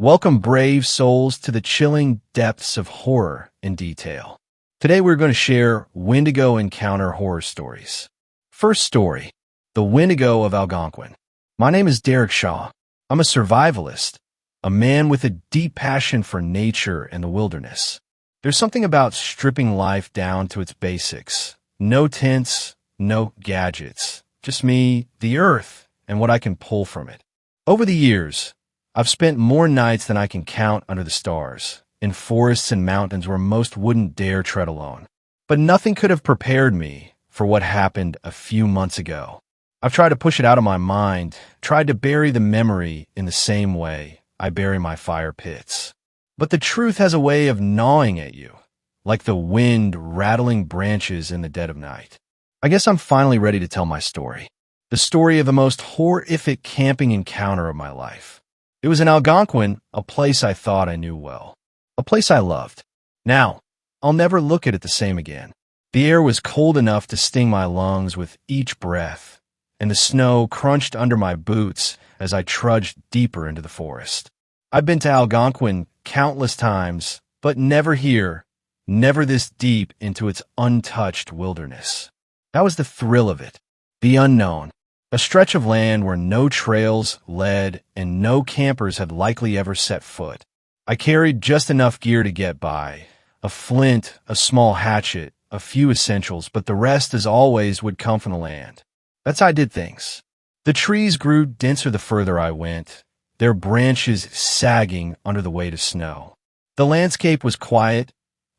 Welcome, brave souls, to the chilling depths of horror and detail. Today we're going to share Wendigo encounter horror stories. First story, the Wendigo of Algonquin. My name is Derek Shaw. I'm a survivalist, a man with a deep passion for nature and the wilderness. There's something about stripping life down to its basics. No tents, no gadgets, just me, the earth, and what I can pull from it. Over the years, I've spent more nights than I can count under the stars, in forests and mountains where most wouldn't dare tread alone. But nothing could have prepared me for what happened a few months ago. I've tried to push it out of my mind, tried to bury the memory in the same way I bury my fire pits. But the truth has a way of gnawing at you, like the wind rattling branches in the dead of night. I guess I'm finally ready to tell my story. The story of the most horrific camping encounter of my life. It was in Algonquin, a place I thought I knew well, a place I loved. Now, I'll never look at it the same again. The air was cold enough to sting my lungs with each breath, and the snow crunched under my boots as I trudged deeper into the forest. I've been to Algonquin countless times, but never here, never this deep into its untouched wilderness. That was the thrill of it, the unknown. A stretch of land where no trails led and no campers had likely ever set foot. I carried just enough gear to get by. A flint, a small hatchet, a few essentials, but the rest, as always, would come from the land. That's how I did things. The trees grew denser the further I went, their branches sagging under the weight of snow. The landscape was quiet,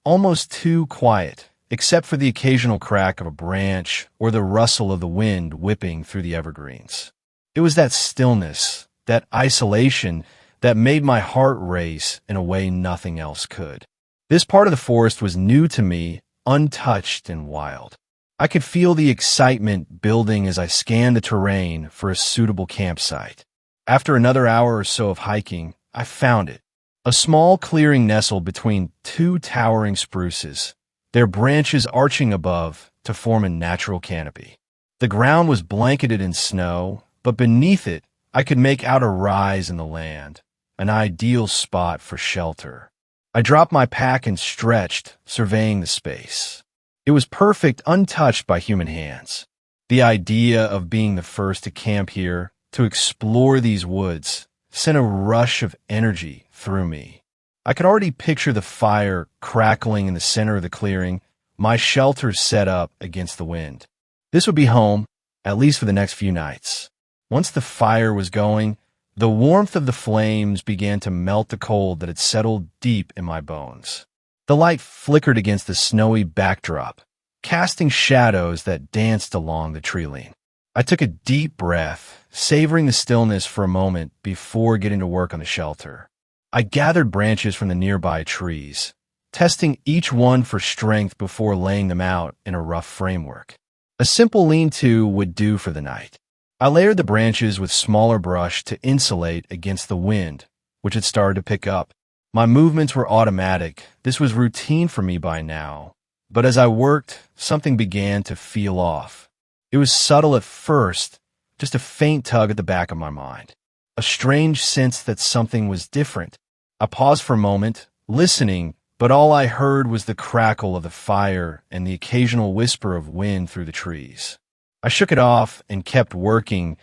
almost too quiet, except for the occasional crack of a branch or the rustle of the wind whipping through the evergreens. It was that stillness, that isolation, that made my heart race in a way nothing else could. This part of the forest was new to me, untouched and wild. I could feel the excitement building as I scanned the terrain for a suitable campsite. After another hour or so of hiking, I found it. A small clearing nestled between two towering spruces, their branches arching above to form a natural canopy. The ground was blanketed in snow, but beneath it I could make out a rise in the land, an ideal spot for shelter. I dropped my pack and stretched, surveying the space. It was perfect, untouched by human hands. The idea of being the first to camp here, to explore these woods, sent a rush of energy through me. I could already picture the fire crackling in the center of the clearing, my shelter set up against the wind. This would be home, at least for the next few nights. Once the fire was going, the warmth of the flames began to melt the cold that had settled deep in my bones. The light flickered against the snowy backdrop, casting shadows that danced along the tree-line. I took a deep breath, savoring the stillness for a moment before getting to work on the shelter. I gathered branches from the nearby trees, testing each one for strength before laying them out in a rough framework. A simple lean-to would do for the night. I layered the branches with smaller brush to insulate against the wind, which had started to pick up. My movements were automatic. This was routine for me by now. But as I worked, something began to feel off. It was subtle at first, just a faint tug at the back of my mind. A strange sense that something was different. I paused for a moment, listening, but all I heard was the crackle of the fire and the occasional whisper of wind through the trees. I shook it off and kept working,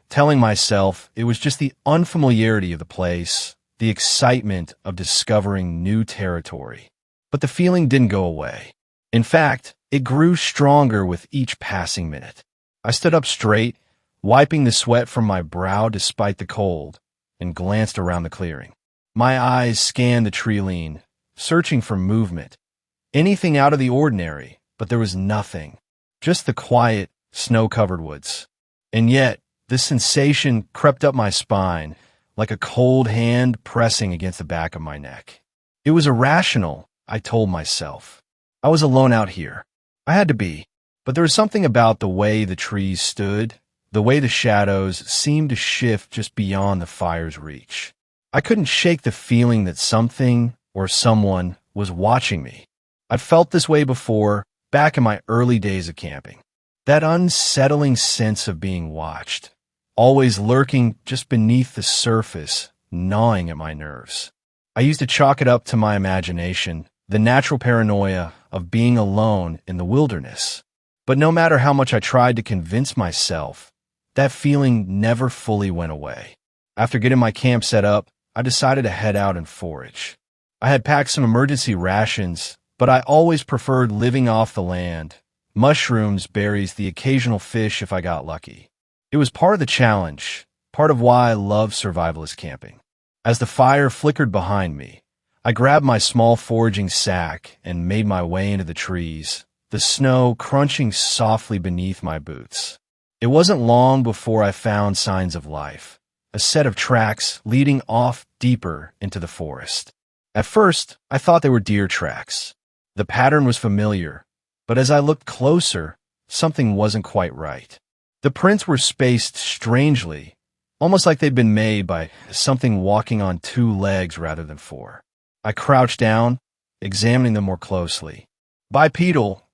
telling myself it was just the unfamiliarity of the place, the excitement of discovering new territory. But the feeling didn't go away. In fact, it grew stronger with each passing minute. I stood up straight, wiping the sweat from my brow despite the cold, and glanced around the clearing. My eyes scanned the tree-line, searching for movement, anything out of the ordinary, but there was nothing, just the quiet, snow-covered woods. And yet, this sensation crept up my spine, like a cold hand pressing against the back of my neck. It was irrational, I told myself. I was alone out here. I had to be. But there was something about the way the trees stood, the way the shadows seemed to shift just beyond the fire's reach. I couldn't shake the feeling that something or someone was watching me. I'd felt this way before, back in my early days of camping. That unsettling sense of being watched, always lurking just beneath the surface, gnawing at my nerves. I used to chalk it up to my imagination, the natural paranoia of being alone in the wilderness. But no matter how much I tried to convince myself, that feeling never fully went away. After getting my camp set up, I decided to head out and forage. I had packed some emergency rations, but I always preferred living off the land. Mushrooms, berries, the occasional fish if I got lucky. It was part of the challenge, part of why I love survivalist camping. As the fire flickered behind me, I grabbed my small foraging sack and made my way into the trees, the snow crunching softly beneath my boots. It wasn't long before I found signs of life, a set of tracks leading off deeper into the forest. At first, I thought they were deer tracks. The pattern was familiar, but as I looked closer, something wasn't quite right. The prints were spaced strangely, almost like they'd been made by something walking on two legs rather than four. I crouched down, examining them more closely. Bipedal,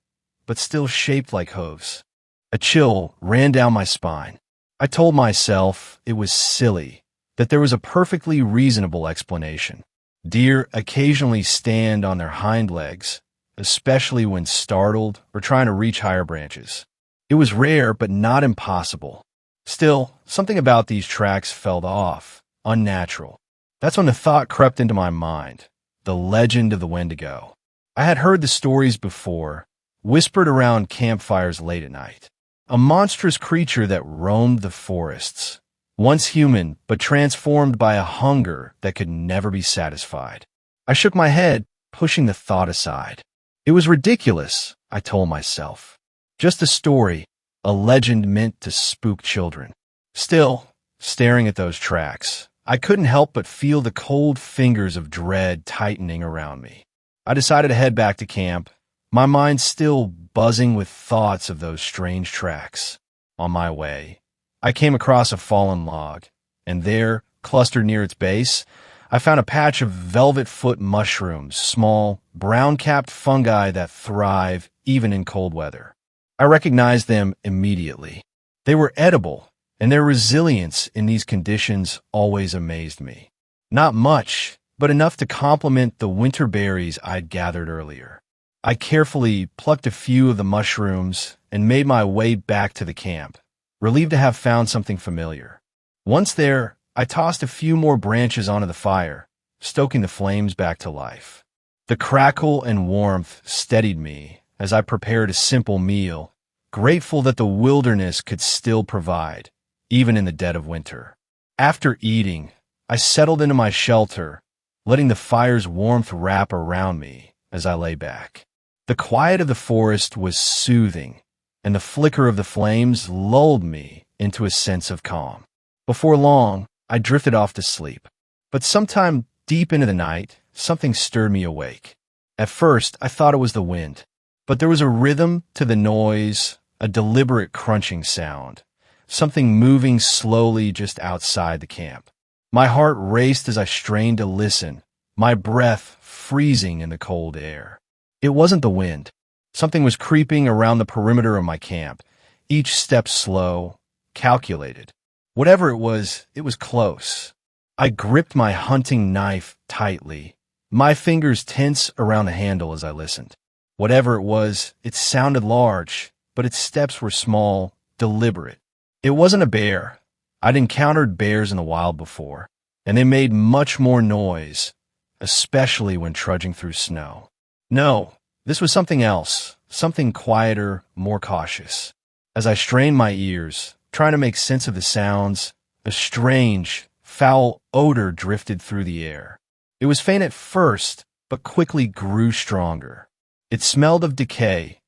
but still shaped like hooves. A chill ran down my spine. I told myself it was silly, that there was a perfectly reasonable explanation. Deer occasionally stand on their hind legs, especially when startled or trying to reach higher branches. It was rare, but not impossible. Still, something about these tracks felt off, unnatural. That's when the thought crept into my mind, the legend of the Wendigo. I had heard the stories before, whispered around campfires late at night. A monstrous creature that roamed the forests, once human but transformed by a hunger that could never be satisfied. I shook my head, pushing the thought aside. It was ridiculous, I told myself. Just a story, a legend meant to spook children. Still, staring at those tracks, I couldn't help but feel the cold fingers of dread tightening around me. I decided to head back to camp, my mind still buzzing with thoughts of those strange tracks. On my way, I came across a fallen log, and there, clustered near its base, I found a patch of velvet-foot mushrooms, small, brown-capped fungi that thrive even in cold weather. I recognized them immediately. They were edible, and their resilience in these conditions always amazed me. Not much, but enough to complement the winter berries I'd gathered earlier. I carefully plucked a few of the mushrooms and made my way back to the camp, relieved to have found something familiar. Once there, I tossed a few more branches onto the fire, stoking the flames back to life. The crackle and warmth steadied me as I prepared a simple meal, grateful that the wilderness could still provide, even in the dead of winter. After eating, I settled into my shelter, letting the fire's warmth wrap around me as I lay back. The quiet of the forest was soothing, and the flicker of the flames lulled me into a sense of calm. Before long, I drifted off to sleep. But sometime deep into the night, something stirred me awake. At first, I thought it was the wind, but there was a rhythm to the noise, a deliberate crunching sound, something moving slowly just outside the camp. My heart raced as I strained to listen, my breath freezing in the cold air. It wasn't the wind. Something was creeping around the perimeter of my camp, each step slow, calculated. Whatever it was close. I gripped my hunting knife tightly, my fingers tense around the handle as I listened. Whatever it was, it sounded large, but its steps were small, deliberate. It wasn't a bear. I'd encountered bears in the wild before, and they made much more noise, especially when trudging through snow. No, this was something else, something quieter, more cautious. As I strained my ears, trying to make sense of the sounds, a strange, foul odor drifted through the air. It was faint at first, but quickly grew stronger. It smelled of decay,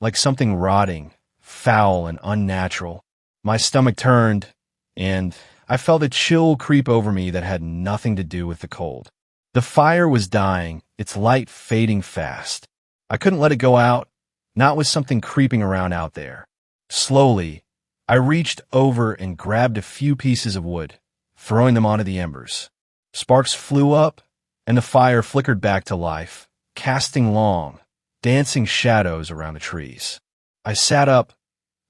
like something rotting, foul and unnatural. My stomach turned, and I felt a chill creep over me that had nothing to do with the cold. The fire was dying, its light fading fast. I couldn't let it go out, not with something creeping around out there. Slowly, I reached over and grabbed a few pieces of wood, throwing them onto the embers. Sparks flew up, and the fire flickered back to life, casting long, dancing shadows around the trees. I sat up,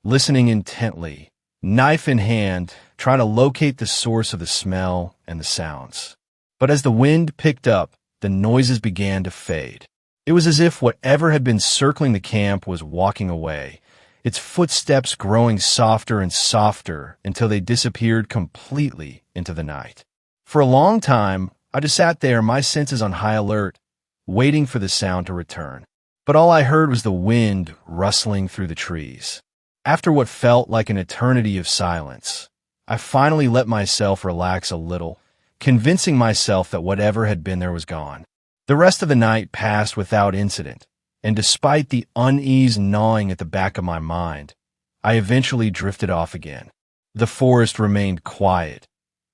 listening intently, knife in hand, trying to locate the source of the smell and the sounds. But as the wind picked up, the noises began to fade. It was as if whatever had been circling the camp was walking away, its footsteps growing softer and softer until they disappeared completely into the night. For a long time, I just sat there, my senses on high alert, waiting for the sound to return. But all I heard was the wind rustling through the trees. After what felt like an eternity of silence, I finally let myself relax a little, convincing myself that whatever had been there was gone. The rest of the night passed without incident, and despite the unease gnawing at the back of my mind, I eventually drifted off again. The forest remained quiet,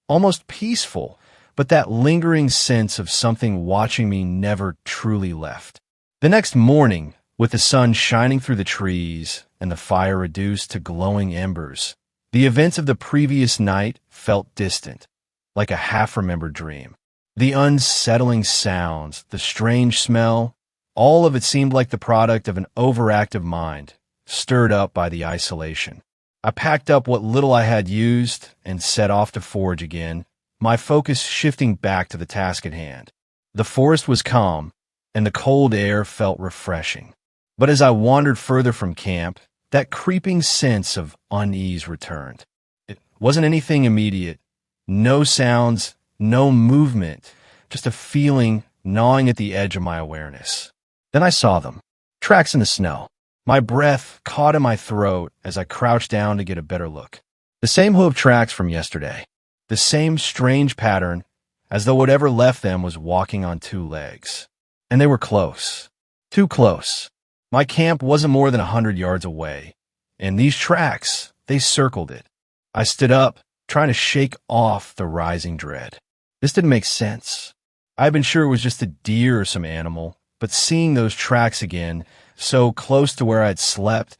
almost peaceful, but that lingering sense of something watching me never truly left. The next morning, with the sun shining through the trees and the fire reduced to glowing embers, the events of the previous night felt distant, like a half-remembered dream. The unsettling sounds, the strange smell, all of it seemed like the product of an overactive mind, stirred up by the isolation. I packed up what little I had used and set off to forage again, my focus shifting back to the task at hand. The forest was calm, and the cold air felt refreshing. But as I wandered further from camp, that creeping sense of unease returned. It wasn't anything immediate, no sounds, no movement, just a feeling gnawing at the edge of my awareness. Then I saw them, tracks in the snow. My breath caught in my throat as I crouched down to get a better look. The same hoof tracks from yesterday, the same strange pattern, as though whatever left them was walking on two legs. And they were close, too close. My camp wasn't more than 100 yards away, and these tracks, they circled it. I stood up, trying to shake off the rising dread. This didn't make sense. I had been sure it was just a deer or some animal, but seeing those tracks again, so close to where I'd slept,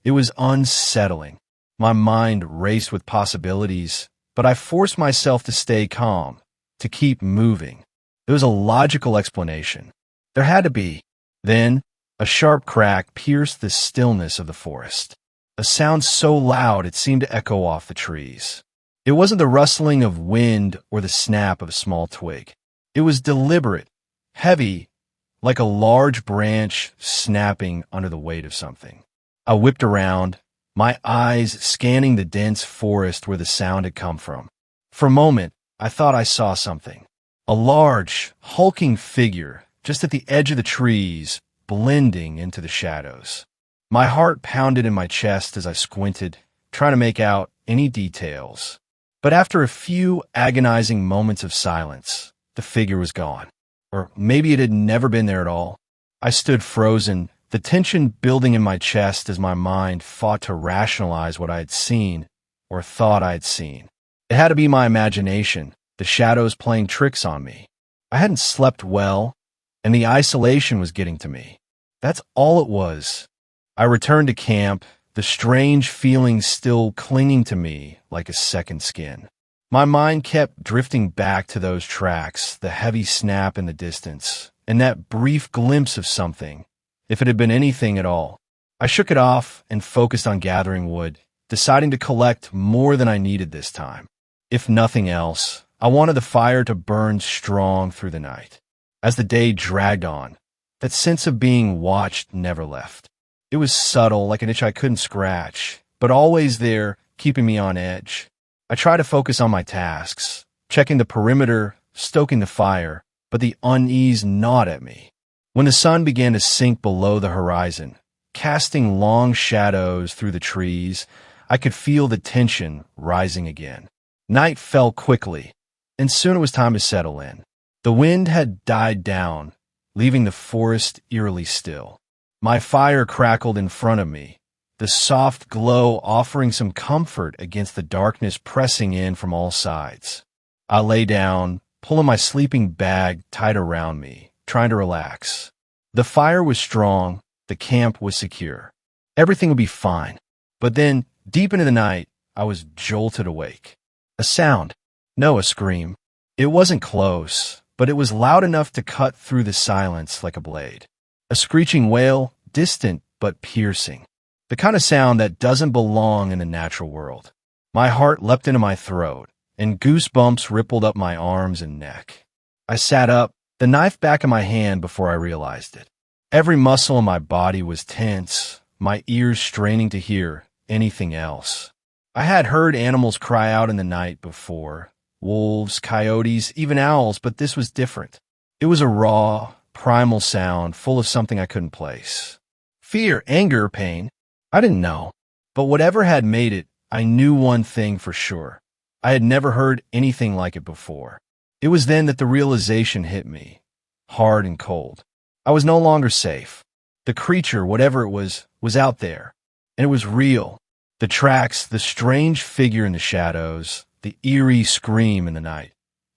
it was unsettling. My mind raced with possibilities, but I forced myself to stay calm, to keep moving. There was a logical explanation. There had to be. Then, a sharp crack pierced the stillness of the forest. A sound so loud it seemed to echo off the trees. It wasn't the rustling of wind or the snap of a small twig. It was deliberate, heavy, like a large branch snapping under the weight of something. I whipped around, my eyes scanning the dense forest where the sound had come from. For a moment, I thought I saw something. A large, hulking figure just at the edge of the trees, blending into the shadows. My heart pounded in my chest as I squinted, trying to make out any details. But after a few agonizing moments of silence, the figure was gone. Or maybe it had never been there at all. I stood frozen, the tension building in my chest as my mind fought to rationalize what I had seen, or thought I had seen. It had to be my imagination, the shadows playing tricks on me. I hadn't slept well, and the isolation was getting to me. That's all it was. I returned to camp, the strange feeling still clinging to me like a second skin. My mind kept drifting back to those tracks, the heavy snap in the distance, and that brief glimpse of something, if it had been anything at all. I shook it off and focused on gathering wood, deciding to collect more than I needed this time. If nothing else, I wanted the fire to burn strong through the night. As the day dragged on, that sense of being watched never left. It was subtle, like an itch I couldn't scratch, but always there, keeping me on edge. I tried to focus on my tasks, checking the perimeter, stoking the fire, but the unease gnawed at me. When the sun began to sink below the horizon, casting long shadows through the trees, I could feel the tension rising again. Night fell quickly, and soon it was time to settle in. The wind had died down, leaving the forest eerily still. My fire crackled in front of me, the soft glow offering some comfort against the darkness pressing in from all sides. I lay down, pulling my sleeping bag tight around me, trying to relax. The fire was strong, the camp was secure. Everything would be fine. But then, deep into the night, I was jolted awake. A sound. No, a scream. It wasn't close, but it was loud enough to cut through the silence like a blade. A screeching wail, distant but piercing. The kind of sound that doesn't belong in the natural world. My heart leapt into my throat, and goosebumps rippled up my arms and neck. I sat up, the knife back in my hand before I realized it. Every muscle in my body was tense, my ears straining to hear anything else. I had heard animals cry out in the night before, wolves, coyotes, even owls, but this was different. It was a raw, primal sound full of something I couldn't place. Fear, anger, pain. I didn't know. But whatever had made it, I knew one thing for sure. I had never heard anything like it before. It was then that the realization hit me, hard and cold. I was no longer safe. The creature, whatever it was out there. And it was real. The tracks, the strange figure in the shadows, the eerie scream in the night.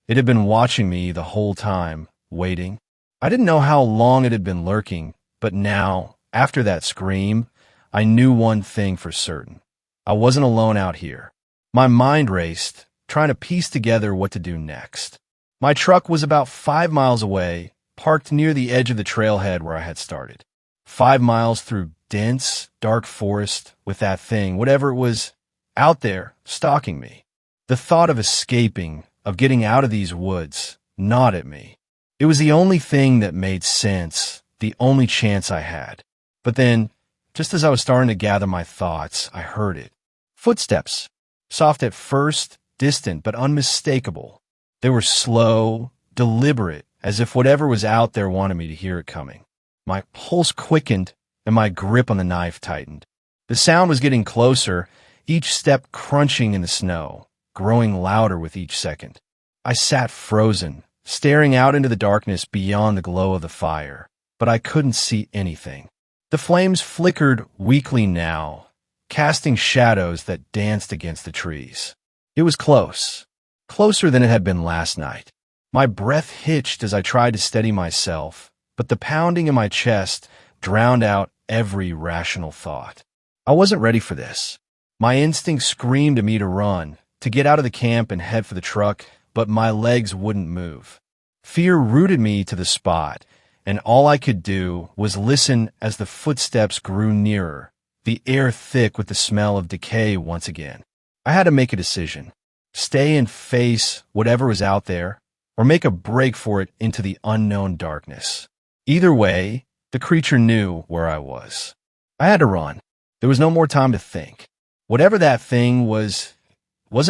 It had been watching me the whole time, waiting. I didn't know how long it had been lurking, but now, after that scream, I knew one thing for certain. I wasn't alone out here. My mind raced, trying to piece together what to do next. My truck was about 5 miles away, parked near the edge of the trailhead where I had started. 5 miles through dense, dark forest with that thing, whatever it was, out there, stalking me. The thought of escaping, of getting out of these woods, gnawed at me. It was the only thing that made sense, the only chance I had. But then, just as I was starting to gather my thoughts, I heard it. Footsteps. Soft at first, distant but unmistakable. They were slow, deliberate, as if whatever was out there wanted me to hear it coming. My pulse quickened and my grip on the knife tightened. The sound was getting closer, each step crunching in the snow, growing louder with each second. I sat frozen, staring out into the darkness beyond the glow of the fire, but I couldn't see anything. The flames flickered weakly now, casting shadows that danced against the trees. It was close, closer than it had been last night. My breath hitched as I tried to steady myself, but the pounding in my chest drowned out every rational thought. I wasn't ready for this. My instinct screamed to me to run, to get out of the camp and head for the truck, but my legs wouldn't move. Fear rooted me to the spot, and all I could do was listen as the footsteps grew nearer, the air thick with the smell of decay once again. I had to make a decision. Stay and face whatever was out there, or make a break for it into the unknown darkness. Either way, the creature knew where I was. I had to run. There was no more time to think. Whatever that thing wasn't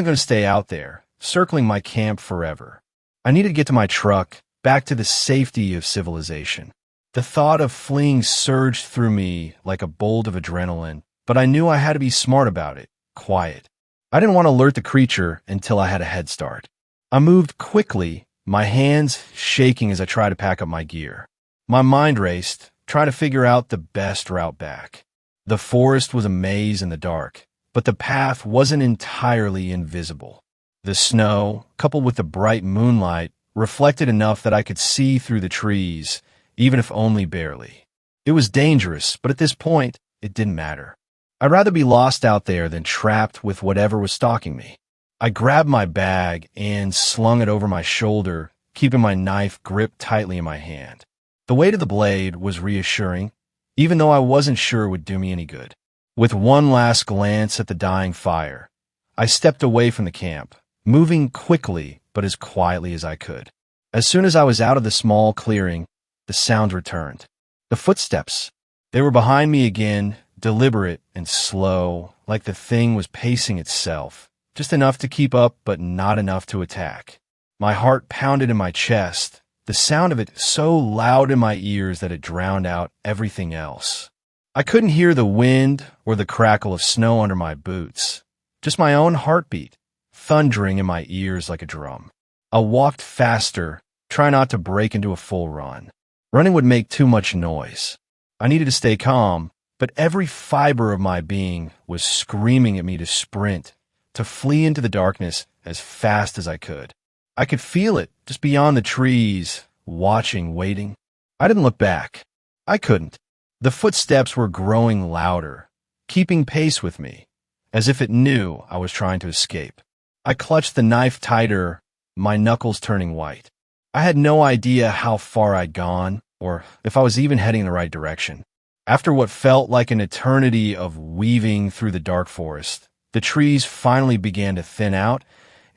going to stay out there, circling my camp forever. I needed to get to my truck, back to the safety of civilization. The thought of fleeing surged through me like a bolt of adrenaline, but I knew I had to be smart about it, quiet. I didn't want to alert the creature until I had a head start. I moved quickly, my hands shaking as I tried to pack up my gear. My mind raced, trying to figure out the best route back. The forest was a maze in the dark, but the path wasn't entirely invisible. The snow, coupled with the bright moonlight, reflected enough that I could see through the trees, even if only barely. It was dangerous, but at this point, it didn't matter. I'd rather be lost out there than trapped with whatever was stalking me. I grabbed my bag and slung it over my shoulder, keeping my knife gripped tightly in my hand. The weight of the blade was reassuring, even though I wasn't sure it would do me any good. With one last glance at the dying fire, I stepped away from the camp, moving quickly but as quietly as I could. As soon as I was out of the small clearing, the sound returned. The footsteps. They were behind me again, deliberate and slow, like the thing was pacing itself, just enough to keep up but not enough to attack. My heart pounded in my chest, the sound of it so loud in my ears that it drowned out everything else. I couldn't hear the wind or the crackle of snow under my boots, just my own heartbeat, thundering in my ears like a drum. I walked faster, trying not to break into a full run. Running would make too much noise. I needed to stay calm, but every fiber of my being was screaming at me to sprint, to flee into the darkness as fast as I could. I could feel it just beyond the trees, watching, waiting. I didn't look back. I couldn't. The footsteps were growing louder, keeping pace with me, as if it knew I was trying to escape. I clutched the knife tighter, my knuckles turning white. I had no idea how far I'd gone, or if I was even heading in the right direction. After what felt like an eternity of weaving through the dark forest, the trees finally began to thin out,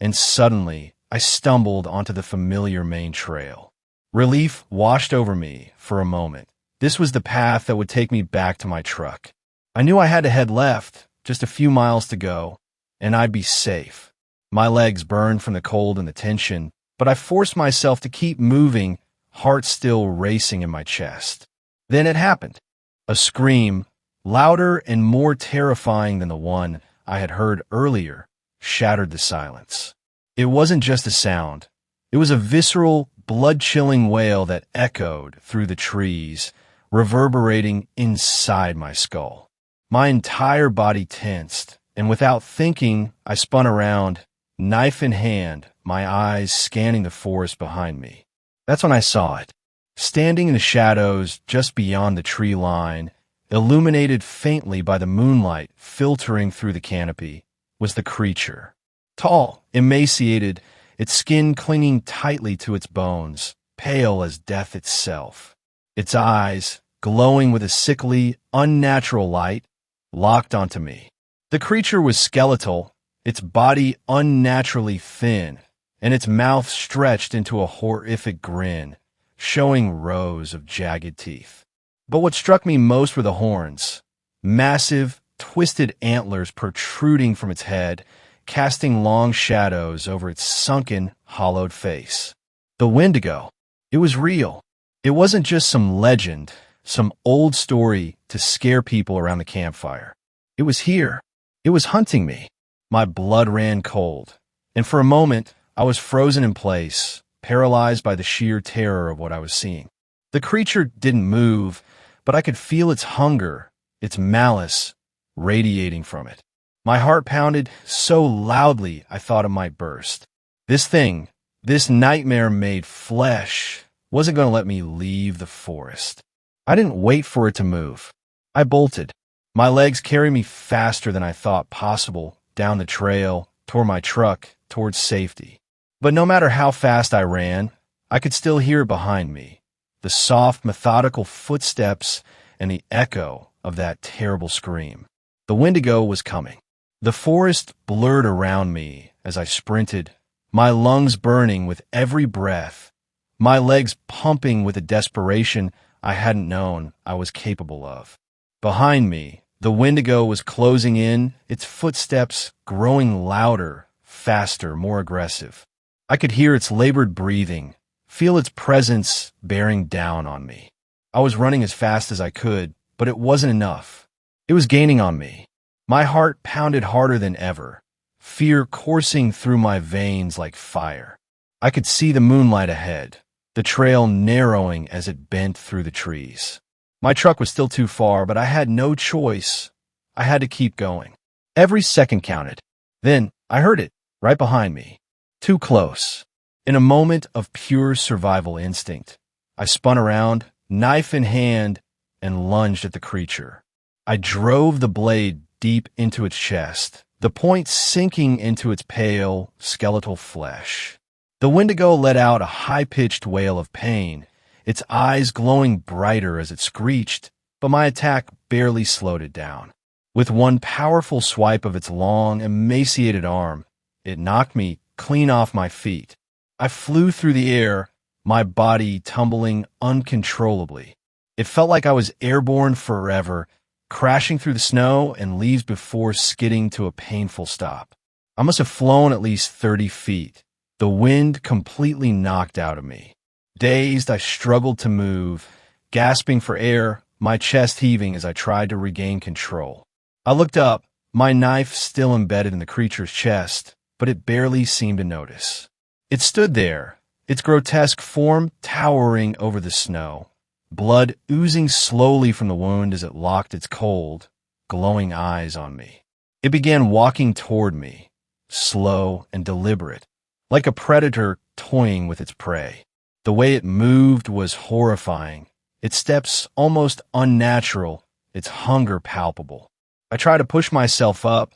and suddenly I stumbled onto the familiar main trail. Relief washed over me for a moment. This was the path that would take me back to my truck. I knew I had to head left, just a few miles to go, and I'd be safe. My legs burned from the cold and the tension, but I forced myself to keep moving, heart still racing in my chest. Then it happened. A scream, louder and more terrifying than the one I had heard earlier, shattered the silence. It wasn't just a sound. It was a visceral, blood-chilling wail that echoed through the trees, reverberating inside my skull. My entire body tensed, and without thinking, I spun around, knife in hand, my eyes scanning the forest behind me. That's when I saw it. Standing in the shadows just beyond the tree line, illuminated faintly by the moonlight filtering through the canopy, was the creature. Tall, emaciated, its skin clinging tightly to its bones, pale as death itself. Its eyes, glowing with a sickly, unnatural light, locked onto me. The creature was skeletal, its body unnaturally thin, and its mouth stretched into a horrific grin, showing rows of jagged teeth. But what struck me most were the horns, massive, twisted antlers protruding from its head, casting long shadows over its sunken, hollowed face. The Wendigo. It was real. It wasn't just some legend, some old story to scare people around the campfire. It was here. It was hunting me. My blood ran cold, and for a moment, I was frozen in place, paralyzed by the sheer terror of what I was seeing. The creature didn't move, but I could feel its hunger, its malice, radiating from it. My heart pounded so loudly I thought it might burst. This thing, this nightmare-made flesh, wasn't going to let me leave the forest. I didn't wait for it to move. I bolted. My legs carried me faster than I thought possible, down the trail, toward my truck, towards safety. But no matter how fast I ran, I could still hear it behind me, the soft, methodical footsteps and the echo of that terrible scream. The Wendigo was coming. The forest blurred around me as I sprinted, my lungs burning with every breath, my legs pumping with a desperation I hadn't known I was capable of. Behind me, the Wendigo was closing in, its footsteps growing louder, faster, more aggressive. I could hear its labored breathing, feel its presence bearing down on me. I was running as fast as I could, but it wasn't enough. It was gaining on me. My heart pounded harder than ever, fear coursing through my veins like fire. I could see the moonlight ahead, the trail narrowing as it bent through the trees. My truck was still too far, but I had no choice. I had to keep going. Every second counted. Then I heard it, right behind me. Too close. In a moment of pure survival instinct, I spun around, knife in hand, and lunged at the creature. I drove the blade deep into its chest, the point sinking into its pale, skeletal flesh. The Wendigo let out a high-pitched wail of pain, its eyes glowing brighter as it screeched, but my attack barely slowed it down. With one powerful swipe of its long, emaciated arm, it knocked me clean off my feet. I flew through the air, my body tumbling uncontrollably. It felt like I was airborne forever, crashing through the snow and leaves before skidding to a painful stop. I must have flown at least 30 feet, the wind completely knocked out of me. Dazed, I struggled to move, gasping for air, my chest heaving as I tried to regain control. I looked up, my knife still embedded in the creature's chest, but it barely seemed to notice. It stood there, its grotesque form towering over the snow, blood oozing slowly from the wound as it locked its cold, glowing eyes on me. It began walking toward me, slow and deliberate, like a predator toying with its prey. The way it moved was horrifying, its steps almost unnatural, its hunger palpable. I tried to push myself up,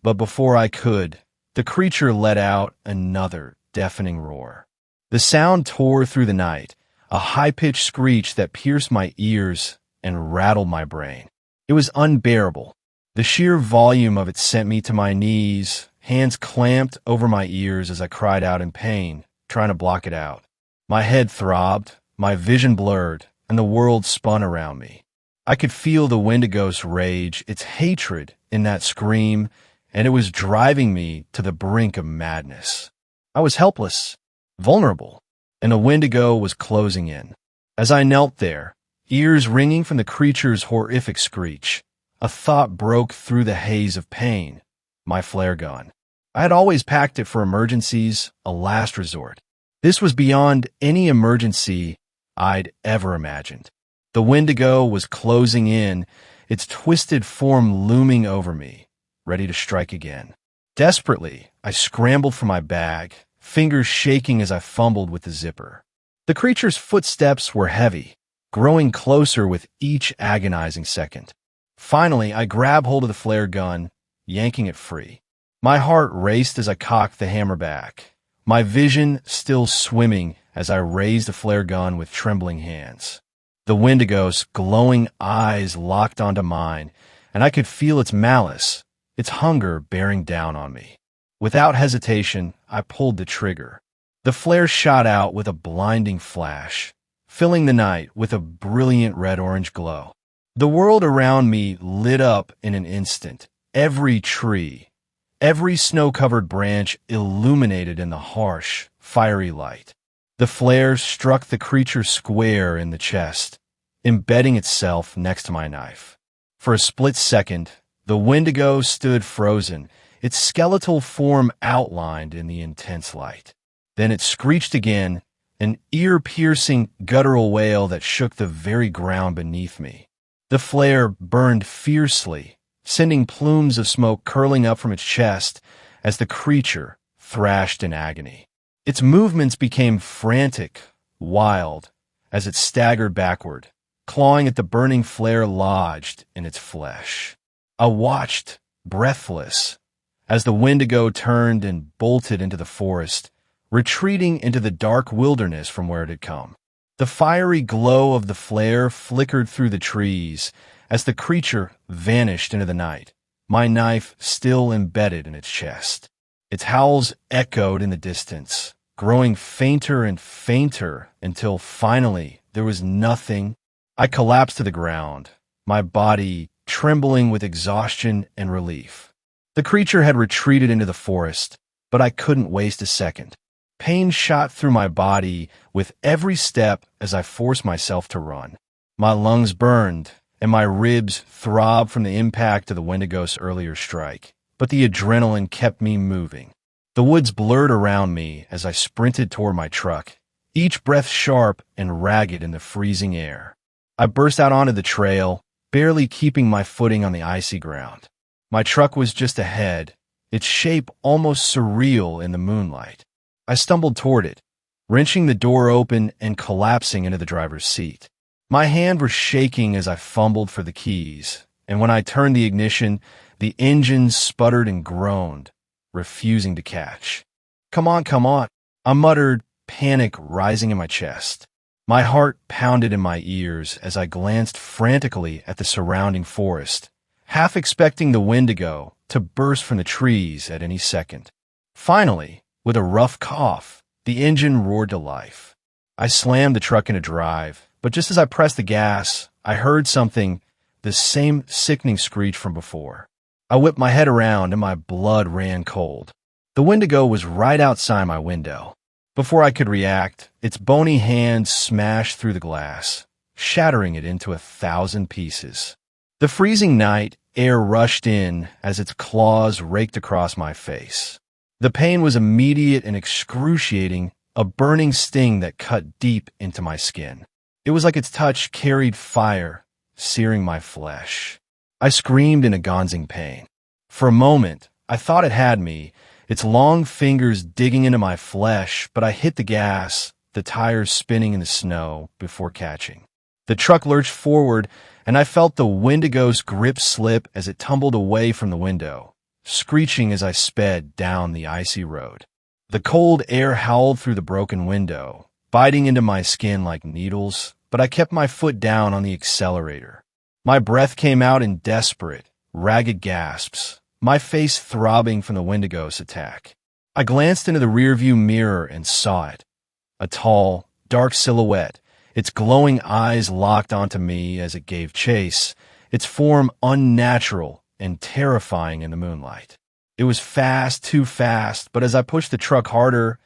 but before I could, the creature let out another deafening roar. The sound tore through the night, a high-pitched screech that pierced my ears and rattled my brain. It was unbearable. The sheer volume of it sent me to my knees, hands clamped over my ears as I cried out in pain, trying to block it out. My head throbbed, my vision blurred, and the world spun around me. I could feel the Wendigo's rage, its hatred in that scream, and it was driving me to the brink of madness. I was helpless, vulnerable, and the Wendigo was closing in. As I knelt there, ears ringing from the creature's horrific screech, a thought broke through the haze of pain: my flare gun. I had always packed it for emergencies, a last resort. This was beyond any emergency I'd ever imagined. The Wendigo was closing in, its twisted form looming over me, ready to strike again. Desperately, I scrambled for my bag, fingers shaking as I fumbled with the zipper. The creature's footsteps were heavy, growing closer with each agonizing second. Finally, I grabbed hold of the flare gun, yanking it free. My heart raced as I cocked the hammer back, my vision still swimming as I raised the flare gun with trembling hands. The Wendigo's glowing eyes locked onto mine, and I could feel its malice, its hunger bearing down on me. Without hesitation, I pulled the trigger. The flare shot out with a blinding flash, filling the night with a brilliant red-orange glow. The world around me lit up in an instant. Every tree, every snow-covered branch illuminated in the harsh, fiery light. The flare struck the creature square in the chest, embedding itself next to my knife. For a split second, the Wendigo stood frozen, its skeletal form outlined in the intense light. Then it screeched again, an ear-piercing, guttural wail that shook the very ground beneath me. The flare burned fiercely, sending plumes of smoke curling up from its chest as the creature thrashed in agony. Its movements became frantic, wild, as it staggered backward, clawing at the burning flare lodged in its flesh. I watched, breathless, as the Wendigo turned and bolted into the forest, retreating into the dark wilderness from where it had come. The fiery glow of the flare flickered through the trees as the creature vanished into the night, my knife still embedded in its chest. Its howls echoed in the distance, growing fainter and fainter until finally there was nothing. I collapsed to the ground, my body trembling with exhaustion and relief. The creature had retreated into the forest, but I couldn't waste a second. Pain shot through my body with every step as I forced myself to run. My lungs burned, and my ribs throbbed from the impact of the Wendigo's earlier strike, but the adrenaline kept me moving. The woods blurred around me as I sprinted toward my truck, each breath sharp and ragged in the freezing air. I burst out onto the trail, barely keeping my footing on the icy ground. My truck was just ahead, its shape almost surreal in the moonlight. I stumbled toward it, wrenching the door open and collapsing into the driver's seat. My hand was shaking as I fumbled for the keys, and when I turned the ignition, the engine sputtered and groaned, refusing to catch. Come on, I muttered, panic rising in my chest. My heart pounded in my ears as I glanced frantically at the surrounding forest, half expecting the Wendigo to burst from the trees at any second. Finally, with a rough cough, the engine roared to life. I slammed the truck into drive, but just as I pressed the gas, I heard something, the same sickening screech from before. I whipped my head around and my blood ran cold. The Wendigo was right outside my window. Before I could react, its bony hand smashed through the glass, shattering it into 1,000 pieces. The freezing night air rushed in as its claws raked across my face. The pain was immediate and excruciating, a burning sting that cut deep into my skin. It was like its touch carried fire, searing my flesh. I screamed in agonizing pain. For a moment, I thought it had me, its long fingers digging into my flesh, but I hit the gas, the tires spinning in the snow, before catching. The truck lurched forward, and I felt the Wendigo's grip slip as it tumbled away from the window, screeching as I sped down the icy road. The cold air howled through the broken window, biting into my skin like needles, but I kept my foot down on the accelerator. My breath came out in desperate, ragged gasps, my face throbbing from the Wendigo's attack. I glanced into the rearview mirror and saw it. A tall, dark silhouette, its glowing eyes locked onto me as it gave chase, its form unnatural and terrifying in the moonlight. It was fast, too fast, but as I pushed the truck harder,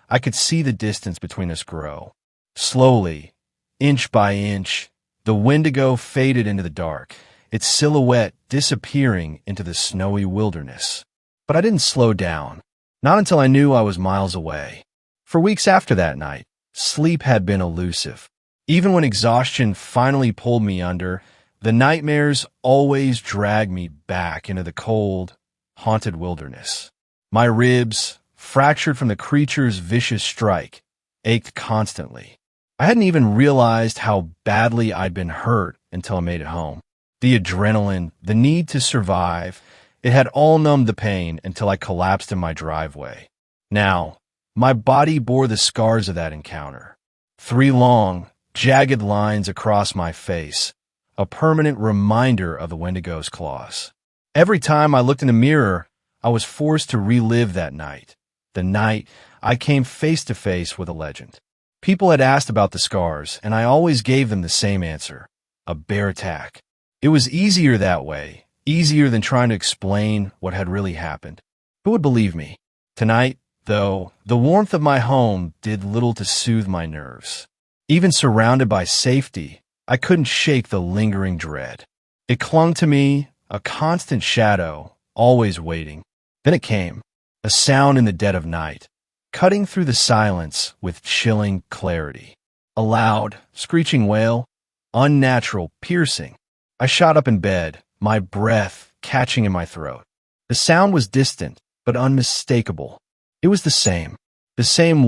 I could see the distance between us grow. Slowly, inch by inch, the Wendigo faded into the dark, its silhouette disappearing into the snowy wilderness. But I didn't slow down, not until I knew I was miles away. For weeks after that night, sleep had been elusive. Even when exhaustion finally pulled me under, the nightmares always dragged me back into the cold, haunted wilderness. My ribs, fractured from the creature's vicious strike, ached constantly. I hadn't even realized how badly I'd been hurt until I made it home. The adrenaline, the need to survive, it had all numbed the pain until I collapsed in my driveway. Now, my body bore the scars of that encounter. 3 long, jagged lines across my face, a permanent reminder of the Wendigo's claws. Every time I looked in the mirror, I was forced to relive that night, the night I came face to face with a legend. People had asked about the scars, and I always gave them the same answer: a bear attack. It was easier that way, easier than trying to explain what had really happened. Who would believe me? Tonight, though, the warmth of my home did little to soothe my nerves. Even surrounded by safety, I couldn't shake the lingering dread. It clung to me, a constant shadow, always waiting. Then it came, a sound in the dead of night, cutting through the silence with chilling clarity. A loud, screeching wail, unnatural, piercing. I shot up in bed, my breath catching in my throat. The sound was distant, but unmistakable. It was the same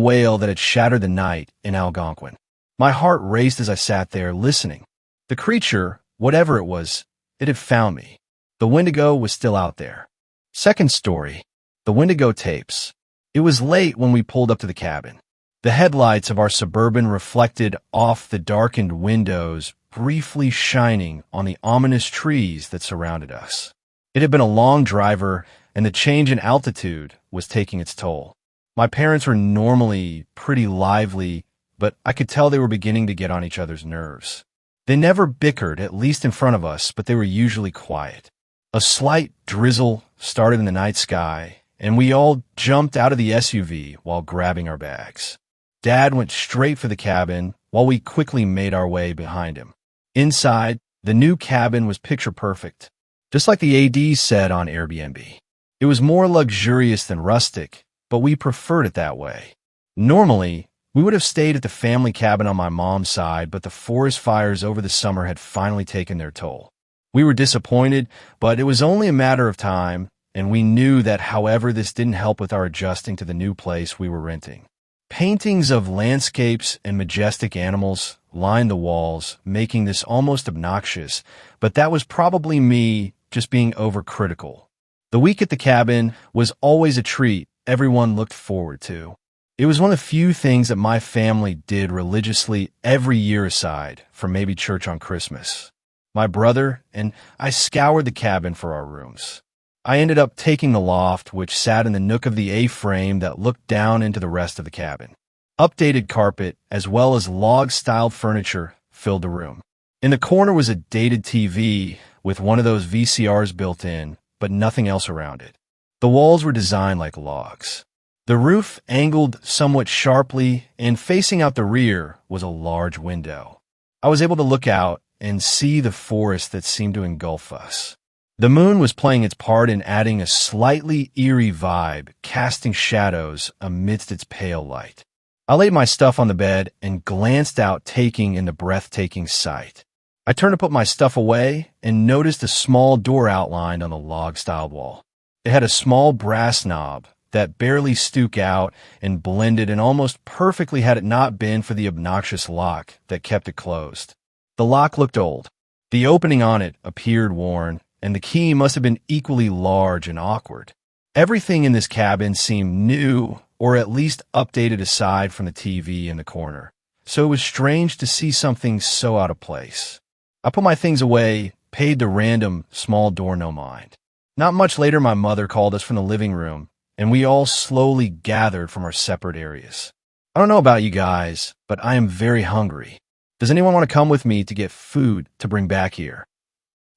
wail that had shattered the night in Algonquin. My heart raced as I sat there listening. The creature, whatever it was, it had found me. The Wendigo was still out there. Second story, the Wendigo tapes. It was late when we pulled up to the cabin. The headlights of our Suburban reflected off the darkened windows, briefly shining on the ominous trees that surrounded us. It had been a long driver, and the change in altitude was taking its toll. My parents were normally pretty lively, but I could tell they were beginning to get on each other's nerves. They never bickered, at least in front of us, but they were usually quiet. A slight drizzle started in the night sky, and we all jumped out of the SUV while grabbing our bags. Dad went straight for the cabin, while we quickly made our way behind him. Inside, the new cabin was picture perfect, just like the AD said on Airbnb. It was more luxurious than rustic, but we preferred it that way. Normally, we would have stayed at the family cabin on my mom's side, but the forest fires over the summer had finally taken their toll. We were disappointed, but it was only a matter of time, and we knew that however this didn't help with our adjusting to the new place we were renting. Paintings of landscapes and majestic animals lined the walls, making this almost obnoxious, but that was probably me just being overcritical. The week at the cabin was always a treat everyone looked forward to. It was one of the few things that my family did religiously every year aside from maybe church on Christmas. My brother and I scoured the cabin for our rooms. I ended up taking the loft, which sat in the nook of the A-frame that looked down into the rest of the cabin. Updated carpet, as well as log-styled furniture, filled the room. In the corner was a dated TV with one of those VCRs built in, but nothing else around it. The walls were designed like logs. The roof angled somewhat sharply, and facing out the rear was a large window. I was able to look out and see the forest that seemed to engulf us. The moon was playing its part in adding a slightly eerie vibe, casting shadows amidst its pale light. I laid my stuff on the bed and glanced out, taking in the breathtaking sight. I turned to put my stuff away and noticed a small door outlined on the log-styled wall. It had a small brass knob that barely stuck out and blended and almost perfectly had it not been for the obnoxious lock that kept it closed. The lock looked old. The opening on it appeared worn, and the key must have been equally large and awkward. Everything in this cabin seemed new, or at least updated aside from the TV in the corner, so it was strange to see something so out of place. I put my things away, paid the random small door no mind. Not much later, my mother called us from the living room, and we all slowly gathered from our separate areas. I don't know about you guys, but I am very hungry. Does anyone want to come with me to get food to bring back here?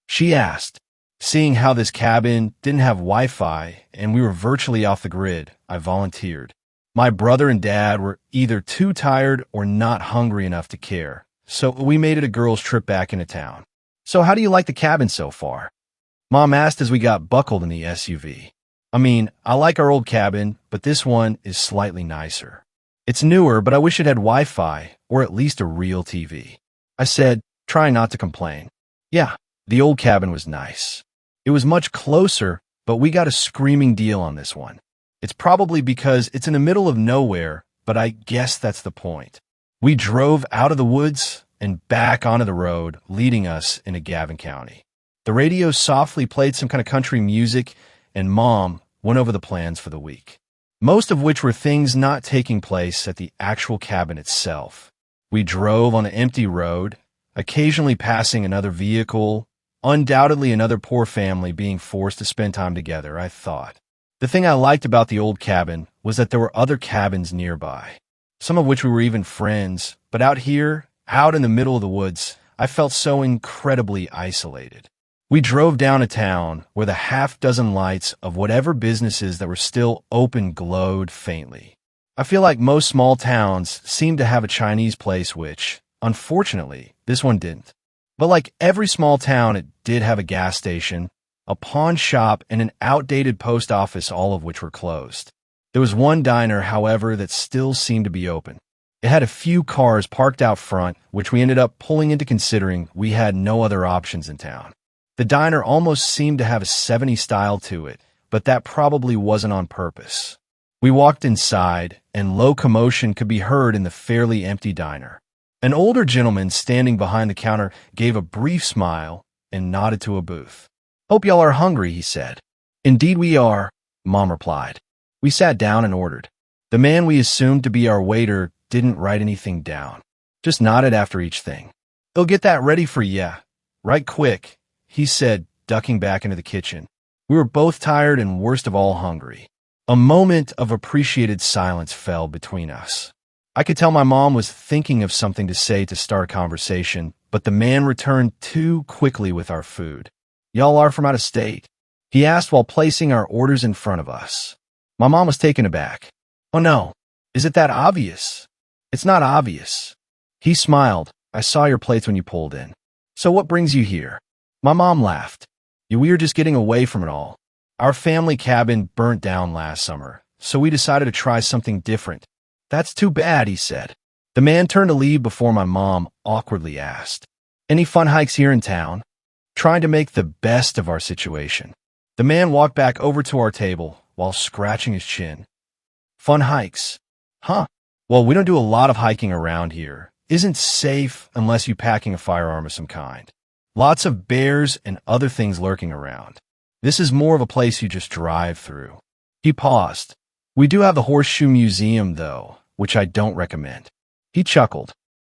She asked. Seeing how this cabin didn't have Wi-Fi and we were virtually off the grid, I volunteered. My brother and dad were either too tired or not hungry enough to care, so we made it a girls' trip back into town. So how do you like the cabin so far? Mom asked as we got buckled in the SUV. I mean, I like our old cabin, but this one is slightly nicer. It's newer, but I wish it had Wi-Fi or at least a real TV. I said, trying not to complain. Yeah, the old cabin was nice. It was much closer, but we got a screaming deal on this one. It's probably because it's in the middle of nowhere, but I guess that's the point. We drove out of the woods and back onto the road, leading us into Gavin County. The radio softly played some kind of country music, and Mom went over the plans for the week, most of which were things not taking place at the actual cabin itself. We drove on an empty road, occasionally passing another vehicle, undoubtedly another poor family being forced to spend time together, I thought. The thing I liked about the old cabin was that there were other cabins nearby, some of which we were even friends, but out here, out in the middle of the woods, I felt so incredibly isolated. We drove down a town where the half-dozen lights of whatever businesses that were still open glowed faintly. I feel like most small towns seem to have a Chinese place which, unfortunately, this one didn't. But like every small town, it did have a gas station, a pawn shop, and an outdated post office, all of which were closed. There was one diner, however, that still seemed to be open. It had a few cars parked out front, which we ended up pulling into considering we had no other options in town. The diner almost seemed to have a 70s style to it, but that probably wasn't on purpose. We walked inside, and low commotion could be heard in the fairly empty diner. An older gentleman standing behind the counter gave a brief smile and nodded to a booth. "Hope y'all are hungry," he said. "Indeed we are," Mom replied. We sat down and ordered. The man we assumed to be our waiter didn't write anything down, just nodded after each thing. "They'll get that ready for ya, right quick," he said, ducking back into the kitchen. We were both tired and worst of all hungry. A moment of appreciated silence fell between us. I could tell my mom was thinking of something to say to start a conversation, but the man returned too quickly with our food. "Y'all are from out of state?" he asked while placing our orders in front of us. My mom was taken aback. "Oh no, is it that obvious?" "It's not obvious." He smiled. "I saw your plates when you pulled in. So what brings you here?" My mom laughed. "We were just getting away from it all. Our family cabin burnt down last summer, so we decided to try something different." "That's too bad," he said. The man turned to leave before my mom awkwardly asked, "Any fun hikes here in town?" Trying to make the best of our situation, the man walked back over to our table while scratching his chin. "Fun hikes? Huh. Well, we don't do a lot of hiking around here. Isn't safe unless you're packing a firearm of some kind. Lots of bears and other things lurking around. This is more of a place you just drive through." He paused. "We do have the Horseshoe Museum, though, which I don't recommend." He chuckled.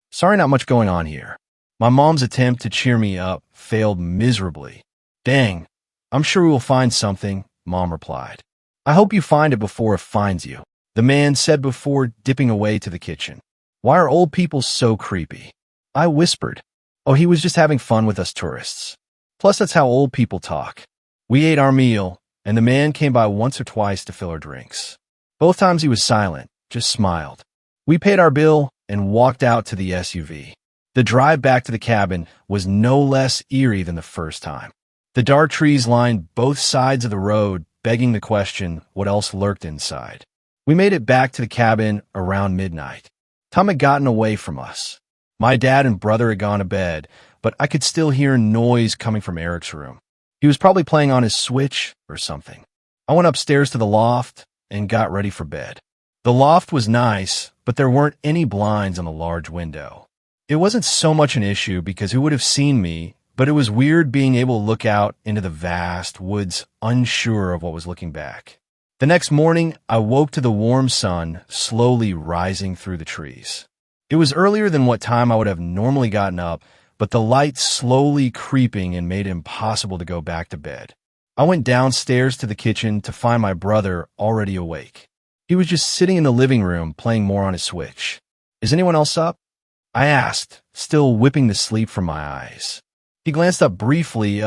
"Sorry, not much going on here." My mom's attempt to cheer me up failed miserably. "Dang, I'm sure we will find something," Mom replied. "I hope you find it before it finds you," the man said before dipping away to the kitchen. "Why are old people so creepy?" I whispered. "Oh, he was just having fun with us tourists. Plus, that's how old people talk." We ate our meal, and the man came by once or twice to fill our drinks. Both times he was silent, just smiled. We paid our bill and walked out to the SUV. The drive back to the cabin was no less eerie than the first time. The dark trees lined both sides of the road, begging the question what else lurked inside. We made it back to the cabin around midnight. Tom had gotten away from us. My dad and brother had gone to bed, but I could still hear noise coming from Eric's room. He was probably playing on his Switch or something. I went upstairs to the loft and got ready for bed. The loft was nice, but there weren't any blinds on the large window. It wasn't so much an issue because who would have seen me, but it was weird being able to look out into the vast woods, unsure of what was looking back. The next morning, I woke to the warm sun slowly rising through the trees. It was earlier than what time I would have normally gotten up, but the light slowly creeping and made it impossible to go back to bed. I went downstairs to the kitchen to find my brother already awake. He was just sitting in the living room playing more on his Switch. "Is anyone else up?" I asked, still whipping the sleep from my eyes. He glanced up briefly.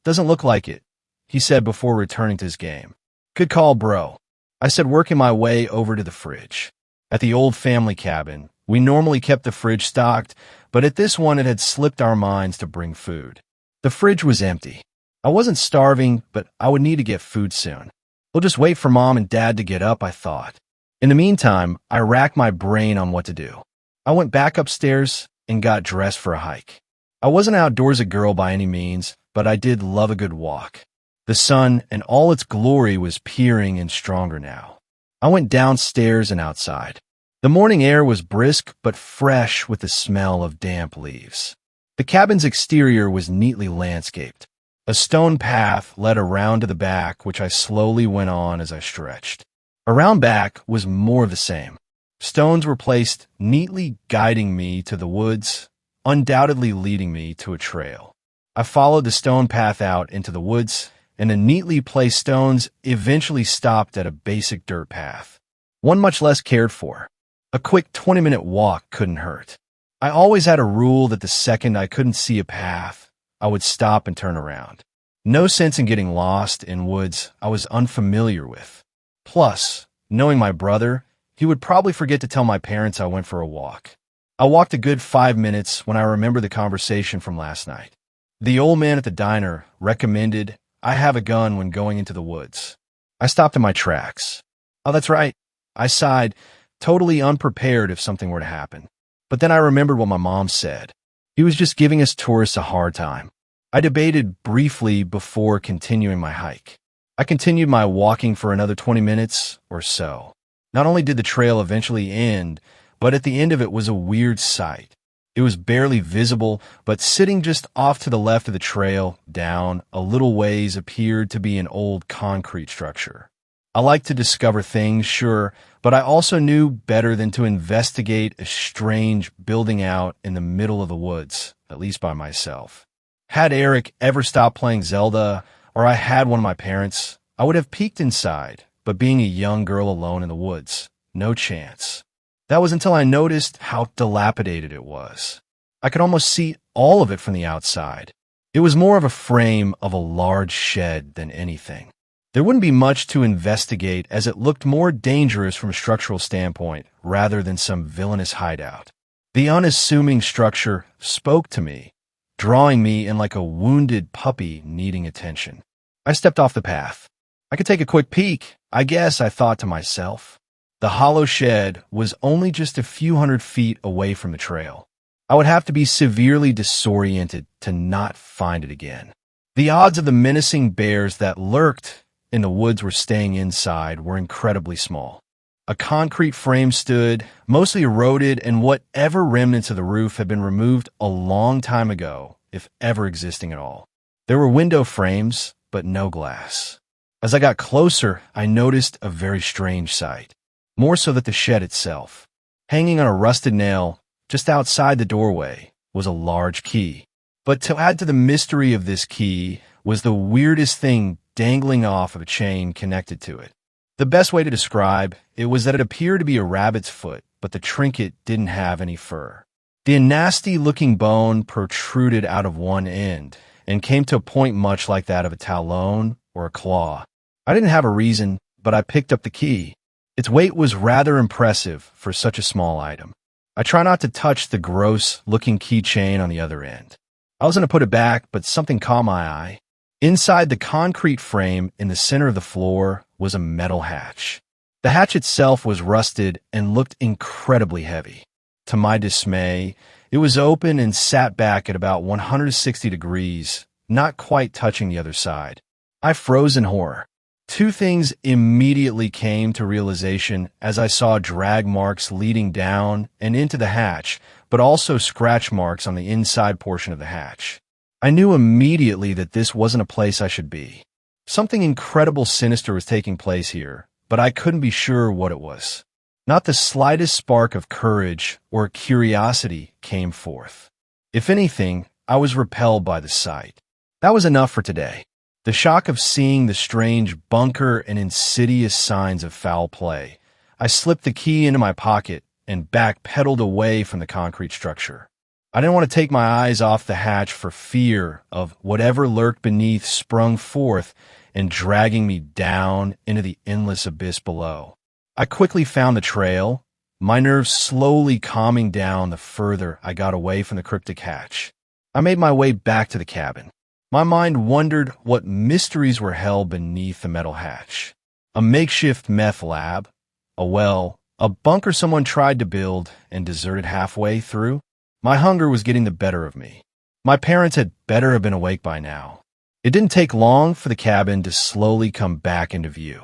Doesn't look like it," he said before returning to his game. "Good call, bro," I said, working my way over to the fridge. At the old family cabin, we normally kept the fridge stocked, but at this one it had slipped our minds to bring food. The fridge was empty. I wasn't starving, but I would need to get food soon. We'll just wait for Mom and Dad to get up, I thought. In the meantime, I racked my brain on what to do. I went back upstairs and got dressed for a hike. I wasn't an outdoorsy girl by any means, but I did love a good walk. The sun and all its glory was peering in stronger now. I went downstairs and outside. The morning air was brisk but fresh with the smell of damp leaves. The cabin's exterior was neatly landscaped. A stone path led around to the back, which I slowly went on as I stretched. Around back was more of the same. Stones were placed neatly guiding me to the woods, undoubtedly leading me to a trail. I followed the stone path out into the woods, and the neatly placed stones eventually stopped at a basic dirt path, one much less cared for. A quick 20-minute walk couldn't hurt. I always had a rule that the second I couldn't see a path, I would stop and turn around. No sense in getting lost in woods I was unfamiliar with. Plus, knowing my brother, he would probably forget to tell my parents I went for a walk. I walked a good 5 minutes when I remembered the conversation from last night. The old man at the diner recommended I have a gun when going into the woods. I stopped in my tracks. "Oh, that's right," I sighed, totally unprepared if something were to happen. But then I remembered what my mom said. He was just giving us tourists a hard time. I debated briefly before continuing my hike. I continued my walking for another 20 minutes or so. Not only did the trail eventually end, but at the end of it was a weird sight. It was barely visible, but sitting just off to the left of the trail, down a little ways, appeared to be an old concrete structure. I like to discover things, sure, but I also knew better than to investigate a strange building out in the middle of the woods, at least by myself. Had Eric ever stopped playing Zelda, or I had one of my parents, I would have peeked inside, but being a young girl alone in the woods, no chance. That was until I noticed how dilapidated it was. I could almost see all of it from the outside. It was more of a frame of a large shed than anything. There wouldn't be much to investigate, as it looked more dangerous from a structural standpoint rather than some villainous hideout. The unassuming structure spoke to me, drawing me in like a wounded puppy needing attention. I stepped off the path. I could take a quick peek, I guess, I thought to myself. The hollow shed was only just a few hundred feet away from the trail. I would have to be severely disoriented to not find it again. The odds of the menacing bears that lurked in the woods were staying inside were incredibly small. A concrete frame stood, mostly eroded, and whatever remnants of the roof had been removed a long time ago, if ever existing at all. There were window frames, but no glass. As I got closer, I noticed a very strange sight, more so that the shed itself. Hanging on a rusted nail, just outside the doorway, was a large key. But to add to the mystery of this key was the weirdest thing dangling off of a chain connected to it. The best way to describe it was that it appeared to be a rabbit's foot, but the trinket didn't have any fur. The nasty-looking bone protruded out of one end and came to a point much like that of a talon or a claw. I didn't have a reason, but I picked up the key. Its weight was rather impressive for such a small item. I try not to touch the gross-looking keychain on the other end. I was going to put it back, but something caught my eye. Inside the concrete frame in the center of the floor was a metal hatch. The hatch itself was rusted and looked incredibly heavy. To my dismay, it was open and sat back at about 160 degrees, not quite touching the other side. I froze in horror. Two things immediately came to realization as I saw drag marks leading down and into the hatch, but also scratch marks on the inside portion of the hatch. I knew immediately that this wasn't a place I should be. Something incredible sinister was taking place here, but I couldn't be sure what it was. Not the slightest spark of courage or curiosity came forth. If anything, I was repelled by the sight. That was enough for today. The shock of seeing the strange bunker and insidious signs of foul play. I slipped the key into my pocket and backpedaled away from the concrete structure. I didn't want to take my eyes off the hatch for fear of whatever lurked beneath sprung forth and dragging me down into the endless abyss below. I quickly found the trail, my nerves slowly calming down the further I got away from the cryptic hatch. I made my way back to the cabin. My mind wondered what mysteries were held beneath the metal hatch. A makeshift meth lab, a well, a bunker someone tried to build and deserted halfway through. My hunger was getting the better of me. My parents had better have been awake by now. It didn't take long for the cabin to slowly come back into view.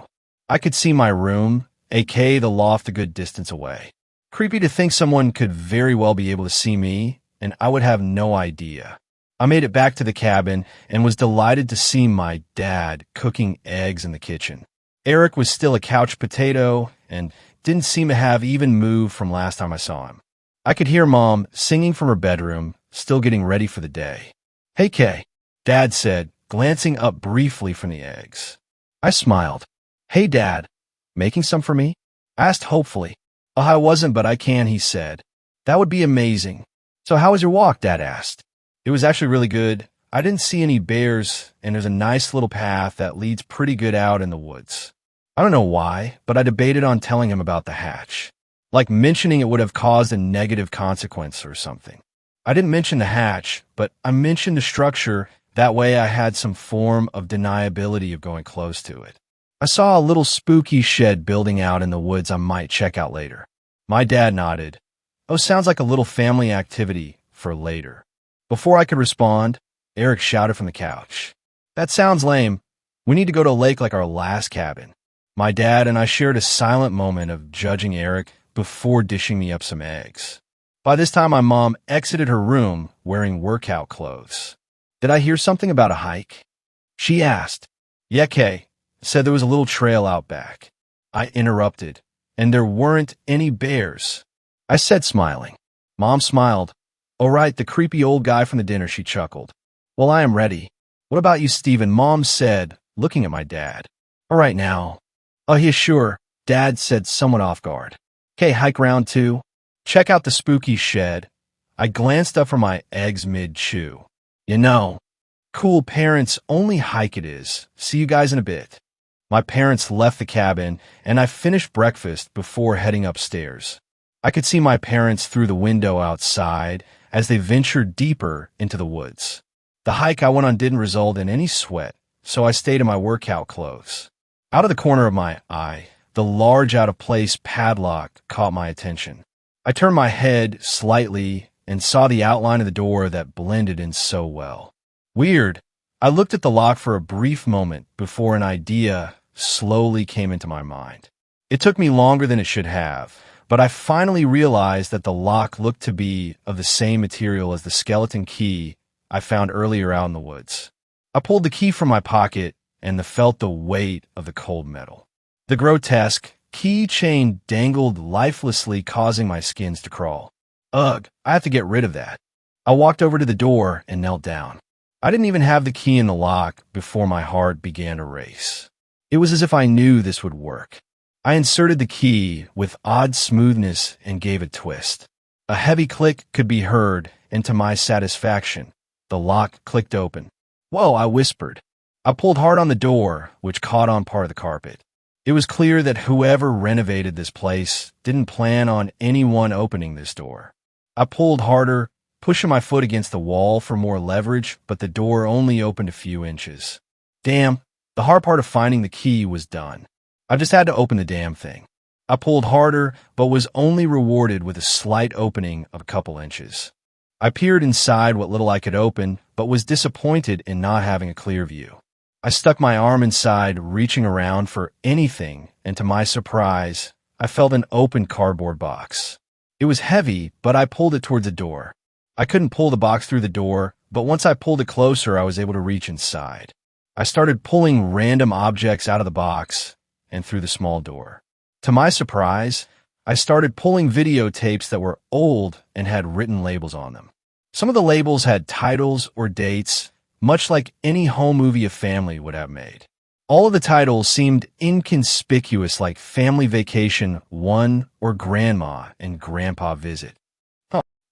I could see my room, aka the loft, a good distance away. Creepy to think someone could very well be able to see me, and I would have no idea. I made it back to the cabin and was delighted to see my dad cooking eggs in the kitchen. Eric was still a couch potato and didn't seem to have even moved from last time I saw him. I could hear Mom singing from her bedroom, still getting ready for the day. "Hey, Kay," Dad said, glancing up briefly from the eggs. I smiled. "Hey, Dad, making some for me?" I asked hopefully. "Oh, I wasn't, but I can," he said. "That would be amazing." "So how was your walk?" Dad asked. "It was actually really good. I didn't see any bears, and there's a nice little path that leads pretty good out in the woods." I don't know why, but I debated on telling him about the hatch. Like mentioning it would have caused a negative consequence or something. I didn't mention the hatch, but I mentioned the structure. That way I had some form of deniability of going close to it. I saw a little spooky shed building out in the woods I might check out later. My dad nodded. "Oh, sounds like a little family activity for later." Before I could respond, Eric shouted from the couch. "That sounds lame. We need to go to a lake like our last cabin." My dad and I shared a silent moment of judging Eric before dishing me up some eggs. By this time, my mom exited her room wearing workout clothes. "Did I hear something about a hike?" she asked. "Yeah, Kay said there was a little trail out back." I interrupted. "And there weren't any bears," I said, smiling. Mom smiled. "Oh, right, the creepy old guy from the dinner," she chuckled. "Well, I am ready. What about you, Stephen?" Mom said, looking at my dad. "All right now." "Oh, yeah, sure," Dad said, somewhat off guard. "Okay, hike round 2. Check out the spooky shed." I glanced up from my eggs mid-chew. "You know, cool parents only hike it is. See you guys in a bit." My parents left the cabin, and I finished breakfast before heading upstairs. I could see my parents through the window outside as they ventured deeper into the woods. The hike I went on didn't result in any sweat, so I stayed in my workout clothes. Out of the corner of my eye, the large out-of-place padlock caught my attention. I turned my head slightly and saw the outline of the door that blended in so well. Weird. I looked at the lock for a brief moment before an idea slowly came into my mind. It took me longer than it should have, but I finally realized that the lock looked to be of the same material as the skeleton key I found earlier out in the woods. I pulled the key from my pocket and felt the weight of the cold metal. The grotesque key chain dangled lifelessly, causing my skins to crawl. Ugh, I have to get rid of that. I walked over to the door and knelt down. I didn't even have the key in the lock before my heart began to race. It was as if I knew this would work. I inserted the key with odd smoothness and gave a twist. A heavy click could be heard, and to my satisfaction, the lock clicked open. "Whoa," I whispered. I pulled hard on the door, which caught on part of the carpet. It was clear that whoever renovated this place didn't plan on anyone opening this door. I pulled harder, pushing my foot against the wall for more leverage, but the door only opened a few inches. Damn, the hard part of finding the key was done. I just had to open the damn thing. I pulled harder, but was only rewarded with a slight opening of a couple inches. I peered inside what little I could open, but was disappointed in not having a clear view. I stuck my arm inside, reaching around for anything, and to my surprise, I felt an open cardboard box. It was heavy, but I pulled it towards the door. I couldn't pull the box through the door, but once I pulled it closer, I was able to reach inside. I started pulling random objects out of the box and through the small door. To my surprise, I started pulling videotapes that were old and had written labels on them. Some of the labels had titles or dates, much like any home movie a family would have made. All of the titles seemed inconspicuous, like Family Vacation 1 or Grandma and Grandpa Visit.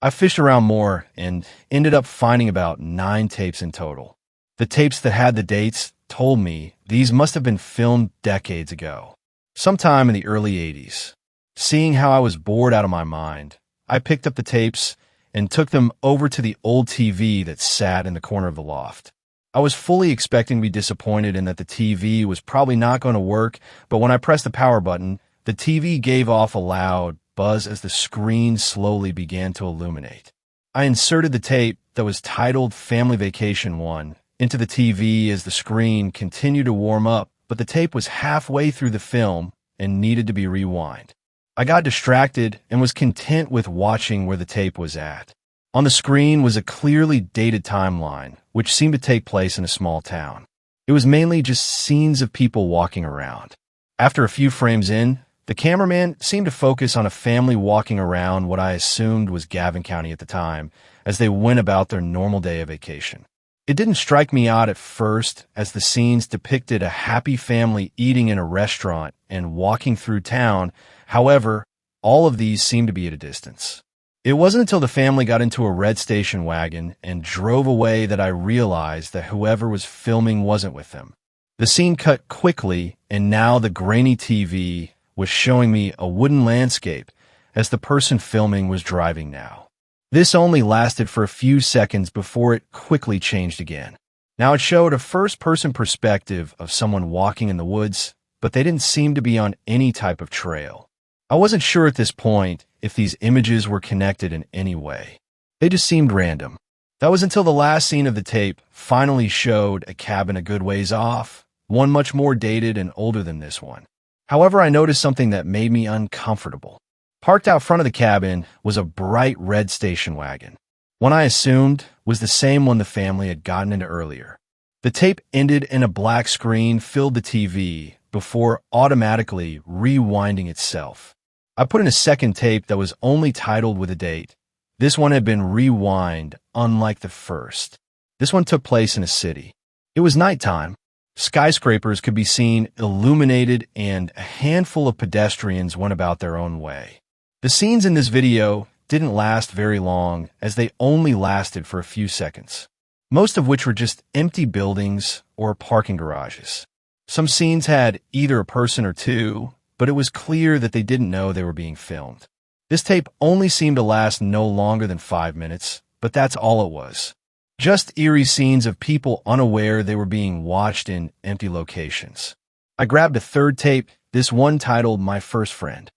I fished around more and ended up finding about 9 tapes in total. The tapes that had the dates told me these must have been filmed decades ago, sometime in the early 80s. Seeing how I was bored out of my mind, I picked up the tapes and took them over to the old TV that sat in the corner of the loft. I was fully expecting to be disappointed in that the TV was probably not going to work, but when I pressed the power button, the TV gave off a loud buzz as the screen slowly began to illuminate. I inserted the tape that was titled Family Vacation 1 into the TV as the screen continued to warm up, but the tape was halfway through the film and needed to be rewind. I got distracted and was content with watching where the tape was at. On the screen was a clearly dated timeline, which seemed to take place in a small town. It was mainly just scenes of people walking around. After a few frames in, the cameraman seemed to focus on a family walking around what I assumed was Gavin County at the time, as they went about their normal day of vacation. It didn't strike me odd at first, as the scenes depicted a happy family eating in a restaurant and walking through town. However, all of these seemed to be at a distance. It wasn't until the family got into a red station wagon and drove away that I realized that whoever was filming wasn't with them. The scene cut quickly, and now the grainy TV was showing me a wooden landscape as the person filming was driving now. This only lasted for a few seconds before it quickly changed again. Now it showed a first-person perspective of someone walking in the woods, but they didn't seem to be on any type of trail. I wasn't sure at this point if these images were connected in any way. They just seemed random. That was until the last scene of the tape finally showed a cabin a good ways off, one much more dated and older than this one. However, I noticed something that made me uncomfortable. Parked out front of the cabin was a bright red station wagon. One I assumed was the same one the family had gotten into earlier. The tape ended and a black screen filled the TV before automatically rewinding itself. I put in a second tape that was only titled with a date. This one had been rewind, unlike the first. This one took place in a city. It was nighttime. Skyscrapers could be seen illuminated, and a handful of pedestrians went about their own way. The scenes in this video didn't last very long, as they only lasted for a few seconds, most of which were just empty buildings or parking garages. Some scenes had either a person or two, but it was clear that they didn't know they were being filmed. This tape only seemed to last no longer than 5 minutes, but that's all it was. Just eerie scenes of people unaware they were being watched in empty locations. I grabbed a third tape, this one titled My First Friend.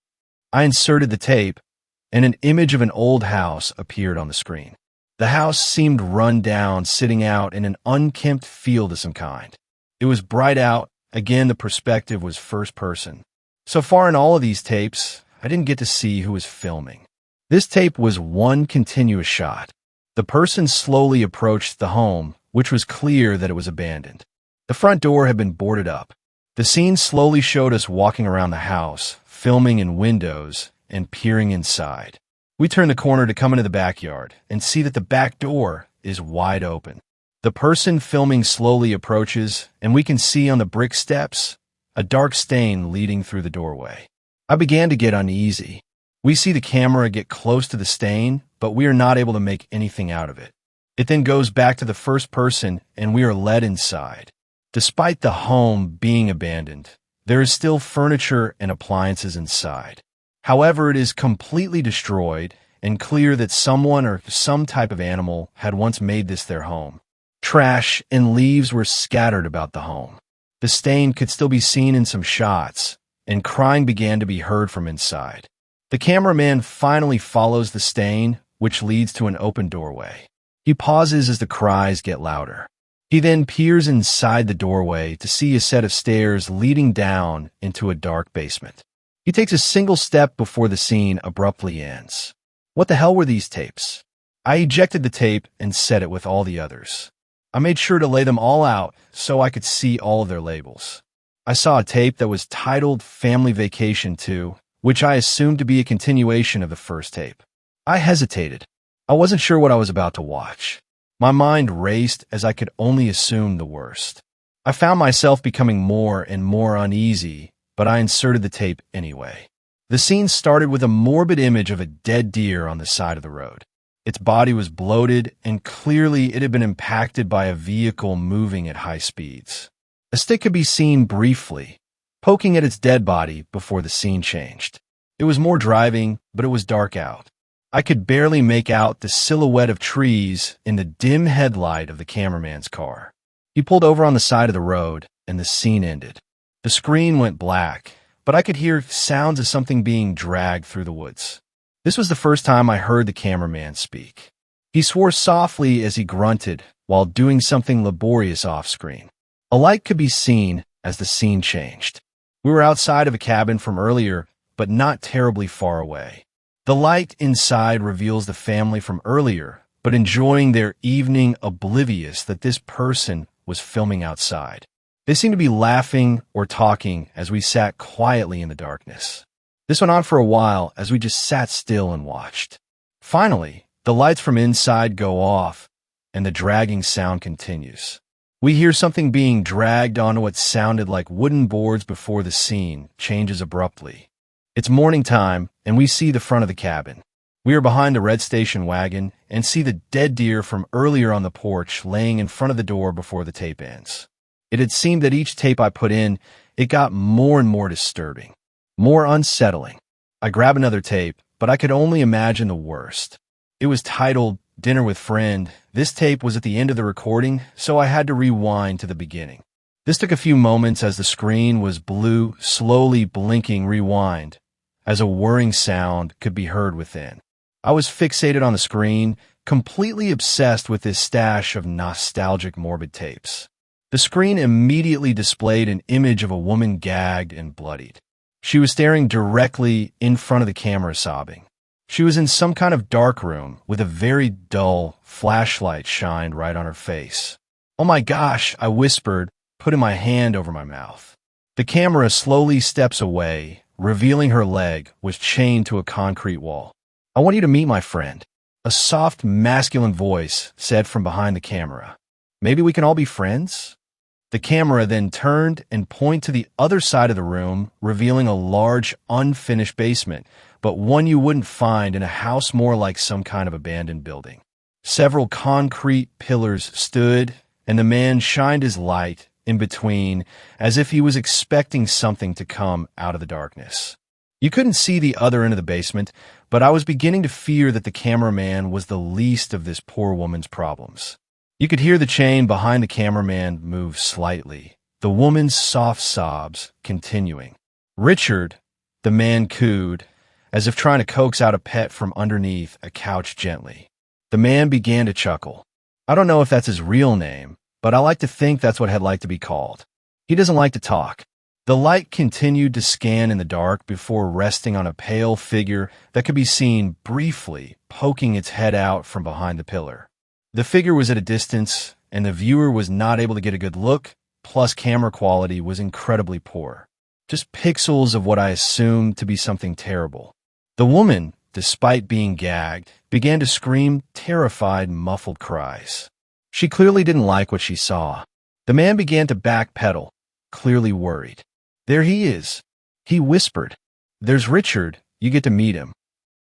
I inserted the tape, and an image of an old house appeared on the screen. The house seemed run down, sitting out in an unkempt field of some kind. It was bright out. Again, the perspective was first person. So far in all of these tapes, I didn't get to see who was filming. This tape was one continuous shot. The person slowly approached the home, which was clear that it was abandoned. The front door had been boarded up. The scene slowly showed us walking around the house, filming in windows and peering inside. We turn the corner to come into the backyard and see that the back door is wide open. The person filming slowly approaches, and we can see on the brick steps a dark stain leading through the doorway. I began to get uneasy. We see the camera get close to the stain, but we are not able to make anything out of it. It then goes back to the first person, and we are led inside. Despite the home being abandoned, there is still furniture and appliances inside. However, it is completely destroyed and clear that someone or some type of animal had once made this their home. Trash and leaves were scattered about the home. The stain could still be seen in some shots, and crying began to be heard from inside. The cameraman finally follows the stain, which leads to an open doorway. He pauses as the cries get louder. He then peers inside the doorway to see a set of stairs leading down into a dark basement. He takes a single step before the scene abruptly ends. What the hell were these tapes? I ejected the tape and set it with all the others. I made sure to lay them all out so I could see all of their labels. I saw a tape that was titled Family Vacation 2, which I assumed to be a continuation of the first tape. I hesitated. I wasn't sure what I was about to watch. My mind raced as I could only assume the worst. I found myself becoming more and more uneasy, but I inserted the tape anyway. The scene started with a morbid image of a dead deer on the side of the road. Its body was bloated, and clearly it had been impacted by a vehicle moving at high speeds. A stick could be seen briefly, poking at its dead body before the scene changed. It was more driving, but it was dark out. I could barely make out the silhouette of trees in the dim headlight of the cameraman's car. He pulled over on the side of the road, and the scene ended. The screen went black, but I could hear sounds of something being dragged through the woods. This was the first time I heard the cameraman speak. He swore softly as he grunted while doing something laborious off-screen. A light could be seen as the scene changed. We were outside of a cabin from earlier, but not terribly far away. The light inside reveals the family from earlier, but enjoying their evening oblivious that this person was filming outside. They seemed to be laughing or talking as we sat quietly in the darkness. This went on for a while as we just sat still and watched. Finally, the lights from inside go off, and the dragging sound continues. We hear something being dragged onto what sounded like wooden boards before the scene changes abruptly. It's morning time, and we see the front of the cabin. We are behind the red station wagon and see the dead deer from earlier on the porch laying in front of the door before the tape ends. It had seemed that each tape I put in, it got more and more disturbing, more unsettling. I grabbed another tape, but I could only imagine the worst. It was titled Dinner with Friend. This tape was at the end of the recording, so I had to rewind to the beginning. This took a few moments as the screen was blue, slowly blinking rewind, as a whirring sound could be heard within. I was fixated on the screen, completely obsessed with this stash of nostalgic morbid tapes. The screen immediately displayed an image of a woman gagged and bloodied. She was staring directly in front of the camera, sobbing. She was in some kind of dark room with a very dull flashlight shined right on her face. "Oh my gosh," I whispered, putting my hand over my mouth. The camera slowly steps away, revealing her leg was chained to a concrete wall. "I want you to meet my friend," a soft, masculine voice said from behind the camera. "Maybe we can all be friends?" The camera then turned and pointed to the other side of the room, revealing a large, unfinished basement, but one you wouldn't find in a house more like some kind of abandoned building. Several concrete pillars stood, and the man shined his light in between as if he was expecting something to come out of the darkness. You couldn't see the other end of the basement, but I was beginning to fear that the cameraman was the least of this poor woman's problems. You could hear the chain behind the cameraman move slightly, the woman's soft sobs continuing. "Richard," the man cooed, as if trying to coax out a pet from underneath a couch gently. The man began to chuckle. I don't know if that's his real name, but I like to think that's what I'd like to be called. He doesn't like to talk. The light continued to scan in the dark before resting on a pale figure that could be seen briefly poking its head out from behind the pillar. The figure was at a distance, and the viewer was not able to get a good look, plus camera quality was incredibly poor. Just pixels of what I assumed to be something terrible. The woman, despite being gagged, began to scream terrified, muffled cries. She clearly didn't like what she saw. The man began to backpedal, clearly worried. "There he is," he whispered. "There's Richard. You get to meet him."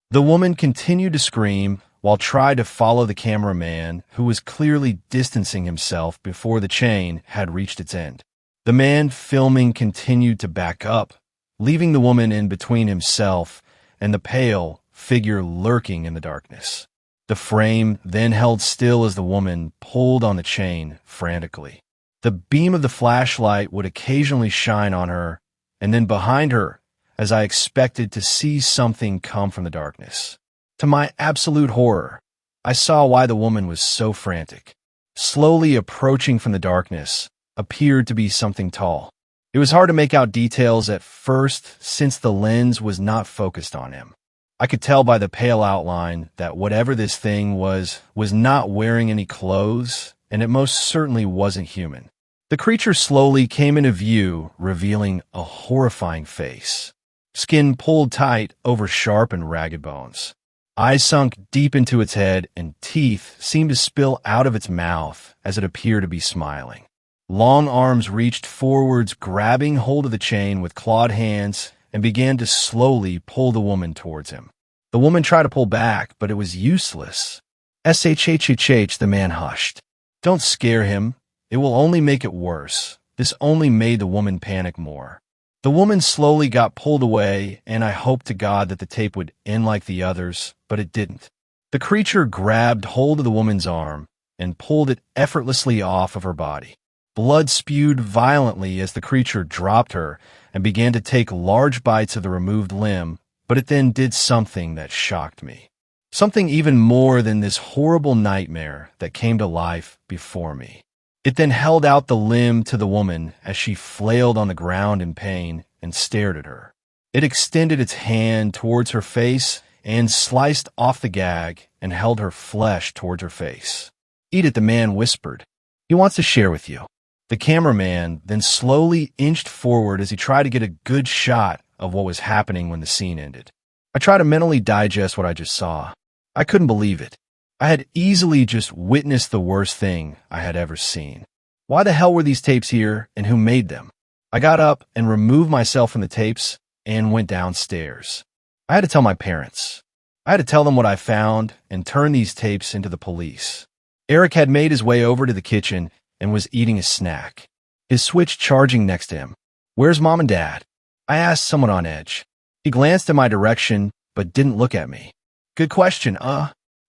The woman continued to scream while trying to follow the cameraman, who was clearly distancing himself before the chain had reached its end. The man filming continued to back up, leaving the woman in between himself and the pale figure lurking in the darkness. The frame then held still as the woman pulled on the chain frantically. The beam of the flashlight would occasionally shine on her, and then behind her, as I expected to see something come from the darkness. To my absolute horror, I saw why the woman was so frantic. Slowly approaching from the darkness appeared to be something tall. It was hard to make out details at first since the lens was not focused on him. I could tell by the pale outline that whatever this thing was not wearing any clothes, and it most certainly wasn't human. The creature slowly came into view, revealing a horrifying face. Skin pulled tight over sharp and ragged bones. Eyes sunk deep into its head, and teeth seemed to spill out of its mouth as it appeared to be smiling. Long arms reached forwards, grabbing hold of the chain with clawed hands, and began to slowly pull the woman towards him. The woman tried to pull back, but it was useless. "Shhhh," the man hushed. "Don't scare him. It will only make it worse." This only made the woman panic more. The woman slowly got pulled away, and I hoped to God that the tape would end like the others, but it didn't. The creature grabbed hold of the woman's arm and pulled it effortlessly off of her body. Blood spewed violently as the creature dropped her and began to take large bites of the removed limb, but it then did something that shocked me. Something even more than this horrible nightmare that came to life before me. It then held out the limb to the woman as she flailed on the ground in pain and stared at her. It extended its hand towards her face and sliced off the gag and held her flesh towards her face. "Eat it," the man whispered. "He wants to share with you." The cameraman then slowly inched forward as he tried to get a good shot of what was happening when the scene ended. I tried to mentally digest what I just saw. I couldn't believe it. I had easily just witnessed the worst thing I had ever seen. Why the hell were these tapes here, and who made them? I got up and removed myself from the tapes and went downstairs. I had to tell my parents. I had to tell them what I found and turn these tapes into the police. Eric had made his way over to the kitchen and was eating a snack, his Switch charging next to him. "Where's Mom and Dad?" I asked, somewhat on edge. He glanced in my direction, but didn't look at me. "Good question,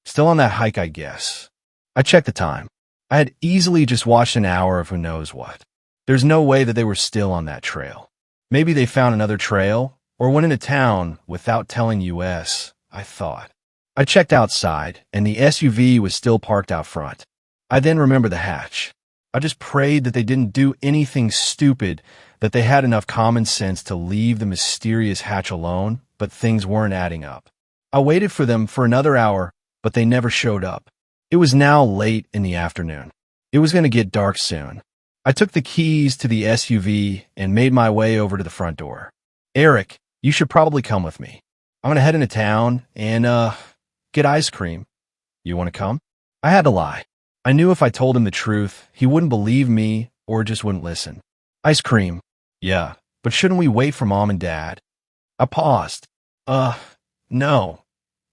Still on that hike, I guess." I checked the time. I had easily just watched an hour of who knows what. There's no way that they were still on that trail. Maybe they found another trail, or went into town without telling us, I thought. I checked outside, and the SUV was still parked out front. I then remembered the hatch. I just prayed that they didn't do anything stupid, that they had enough common sense to leave the mysterious hatch alone, but things weren't adding up. I waited for them for another hour, but they never showed up. It was now late in the afternoon. It was going to get dark soon. I took the keys to the SUV and made my way over to the front door. "Eric, you should probably come with me. I'm going to head into town and, get ice cream. You want to come?" I had to lie. I knew if I told him the truth, he wouldn't believe me or just wouldn't listen. "Ice cream? Yeah, but shouldn't we wait for Mom and Dad?" I paused. No.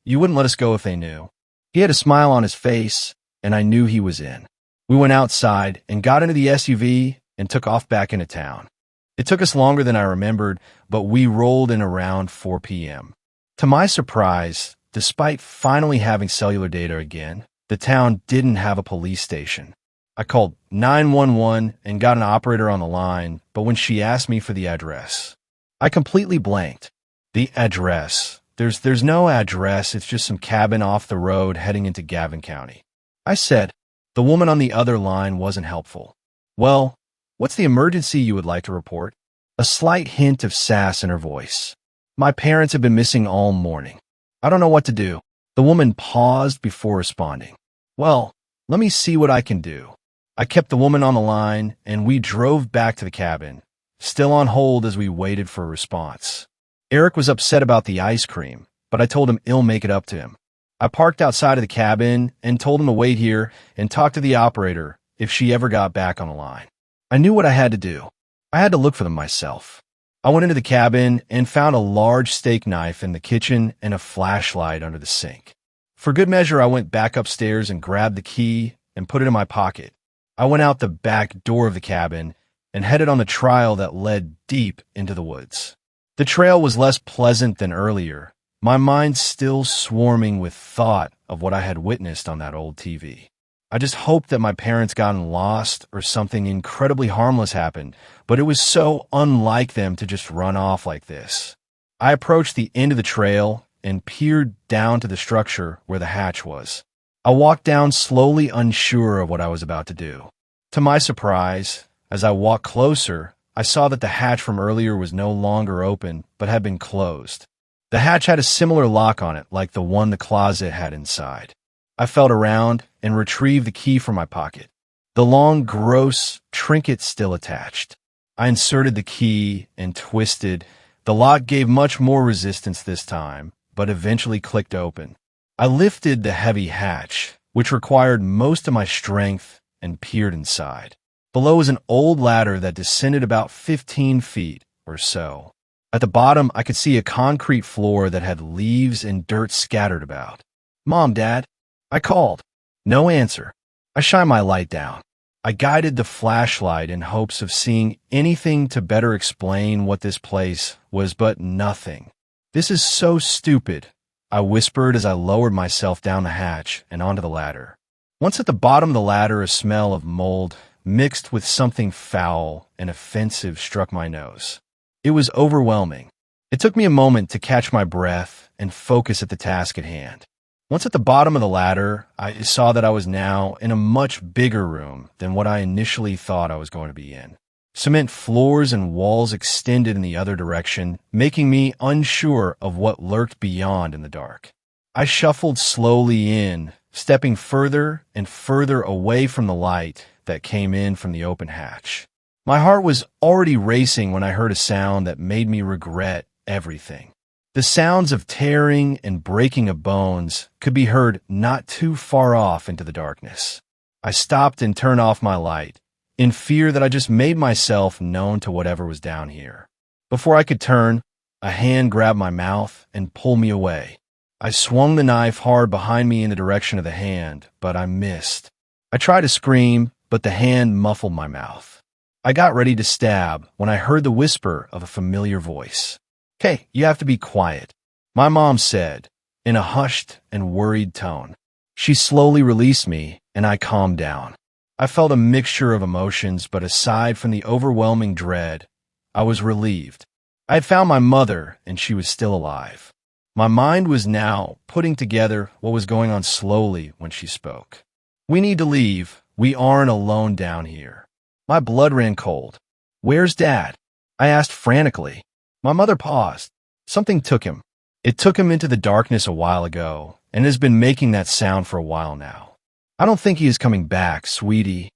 You wouldn't let us go if they knew." He had a smile on his face, and I knew he was in. We went outside and got into the SUV and took off back into town. It took us longer than I remembered, but we rolled in around 4 p.m. To my surprise, despite finally having cellular data again, the town didn't have a police station. I called 911 and got an operator on the line, but when she asked me for the address, I completely blanked. The address. There's no address, it's just some cabin off the road heading into Gavin County. I said. The woman on the other line wasn't helpful. "Well, what's the emergency you would like to report?" A slight hint of sass in her voice. "My parents have been missing all morning. I don't know what to do." The woman paused before responding. "Well, let me see what I can do." I kept the woman on the line, and we drove back to the cabin, still on hold as we waited for a response. Eric was upset about the ice cream, but I told him I'll make it up to him. I parked outside of the cabin and told him to wait here and talk to the operator if she ever got back on the line. I knew what I had to do. I had to look for them myself. I went into the cabin and found a large steak knife in the kitchen and a flashlight under the sink. For good measure, I went back upstairs and grabbed the key and put it in my pocket. I went out the back door of the cabin and headed on the trail that led deep into the woods. The trail was less pleasant than earlier, my mind still swarming with thought of what I had witnessed on that old TV. I just hoped that my parents gotten lost or something incredibly harmless happened, but it was so unlike them to just run off like this. I approached the end of the trail and peered down to the structure where the hatch was. I walked down slowly, unsure of what I was about to do. To my surprise, as I walked closer, I saw that the hatch from earlier was no longer open, but had been closed. The hatch had a similar lock on it, like the one the closet had inside. I felt around and retrieved the key from my pocket. The long, gross trinket still attached. I inserted the key and twisted. The lock gave much more resistance this time, but eventually clicked open. I lifted the heavy hatch, which required most of my strength, and peered inside. Below was an old ladder that descended about 15 feet or so. At the bottom, I could see a concrete floor that had leaves and dirt scattered about. "Mom, Dad," I called. No answer. I shined my light down. I guided the flashlight in hopes of seeing anything to better explain what this place was, but nothing. "This is so stupid," I whispered as I lowered myself down the hatch and onto the ladder. Once at the bottom of the ladder, a smell of mold mixed with something foul and offensive struck my nose. It was overwhelming. It took me a moment to catch my breath and focus at the task at hand. Once at the bottom of the ladder, I saw that I was now in a much bigger room than what I initially thought I was going to be in. Cement floors and walls extended in the other direction, making me unsure of what lurked beyond in the dark. I shuffled slowly in, stepping further and further away from the light that came in from the open hatch. My heart was already racing when I heard a sound that made me regret everything. The sounds of tearing and breaking of bones could be heard not too far off into the darkness. I stopped and turned off my light, in fear that I just made myself known to whatever was down here. Before I could turn, a hand grabbed my mouth and pulled me away. I swung the knife hard behind me in the direction of the hand, but I missed. I tried to scream, but the hand muffled my mouth. I got ready to stab when I heard the whisper of a familiar voice. "Okay, you have to be quiet," my mom said, in a hushed and worried tone. She slowly released me, and I calmed down. I felt a mixture of emotions, but aside from the overwhelming dread, I was relieved. I had found my mother, and she was still alive. My mind was now putting together what was going on slowly when she spoke. "We need to leave. We aren't alone down here." My blood ran cold. "Where's Dad?" I asked frantically. My mother paused. "Something took him. It took him into the darkness a while ago, and has been making that sound for a while now. I don't think he is coming back, sweetie."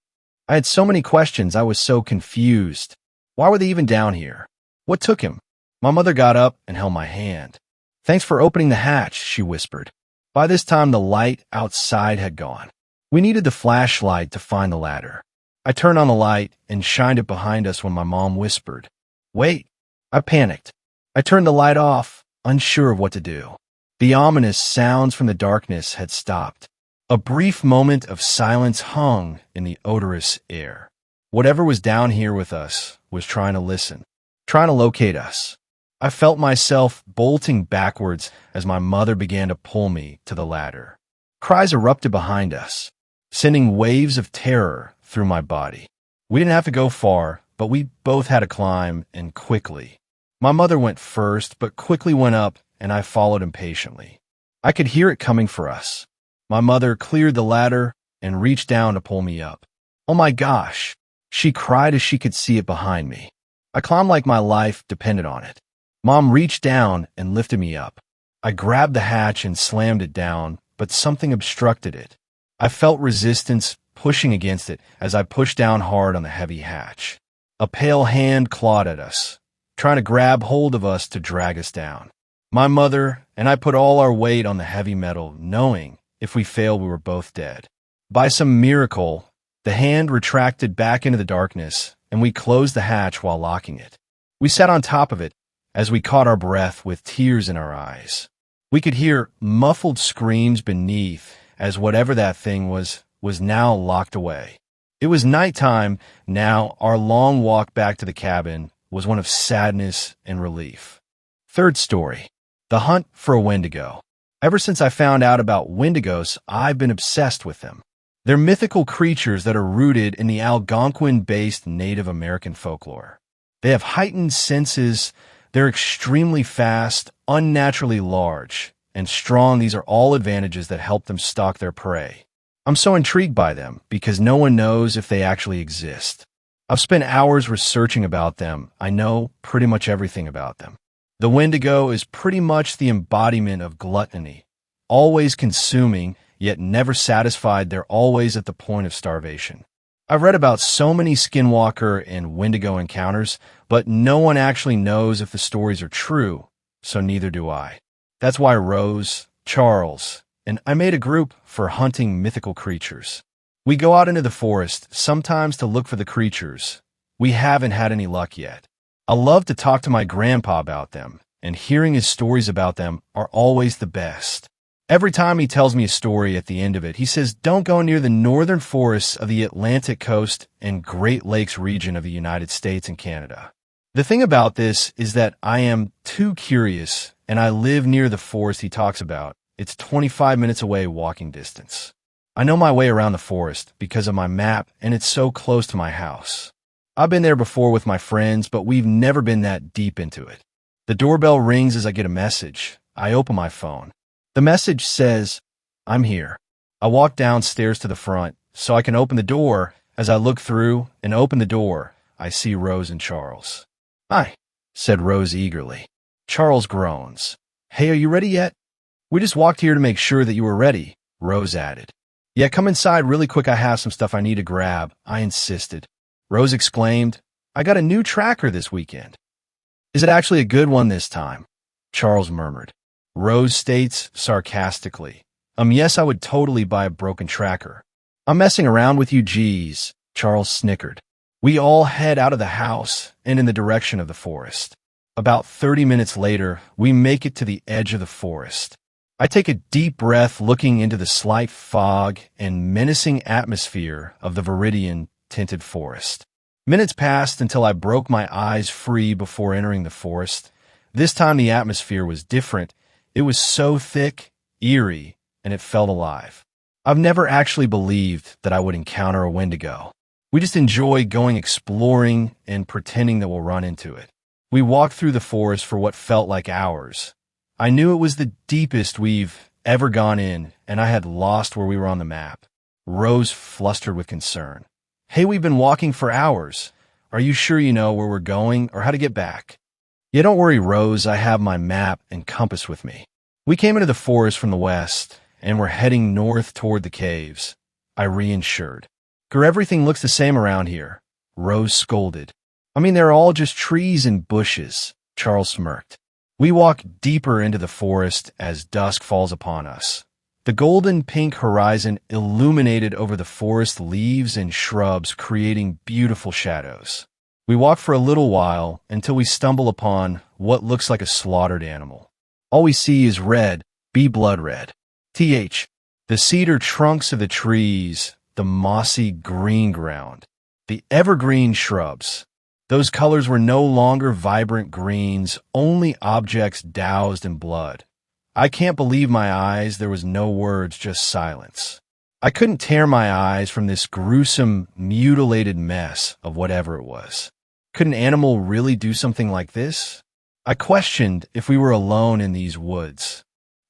I had so many questions, I was so confused. Why were they even down here? What took him? My mother got up and held my hand. "Thanks for opening the hatch," she whispered. By this time, the light outside had gone. We needed the flashlight to find the ladder. I turned on the light and shined it behind us when my mom whispered, "Wait." I panicked. I turned the light off, unsure of what to do. The ominous sounds from the darkness had stopped. A brief moment of silence hung in the odorous air. Whatever was down here with us was trying to listen, trying to locate us. I felt myself bolting backwards as my mother began to pull me to the ladder. Cries erupted behind us, sending waves of terror through my body. We didn't have to go far, but we both had to climb, and quickly. My mother went first, but quickly went up, and I followed impatiently. I could hear it coming for us. My mother cleared the ladder and reached down to pull me up. "Oh my gosh," she cried as she could see it behind me. I climbed like my life depended on it. Mom reached down and lifted me up. I grabbed the hatch and slammed it down, but something obstructed it. I felt resistance pushing against it as I pushed down hard on the heavy hatch. A pale hand clawed at us, trying to grab hold of us to drag us down. My mother and I put all our weight on the heavy metal, knowing if we failed we were both dead. By some miracle, the hand retracted back into the darkness, and we closed the hatch while locking it. We sat on top of it as we caught our breath with tears in our eyes. We could hear muffled screams beneath as whatever that thing was now locked away. It was nighttime now. Our long walk back to the cabin was one of sadness and relief. Third story, the hunt for a Wendigo. Ever since I found out about Wendigos, I've been obsessed with them. They're mythical creatures that are rooted in the Algonquin-based Native American folklore. They have heightened senses, they're extremely fast, unnaturally large, and strong. These are all advantages that help them stalk their prey. I'm so intrigued by them because no one knows if they actually exist. I've spent hours researching about them. I know pretty much everything about them. The Wendigo is pretty much the embodiment of gluttony, always consuming, yet never satisfied. They're always at the point of starvation. I've read about so many skinwalker and Wendigo encounters, but no one actually knows if the stories are true, so neither do I. That's why Rose, Charles, and I made a group for hunting mythical creatures. We go out into the forest, sometimes to look for the creatures. We haven't had any luck yet. I love to talk to my grandpa about them, and hearing his stories about them are always the best. Every time he tells me a story at the end of it, he says, don't go near the northern forests of the Atlantic coast and Great Lakes region of the United States and Canada. The thing about this is that I am too curious, and I live near the forest he talks about. It's 25 minutes away walking distance. I know my way around the forest because of my map, and it's so close to my house. I've been there before with my friends, but we've never been that deep into it. The doorbell rings as I get a message. I open my phone. The message says, I'm here. I walk downstairs to the front so I can open the door. As I look through and open the door, I see Rose and Charles. Hi, said Rose eagerly. Charles groans. Hey, are you ready yet? We just walked here to make sure that you were ready, Rose added. Yeah, come inside really quick. I have some stuff I need to grab, I insisted. Rose exclaimed, I got a new tracker this weekend. Is it actually a good one this time? Charles murmured. Rose states sarcastically, yes, I would totally buy a broken tracker. I'm messing around with you, geez, Charles snickered. We all head out of the house and in the direction of the forest. About 30 minutes later, we make it to the edge of the forest. I take a deep breath looking into the slight fog and menacing atmosphere of the viridian-tinted forest. Minutes passed until I broke my eyes free before entering the forest. This time the atmosphere was different. It was so thick, eerie, and it felt alive. I've never actually believed that I would encounter a Wendigo. We just enjoy going exploring and pretending that we'll run into it. We walked through the forest for what felt like hours. I knew it was the deepest we've ever gone in, and I had lost where we were on the map. Rose flustered with concern. Hey, we've been walking for hours. Are you sure you know where we're going or how to get back? Yeah, don't worry, Rose. I have my map and compass with me. We came into the forest from the west, and we're heading north toward the caves. I reassured. Everything looks the same around here, Rose scolded. I mean, they're all just trees and bushes, Charles smirked. We walk deeper into the forest as dusk falls upon us. The golden-pink horizon illuminated over the forest leaves and shrubs, creating beautiful shadows. We walk for a little while until we stumble upon what looks like a slaughtered animal. All we see is red, blood red. The cedar trunks of the trees, the mossy green ground, the evergreen shrubs. Those colors were no longer vibrant greens, only objects doused in blood. I can't believe my eyes. There was no words, just silence. I couldn't tear my eyes from this gruesome, mutilated mess of whatever it was. Could an animal really do something like this? I questioned if we were alone in these woods.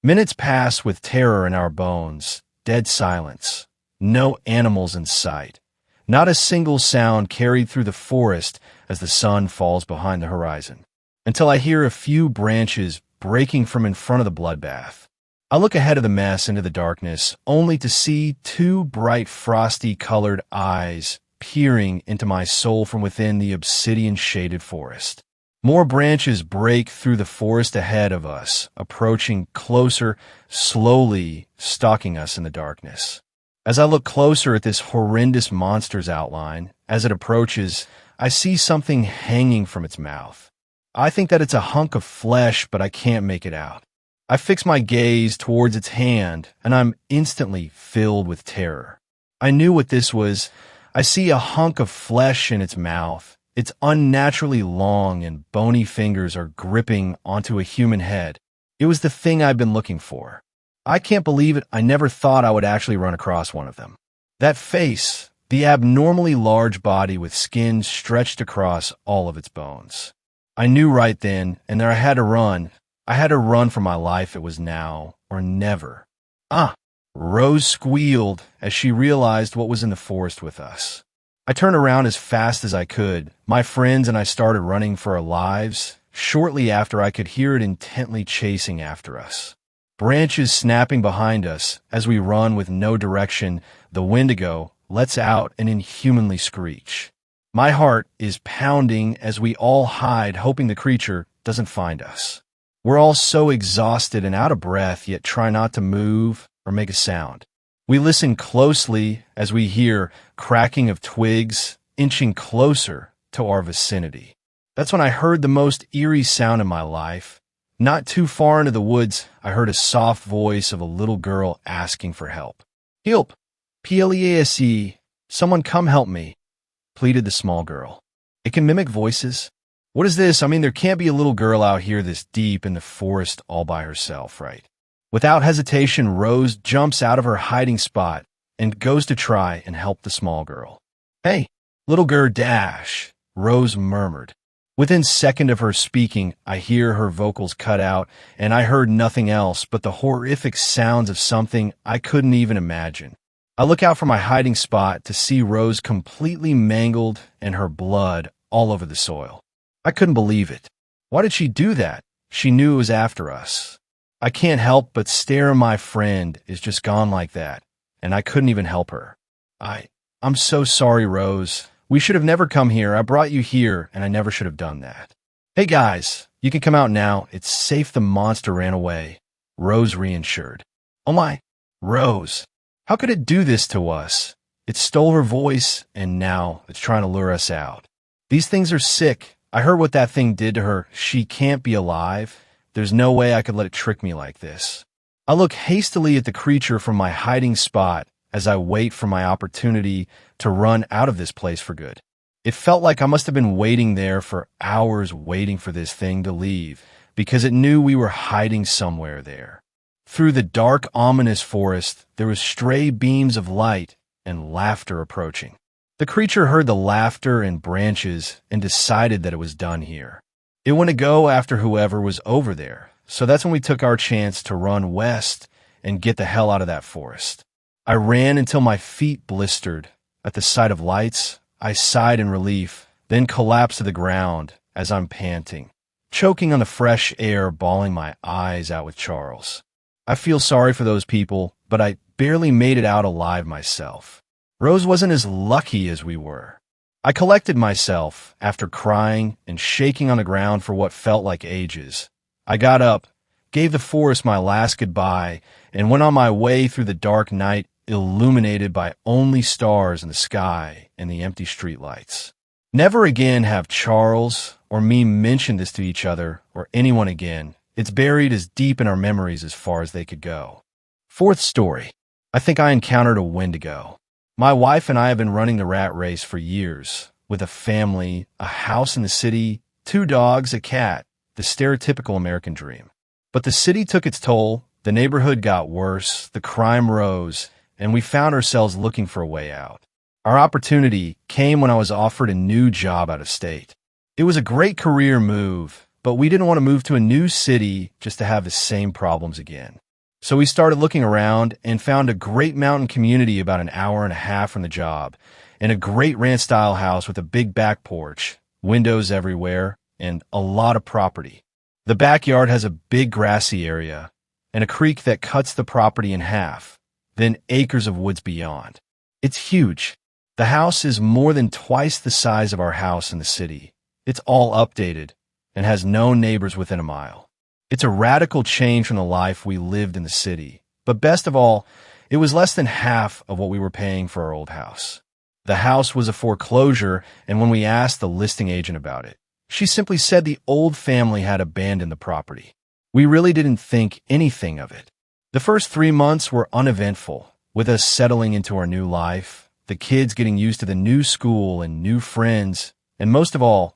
Minutes passed with terror in our bones, dead silence, no animals in sight. Not a single sound carried through the forest as the sun falls behind the horizon, until I hear a few branches breaking from in front of the bloodbath. I look ahead of the mess into the darkness, only to see two bright, frosty-colored eyes peering into my soul from within the obsidian-shaded forest. More branches break through the forest ahead of us, approaching closer, slowly stalking us in the darkness. As I look closer at this horrendous monster's outline, as it approaches, I see something hanging from its mouth. I think that it's a hunk of flesh, but I can't make it out. I fix my gaze towards its hand, and I'm instantly filled with terror. I knew what this was. I see a hunk of flesh in its mouth. Its unnaturally long and bony fingers are gripping onto a human head. It was the thing I've been looking for. I can't believe it. I never thought I would actually run across one of them. That face, the abnormally large body with skin stretched across all of its bones. I knew right then, and there I had to run. I had to run for my life. It was now or never. Rose squealed as she realized what was in the forest with us. I turned around as fast as I could. My friends and I started running for our lives. Shortly after, I could hear it intently chasing after us. Branches snapping behind us as we run with no direction. The Wendigo lets out an inhumanly screech. My heart is pounding as we all hide, hoping the creature doesn't find us. We're all so exhausted and out of breath, yet try not to move or make a sound. We listen closely as we hear cracking of twigs inching closer to our vicinity. That's when I heard the most eerie sound in my life. Not too far into the woods, I heard a soft voice of a little girl asking for help. "Help! Please! Someone come help me!" pleaded the small girl. It can mimic voices. What is this? I mean, there can't be a little girl out here this deep in the forest all by herself, right? Without hesitation, Rose jumps out of her hiding spot and goes to try and help the small girl. "Hey, little girl dash," Rose murmured. Within second of her speaking, I hear her vocals cut out, and I heard nothing else but the horrific sounds of something I couldn't even imagine. I look out from my hiding spot to see Rose completely mangled and her blood all over the soil. I couldn't believe it. Why did she do that? She knew it was after us. I can't help but stare at my friend is just gone like that, and I couldn't even help her. I'm so sorry, Rose. We should have never come here. I brought you here, and I never should have done that. Hey guys, you can come out now. It's safe. The monster ran away. Rose reassured. Oh my, Rose. How could it do this to us? It stole her voice, and now it's trying to lure us out. These things are sick. I heard what that thing did to her. She can't be alive. There's no way I could let it trick me like this. I look hastily at the creature from my hiding spot as I wait for my opportunity to run out of this place for good. It felt like I must have been waiting there for hours waiting for this thing to leave, because it knew we were hiding somewhere there. Through the dark, ominous forest, there was stray beams of light and laughter approaching. The creature heard the laughter and branches and decided that it was done here. It wanted to go after whoever was over there, so that's when we took our chance to run west and get the hell out of that forest. I ran until my feet blistered. At the sight of lights, I sighed in relief, then collapsed to the ground as I'm panting, choking on the fresh air, bawling my eyes out with Charles. I feel sorry for those people, but I barely made it out alive myself. Rose wasn't as lucky as we were. I collected myself after crying and shaking on the ground for what felt like ages. I got up, gave the forest my last goodbye, and went on my way through the dark night, illuminated by only stars in the sky and the empty streetlights. Never again have Charles or me mention this to each other or anyone again. It's buried as deep in our memories as far as they could go. Fourth story. I think I encountered a Wendigo. My wife and I have been running the rat race for years, with a family, a house in the city, 2 dogs, a cat, the stereotypical American dream. But the city took its toll, the neighborhood got worse, the crime rose, and we found ourselves looking for a way out. Our opportunity came when I was offered a new job out of state. It was a great career move, but we didn't want to move to a new city just to have the same problems again. So we started looking around and found a great mountain community about an hour and a half from the job, and a great ranch-style house with a big back porch, windows everywhere, and a lot of property. The backyard has a big grassy area and a creek that cuts the property in half, then acres of woods beyond. It's huge. The house is more than twice the size of our house in the city. It's all updated and has no neighbors within a mile. It's a radical change from the life we lived in the city. But best of all, it was less than half of what we were paying for our old house. The house was a foreclosure, and when we asked the listing agent about it, she simply said the old family had abandoned the property. We really didn't think anything of it. The first 3 months were uneventful, with us settling into our new life, the kids getting used to the new school and new friends, and most of all,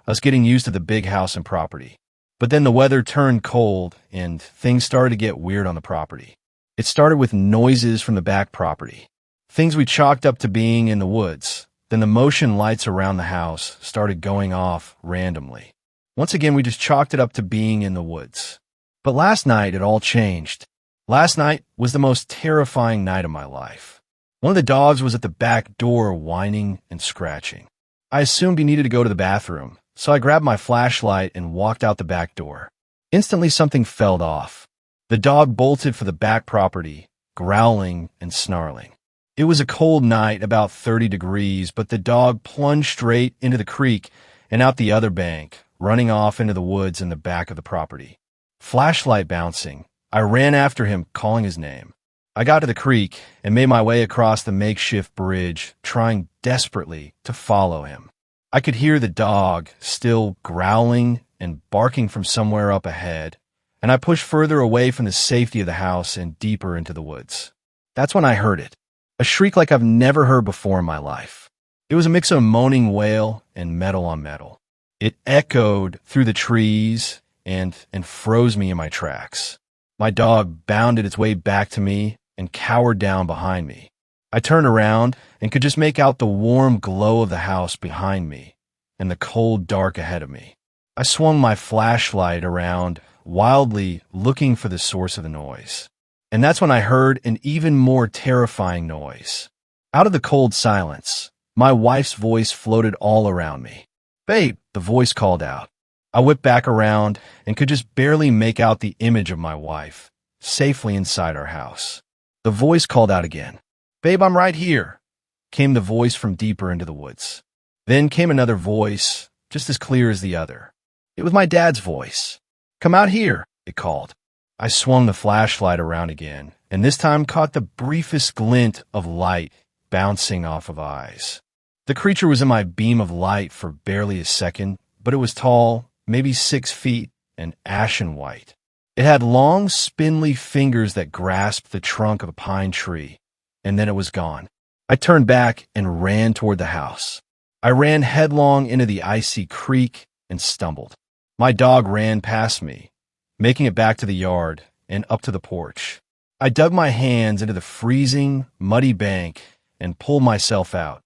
us getting used to the big house and property. But then the weather turned cold, and things started to get weird on the property. It started with noises from the back property, things we chalked up to being in the woods. Then the motion lights around the house started going off randomly. Once again, we just chalked it up to being in the woods. But last night, it all changed. Last night was the most terrifying night of my life. One of the dogs was at the back door whining and scratching. I assumed he needed to go to the bathroom, so I grabbed my flashlight and walked out the back door. Instantly, something fell off. The dog bolted for the back property, growling and snarling. It was a cold night, about 30 degrees, but the dog plunged straight into the creek and out the other bank, running off into the woods in the back of the property. Flashlight bouncing, I ran after him, calling his name. I got to the creek and made my way across the makeshift bridge, trying desperately to follow him. I could hear the dog still growling and barking from somewhere up ahead, and I pushed further away from the safety of the house and deeper into the woods. That's when I heard it, a shriek like I've never heard before in my life. It was a mix of a moaning wail and metal on metal. It echoed through the trees and froze me in my tracks. My dog bounded its way back to me and cowered down behind me. I turned around and could just make out the warm glow of the house behind me and the cold dark ahead of me. I swung my flashlight around, wildly looking for the source of the noise. And that's when I heard an even more terrifying noise. Out of the cold silence, my wife's voice floated all around me. "Babe," the voice called out. I whipped back around and could just barely make out the image of my wife, safely inside our house. The voice called out again. "Babe, I'm right here," came the voice from deeper into the woods. Then came another voice, just as clear as the other. It was my dad's voice. "Come out here," it called. I swung the flashlight around again, and this time caught the briefest glint of light bouncing off of eyes. The creature was in my beam of light for barely a second, but it was tall, maybe 6 feet, and ashen white. It had long, spindly fingers that grasped the trunk of a pine tree, and then it was gone. I turned back and ran toward the house. I ran headlong into the icy creek and stumbled. My dog ran past me, making it back to the yard and up to the porch. I dug my hands into the freezing, muddy bank and pulled myself out,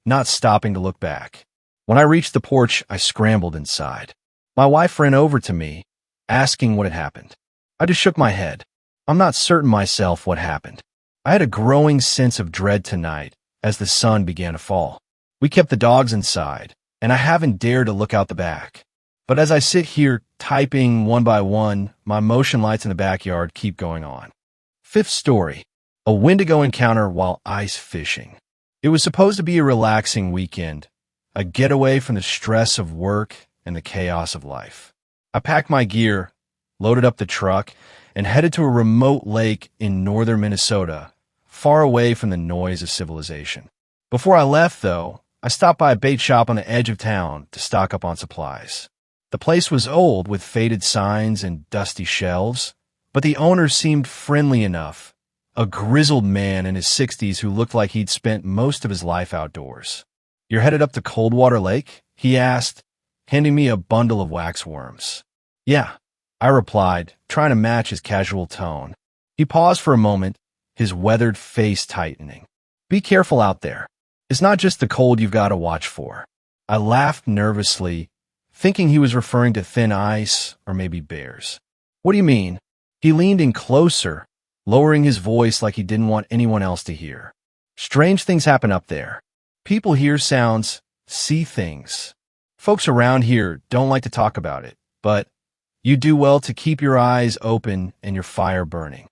not stopping to look back. When I reached the porch, I scrambled inside. My wife ran over to me, asking what had happened. I just shook my head. I'm not certain myself what happened. I had a growing sense of dread tonight as the sun began to fall. We kept the dogs inside, and I haven't dared to look out the back. But as I sit here typing one by one, my motion lights in the backyard keep going on. Fifth story, a Wendigo encounter while ice fishing. It was supposed to be a relaxing weekend, a getaway from the stress of work and the chaos of life. I packed my gear, loaded up the truck, and headed to a remote lake in northern Minnesota, far away from the noise of civilization. Before I left, though, I stopped by a bait shop on the edge of town to stock up on supplies. The place was old with faded signs and dusty shelves, but the owner seemed friendly enough, a grizzled man in his 60s who looked like he'd spent most of his life outdoors. "You're headed up to Coldwater Lake?" he asked, handing me a bundle of waxworms. "Yeah," I replied, trying to match his casual tone. He paused for a moment, his weathered face tightening. "Be careful out there. It's not just the cold you've got to watch for." I laughed nervously, thinking he was referring to thin ice or maybe bears. "What do you mean?" He leaned in closer, lowering his voice like he didn't want anyone else to hear. "Strange things happen up there. People hear sounds, see things. Folks around here don't like to talk about it, but you do well to keep your eyes open and your fire burning."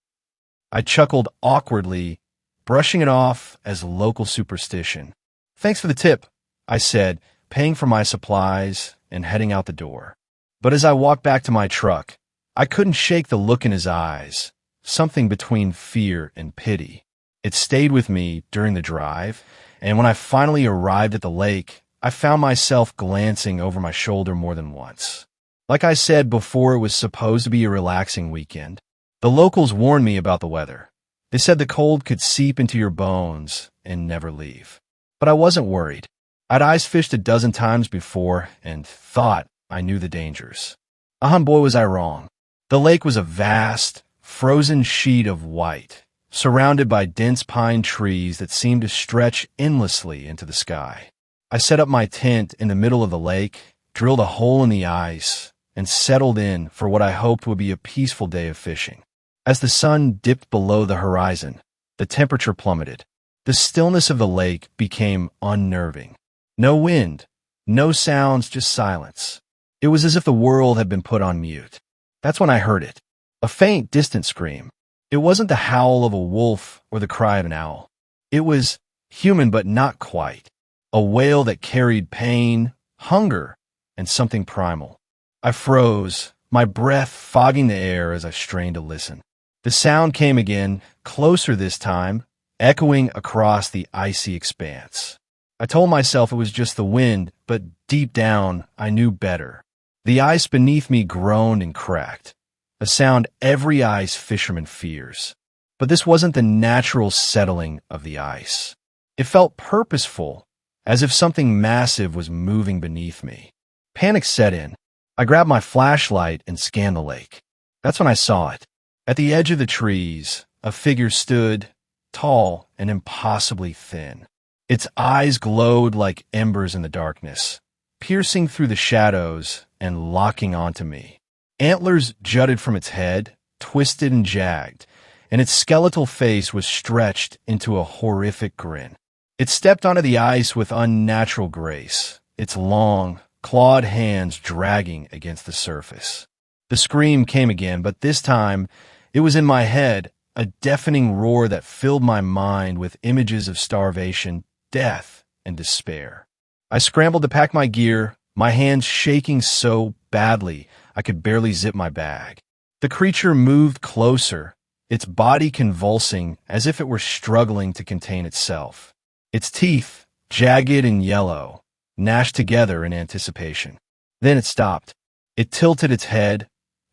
I chuckled awkwardly, brushing it off as local superstition. "Thanks for the tip," I said, paying for my supplies and heading out the door. But as I walked back to my truck, I couldn't shake the look in his eyes, something between fear and pity. It stayed with me during the drive, and when I finally arrived at the lake, I found myself glancing over my shoulder more than once. Like I said before, it was supposed to be a relaxing weekend. The locals warned me about the weather. They said the cold could seep into your bones and never leave. But I wasn't worried. I'd ice fished a dozen times before and thought I knew the dangers. Boy, was I wrong. The lake was a vast, frozen sheet of white, surrounded by dense pine trees that seemed to stretch endlessly into the sky. I set up my tent in the middle of the lake, drilled a hole in the ice, and settled in for what I hoped would be a peaceful day of fishing. As the sun dipped below the horizon, the temperature plummeted. The stillness of the lake became unnerving. No wind, no sounds, just silence. It was as if the world had been put on mute. That's when I heard it. A faint, distant scream. It wasn't the howl of a wolf or the cry of an owl. It was human, but not quite. A wail that carried pain, hunger, and something primal. I froze, my breath fogging the air as I strained to listen. The sound came again, closer this time, echoing across the icy expanse. I told myself it was just the wind, but deep down, I knew better. The ice beneath me groaned and cracked, a sound every ice fisherman fears. But this wasn't the natural settling of the ice. It felt purposeful, as if something massive was moving beneath me. Panic set in. I grabbed my flashlight and scanned the lake. That's when I saw it. At the edge of the trees, a figure stood, tall and impossibly thin. Its eyes glowed like embers in the darkness, piercing through the shadows and locking onto me. Antlers jutted from its head, twisted and jagged, and its skeletal face was stretched into a horrific grin. It stepped onto the ice with unnatural grace, its long, clawed hands dragging against the surface. The scream came again, but this time it was in my head, a deafening roar that filled my mind with images of starvation, death, and despair. I scrambled to pack my gear, my hands shaking so badly I could barely zip my bag. The creature moved closer, its body convulsing as if it were struggling to contain itself. Its teeth, jagged and yellow, gnashed together in anticipation. Then it stopped. It tilted its head,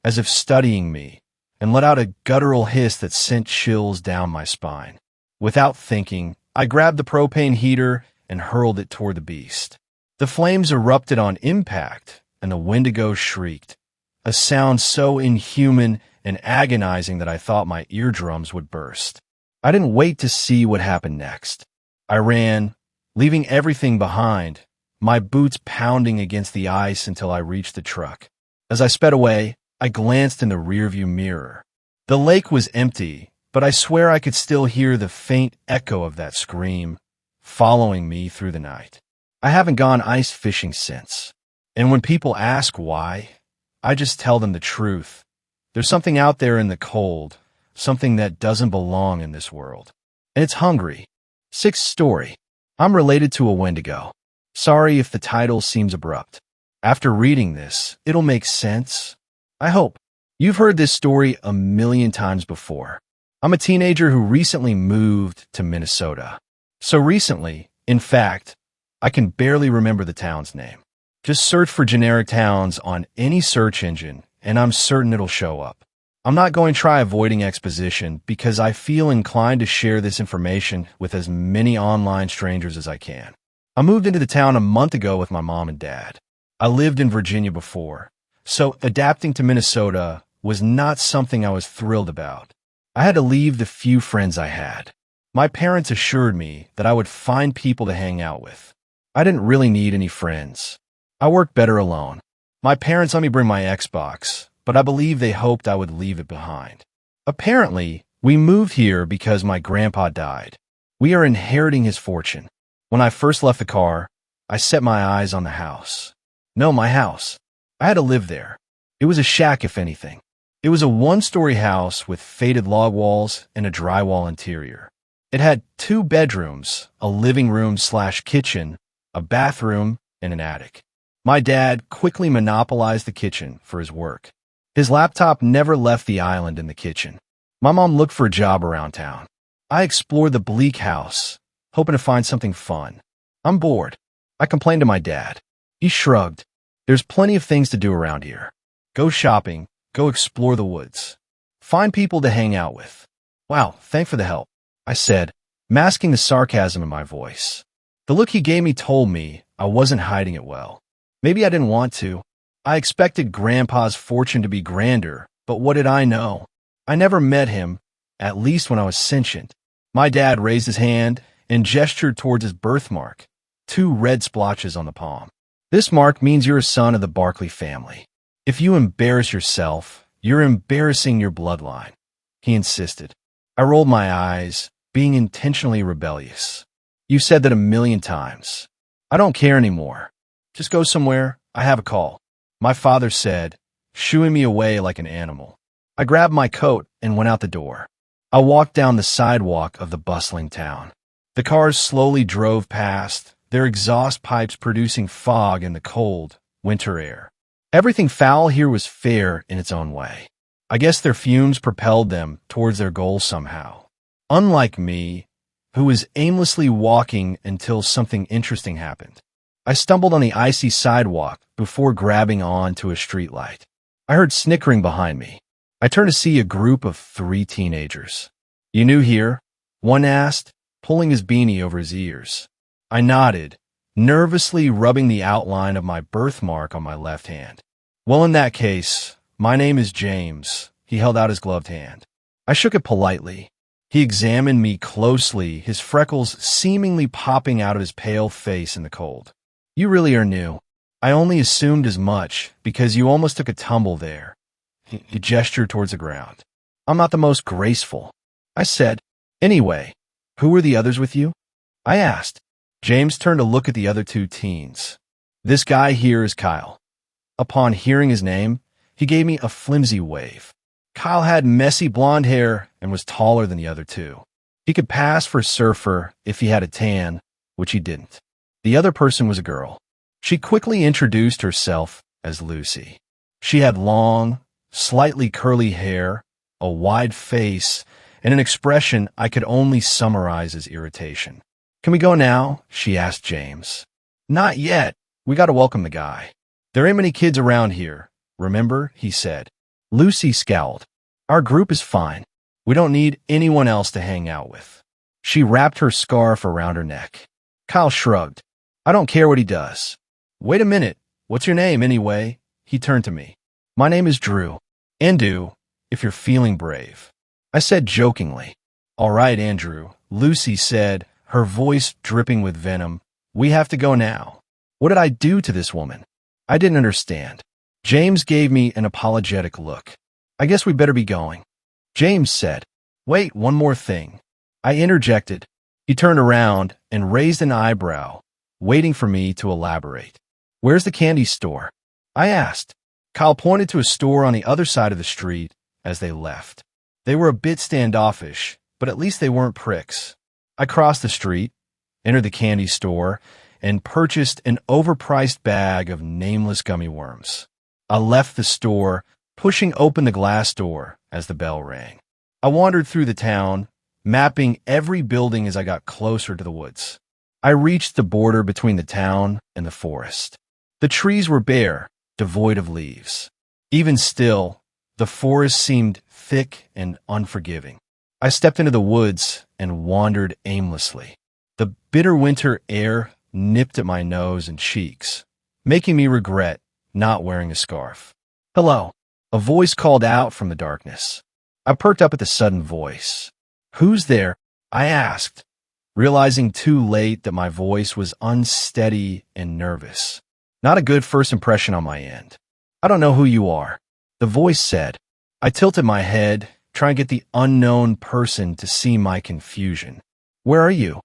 as if studying me, and let out a guttural hiss that sent chills down my spine. Without thinking, I grabbed the propane heater and hurled it toward the beast. The flames erupted on impact, and the Wendigo shrieked, a sound so inhuman and agonizing that I thought my eardrums would burst. I didn't wait to see what happened next. I ran, leaving everything behind, my boots pounding against the ice until I reached the truck. As I sped away, I glanced in the rearview mirror. The lake was empty, but I swear I could still hear the faint echo of that scream, following me through the night. I haven't gone ice fishing since, and when people ask why, I just tell them the truth. There's something out there in the cold, something that doesn't belong in this world. And it's hungry. Sixth story. I'm related to a Wendigo. Sorry if the title seems abrupt. After reading this, it'll make sense. I hope. You've heard this story a million times before. I'm a teenager who recently moved to Minnesota. So recently, in fact, I can barely remember the town's name. Just search for generic towns on any search engine, and I'm certain it'll show up. I'm not going to try avoiding exposition because I feel inclined to share this information with as many online strangers as I can. I moved into the town a month ago with my mom and dad. I lived in Virginia before, so adapting to Minnesota was not something I was thrilled about. I had to leave the few friends I had. My parents assured me that I would find people to hang out with. I didn't really need any friends. I worked better alone. My parents let me bring my Xbox, but I believe they hoped I would leave it behind. Apparently, we moved here because my grandpa died. We are inheriting his fortune. When I first left the car, I set my eyes on the house. No, my house. I had to live there. It was a shack, if anything. It was a one-story house with faded log walls and a drywall interior. It had 2 bedrooms, a living room/kitchen, a bathroom, and an attic. My dad quickly monopolized the kitchen for his work. His laptop never left the island in the kitchen. My mom looked for a job around town. I explored the bleak house, hoping to find something fun. I'm bored. I complained to my dad. He shrugged. There's plenty of things to do around here. Go shopping, go explore the woods. Find people to hang out with. Wow, thanks for the help, I said, masking the sarcasm in my voice. The look he gave me told me I wasn't hiding it well. Maybe I didn't want to. I expected Grandpa's fortune to be grander, but what did I know? I never met him, at least when I was sentient. My dad raised his hand and gestured towards his birthmark, 2 red splotches on the palm. This mark means you're a son of the Barkley family. If you embarrass yourself, you're embarrassing your bloodline, he insisted. I rolled my eyes, being intentionally rebellious. You said that a million times. I don't care anymore. Just go somewhere. I have a call, my father said, shooing me away like an animal. I grabbed my coat and went out the door. I walked down the sidewalk of the bustling town. The cars slowly drove past, their exhaust pipes producing fog in the cold, winter air. Everything foul here was fair in its own way. I guess their fumes propelled them towards their goal somehow. Unlike me, who was aimlessly walking until something interesting happened. I stumbled on the icy sidewalk before grabbing on to a streetlight. I heard snickering behind me. I turned to see a group of 3 teenagers. "You new here?" one asked, pulling his beanie over his ears. I nodded, nervously rubbing the outline of my birthmark on my left hand. "Well, in that case, my name is James." He held out his gloved hand. I shook it politely. He examined me closely, his freckles seemingly popping out of his pale face in the cold. "You really are new. I only assumed as much because you almost took a tumble there." He gestured towards the ground. "I'm not the most graceful," I said. "Anyway, who were the others with you?" I asked. James turned to look at the other 2 teens. "This guy here is Kyle." Upon hearing his name, he gave me a flimsy wave. Kyle had messy blonde hair and was taller than the other 2. He could pass for a surfer if he had a tan, which he didn't. The other person was a girl. She quickly introduced herself as Lucy. She had long, slightly curly hair, a wide face, and an expression I could only summarize as irritation. "Can we go now?" she asked James. "Not yet. We got to welcome the guy. There ain't many kids around here, remember?" he said. Lucy scowled. "Our group is fine. We don't need anyone else to hang out with." She wrapped her scarf around her neck. Kyle shrugged. "I don't care what he does." "Wait a minute. What's your name, anyway?" He turned to me. "My name is Drew. Andrew, if you're feeling brave," I said jokingly. "All right, Andrew," Lucy said, her voice dripping with venom. "We have to go now." What did I do to this woman? I didn't understand. James gave me an apologetic look. "I guess we better be going." James said, "Wait, one more thing." I interjected. He turned around and raised an eyebrow, waiting for me to elaborate. "Where's the candy store?" I asked. Kyle pointed to a store on the other side of the street as they left. They were a bit standoffish, but at least they weren't pricks. I crossed the street, entered the candy store, and purchased an overpriced bag of nameless gummy worms. I left the store, pushing open the glass door as the bell rang. I wandered through the town, mapping every building as I got closer to the woods. I reached the border between the town and the forest. The trees were bare, devoid of leaves. Even still, the forest seemed thick and unforgiving. I stepped into the woods and wandered aimlessly. The bitter winter air nipped at my nose and cheeks, making me regret not wearing a scarf. "Hello," a voice called out from the darkness. I perked up at the sudden voice. "Who's there?" I asked, realizing too late that my voice was unsteady and nervous. Not a good first impression on my end. "I don't know who you are," the voice said. I tilted my head, trying to get the unknown person to see my confusion. "Where are you?"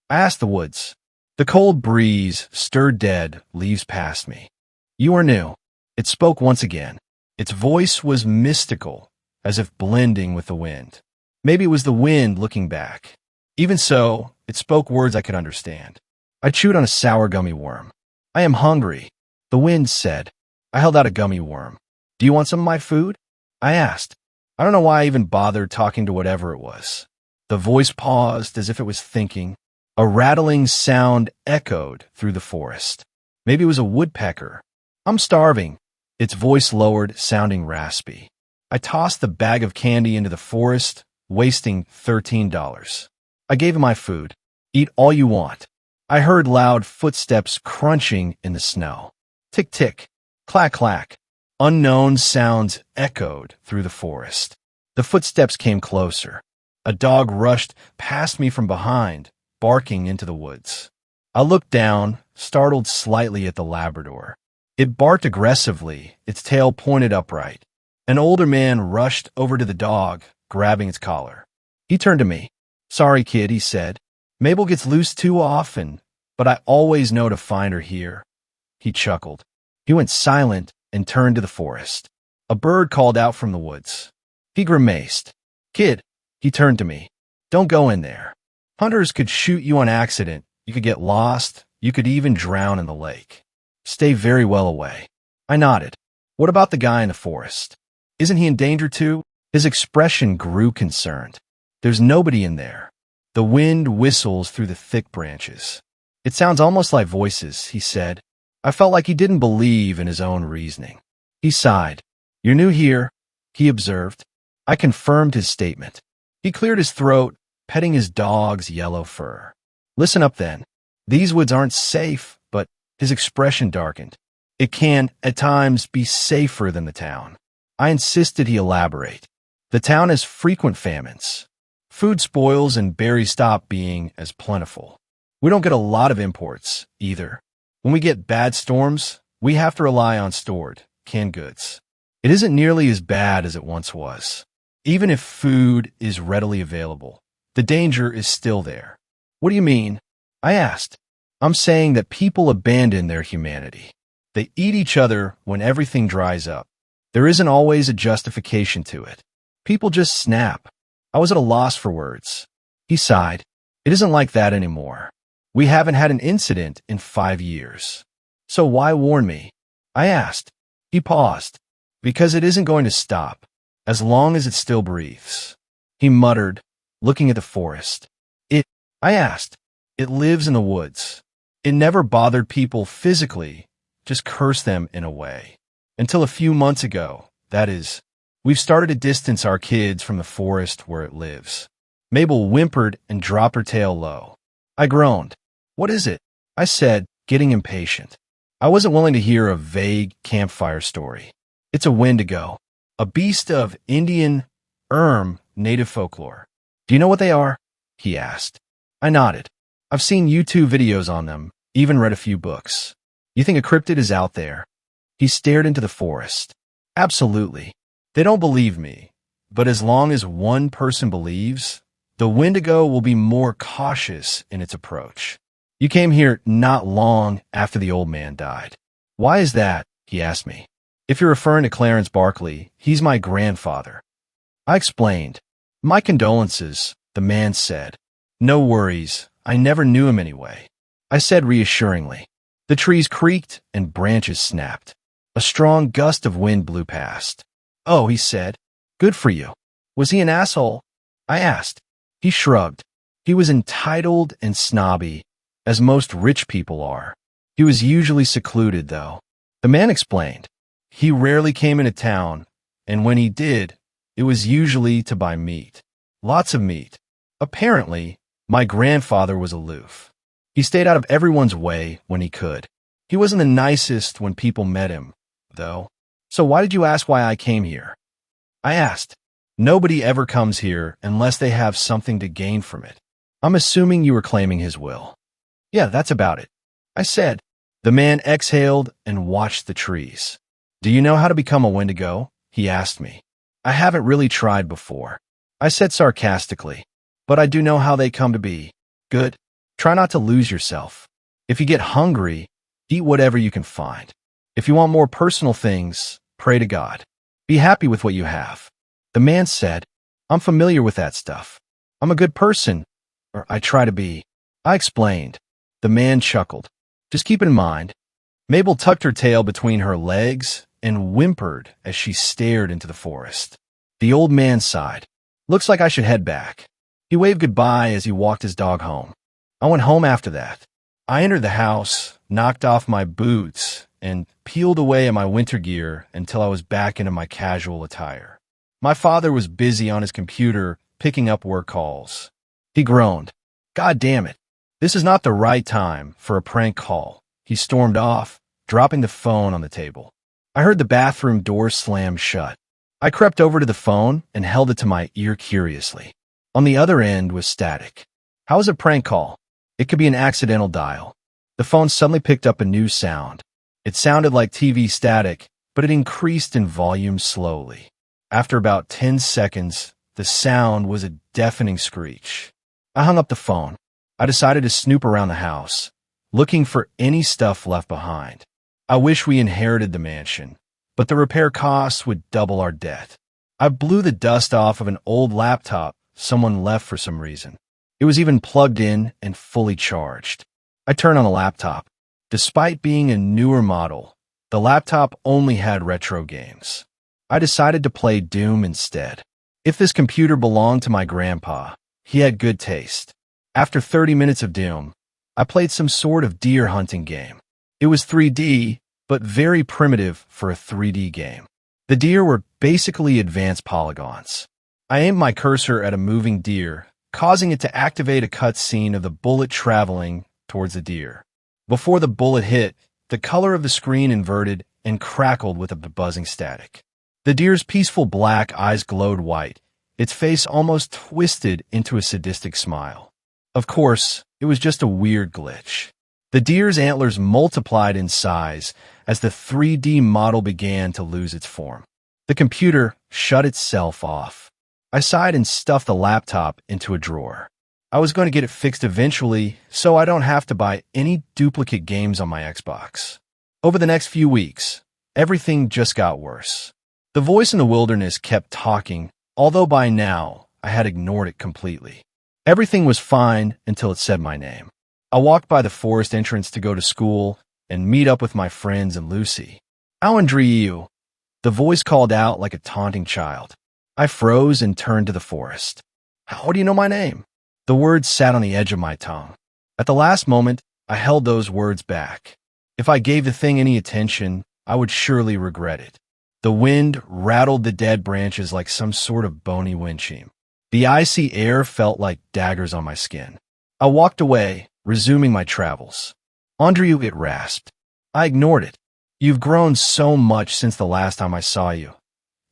I asked the woods. The cold breeze stirred dead leaves past me. "You are new." It spoke once again. Its voice was mystical, as if blending with the wind. Maybe it was the wind looking back. Even so, it spoke words I could understand. I chewed on a sour gummy worm. "I am hungry," the wind said. I held out a gummy worm. "Do you want some of my food?" I asked. I don't know why I even bothered talking to whatever it was. The voice paused as if it was thinking. A rattling sound echoed through the forest. Maybe it was a woodpecker. "I'm starving," its voice lowered, sounding raspy. I tossed the bag of candy into the forest, wasting $13. I gave him my food. "Eat all you want." I heard loud footsteps crunching in the snow. Tick, tick, clack, clack. Unknown sounds echoed through the forest. The footsteps came closer. A dog rushed past me from behind, barking into the woods. I looked down, startled slightly at the Labrador. It barked aggressively, its tail pointed upright. An older man rushed over to the dog, grabbing its collar. He turned to me. "Sorry, kid," he said. "Mabel gets loose too often, but I always know to find her here." He chuckled. He went silent and turned to the forest. A bird called out from the woods. He grimaced. "Kid," he turned to me. "Don't go in there. Hunters could shoot you on accident. You could get lost. You could even drown in the lake. Stay very well away." I nodded. "What about the guy in the forest?" Isn't he in danger too? His expression grew concerned. There's nobody in there. The wind whistles through the thick branches. It sounds almost like voices, he said. I felt like he didn't believe in his own reasoning. He sighed. You're new here, he observed. I confirmed his statement. He cleared his throat, petting his dog's yellow fur. Listen up then. These woods aren't safe, but his expression darkened. It can, at times, be safer than the town. I insisted he elaborate. The town has frequent famines. Food spoils and berries stop being as plentiful. We don't get a lot of imports, either. When we get bad storms, we have to rely on stored, canned goods. It isn't nearly as bad as it once was. Even if food is readily available, the danger is still there. What do you mean? I asked. I'm saying that people abandon their humanity. They eat each other when everything dries up. There isn't always a justification to it. People just snap. I was at a loss for words. He sighed. It isn't like that anymore. We haven't had an incident in 5 years. So why warn me? I asked. He paused. Because it isn't going to stop, as long as it still breathes. He muttered, looking at the forest. I asked. It lives in the woods. It never bothered people physically, just cursed them in a way. Until a few months ago, that is. We've started to distance our kids from the forest where it lives. Mabel whimpered and dropped her tail low. I groaned. What is it? I said, getting impatient. I wasn't willing to hear a vague campfire story. It's a wendigo, a beast of Indian, native folklore. Do you know what they are? He asked. I nodded. I've seen YouTube videos on them, even read a few books. You think a cryptid is out there? He stared into the forest. Absolutely. They don't believe me, but as long as one person believes, the Wendigo will be more cautious in its approach. You came here not long after the old man died. Why is that? He asked me. If you're referring to Clarence Barkley, he's my grandfather. I explained. My condolences, the man said. No worries, I never knew him anyway. I said reassuringly. The trees creaked and branches snapped. A strong gust of wind blew past. Oh, he said. Good for you. Was he an asshole? I asked. He shrugged. He was entitled and snobby, as most rich people are. He was usually secluded, though. The man explained. He rarely came into town, and when he did, it was usually to buy meat. Lots of meat. Apparently, my grandfather was aloof. He stayed out of everyone's way when he could. He wasn't the nicest when people met him, though. So why did you ask why I came here? I asked. Nobody ever comes here unless they have something to gain from it. I'm assuming you were claiming his will. Yeah, that's about it. I said. The man exhaled and watched the trees. Do you know how to become a Wendigo? He asked me. I haven't really tried before. I said sarcastically. But I do know how they come to be. Good. Try not to lose yourself. If you get hungry, eat whatever you can find. If you want more personal things, pray to God. Be happy with what you have. The man said, I'm familiar with that stuff. I'm a good person, or I try to be. I explained. The man chuckled. Just keep in mind. Mabel tucked her tail between her legs and whimpered as she stared into the forest. The old man sighed. Looks like I should head back. He waved goodbye as he walked his dog home. I went home after that. I entered the house, knocked off my boots, and peeled away at my winter gear until I was back into my casual attire. My father was busy on his computer picking up work calls. He groaned. God damn it. This is not the right time for a prank call. He stormed off, dropping the phone on the table. I heard the bathroom door slam shut. I crept over to the phone and held it to my ear curiously. On the other end was static. How is a prank call? It could be an accidental dial. The phone suddenly picked up a new sound. It sounded like TV static, but it increased in volume slowly. After about 10 seconds, the sound was a deafening screech. I hung up the phone. I decided to snoop around the house, looking for any stuff left behind. I wish we inherited the mansion, but the repair costs would double our debt. I blew the dust off of an old laptop someone left for some reason. It was even plugged in and fully charged. I turned on the laptop. Despite being a newer model, the laptop only had retro games. I decided to play Doom instead. If this computer belonged to my grandpa, he had good taste. After 30 minutes of Doom, I played some sort of deer hunting game. It was 3D, but very primitive for a 3D game. The deer were basically advanced polygons. I aimed my cursor at a moving deer, causing it to activate a cutscene of the bullet traveling towards the deer. Before the bullet hit, the color of the screen inverted and crackled with a buzzing static. The deer's peaceful black eyes glowed white, its face almost twisted into a sadistic smile. Of course, it was just a weird glitch. The deer's antlers multiplied in size as the 3D model began to lose its form. The computer shut itself off. I sighed and stuffed the laptop into a drawer. I was going to get it fixed eventually, so I don't have to buy any duplicate games on my Xbox. Over the next few weeks, everything just got worse. The voice in the wilderness kept talking, although by now I had ignored it completely. Everything was fine until it said my name. I walked by the forest entrance to go to school and meet up with my friends and Lucy. Andrew, the voice called out like a taunting child. I froze and turned to the forest. How do you know my name? The words sat on the edge of my tongue. At the last moment, I held those words back. If I gave the thing any attention, I would surely regret it. The wind rattled the dead branches like some sort of bony wind chime. The icy air felt like daggers on my skin. I walked away, resuming my travels. Andrew, it rasped. I ignored it. You've grown so much since the last time I saw you.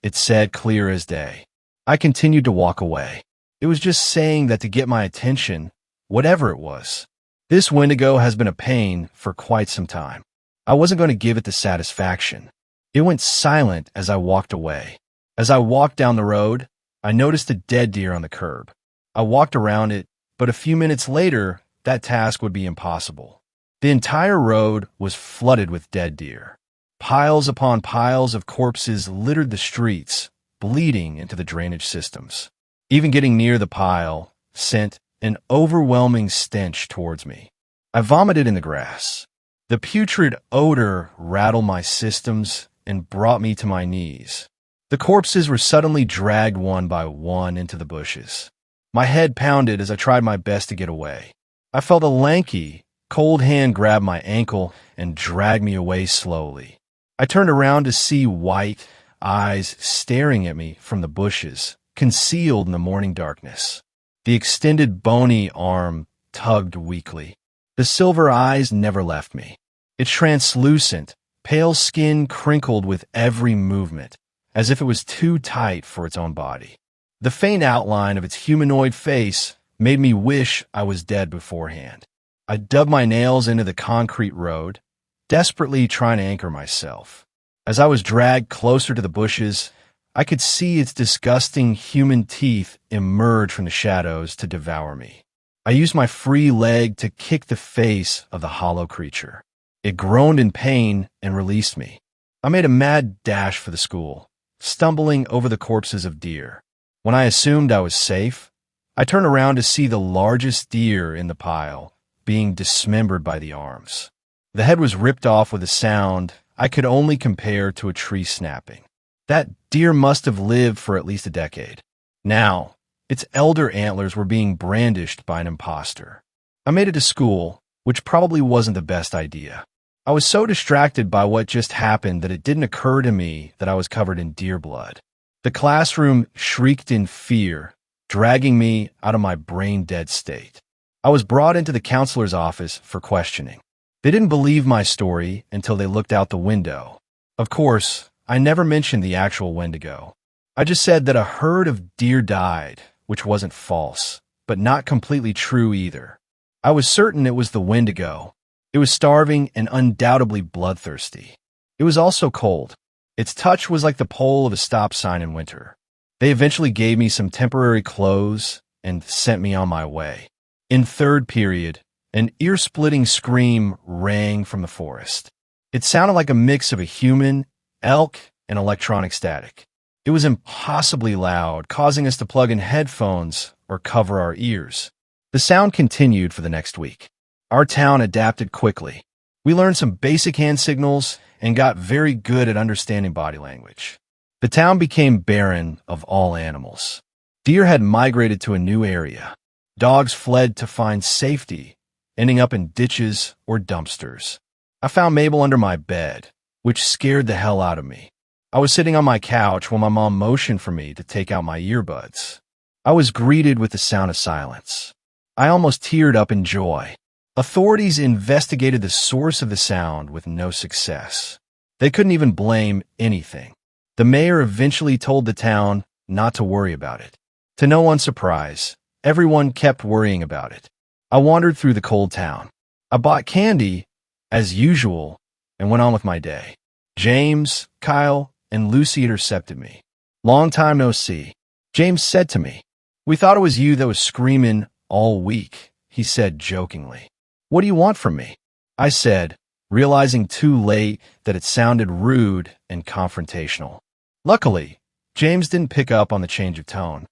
It said clear as day. I continued to walk away. It was just saying that to get my attention, whatever it was. This Wendigo has been a pain for quite some time. I wasn't going to give it the satisfaction. It went silent as I walked away. As I walked down the road, I noticed a dead deer on the curb. I walked around it, but a few minutes later, that task would be impossible. The entire road was flooded with dead deer. Piles upon piles of corpses littered the streets, bleeding into the drainage systems. Even getting near the pile sent an overwhelming stench towards me. I vomited in the grass. The putrid odor rattled my systems and brought me to my knees. The corpses were suddenly dragged one by one into the bushes. My head pounded as I tried my best to get away. I felt a lanky, cold hand grab my ankle and drag me away slowly. I turned around to see white eyes staring at me from the bushes, concealed in the morning darkness. The extended bony arm tugged weakly. The silver eyes never left me. Its translucent, pale skin crinkled with every movement, as if it was too tight for its own body. The faint outline of its humanoid face made me wish I was dead beforehand. I dug my nails into the concrete road, desperately trying to anchor myself. As I was dragged closer to the bushes, I could see its disgusting human teeth emerge from the shadows to devour me. I used my free leg to kick the face of the hollow creature. It groaned in pain and released me. I made a mad dash for the school, stumbling over the corpses of deer. When I assumed I was safe, I turned around to see the largest deer in the pile being dismembered by the arms. The head was ripped off with a sound I could only compare to a tree snapping. That deer must have lived for at least a decade. Now, its elder antlers were being brandished by an imposter. I made it to school, which probably wasn't the best idea. I was so distracted by what just happened that it didn't occur to me that I was covered in deer blood. The classroom shrieked in fear, dragging me out of my brain-dead state. I was brought into the counselor's office for questioning. They didn't believe my story until they looked out the window. Of course, I never mentioned the actual Wendigo. I just said that a herd of deer died, which wasn't false, but not completely true either. I was certain it was the Wendigo. It was starving and undoubtedly bloodthirsty. It was also cold. Its touch was like the pole of a stop sign in winter. They eventually gave me some temporary clothes and sent me on my way. In third period, an ear-splitting scream rang from the forest. It sounded like a mix of a human, elk, and electronic static. It was impossibly loud, causing us to plug in headphones or cover our ears. The sound continued for the next week. Our town adapted quickly. We learned some basic hand signals and got very good at understanding body language. The town became barren of all animals. Deer had migrated to a new area. Dogs fled to find safety, ending up in ditches or dumpsters. I found Mabel under my bed, which scared the hell out of me. I was sitting on my couch while my mom motioned for me to take out my earbuds. I was greeted with the sound of silence. I almost teared up in joy. Authorities investigated the source of the sound with no success. They couldn't even blame anything. The mayor eventually told the town not to worry about it. To no one's surprise, everyone kept worrying about it. I wandered through the cold town. I bought candy, as usual, and went on with my day. James, Kyle, and Lucy intercepted me. "Long time no see." James said to me, "We thought it was you that was screaming all week," he said jokingly. "What do you want from me?" I said, realizing too late that it sounded rude and confrontational. Luckily, James didn't pick up on the change of tone.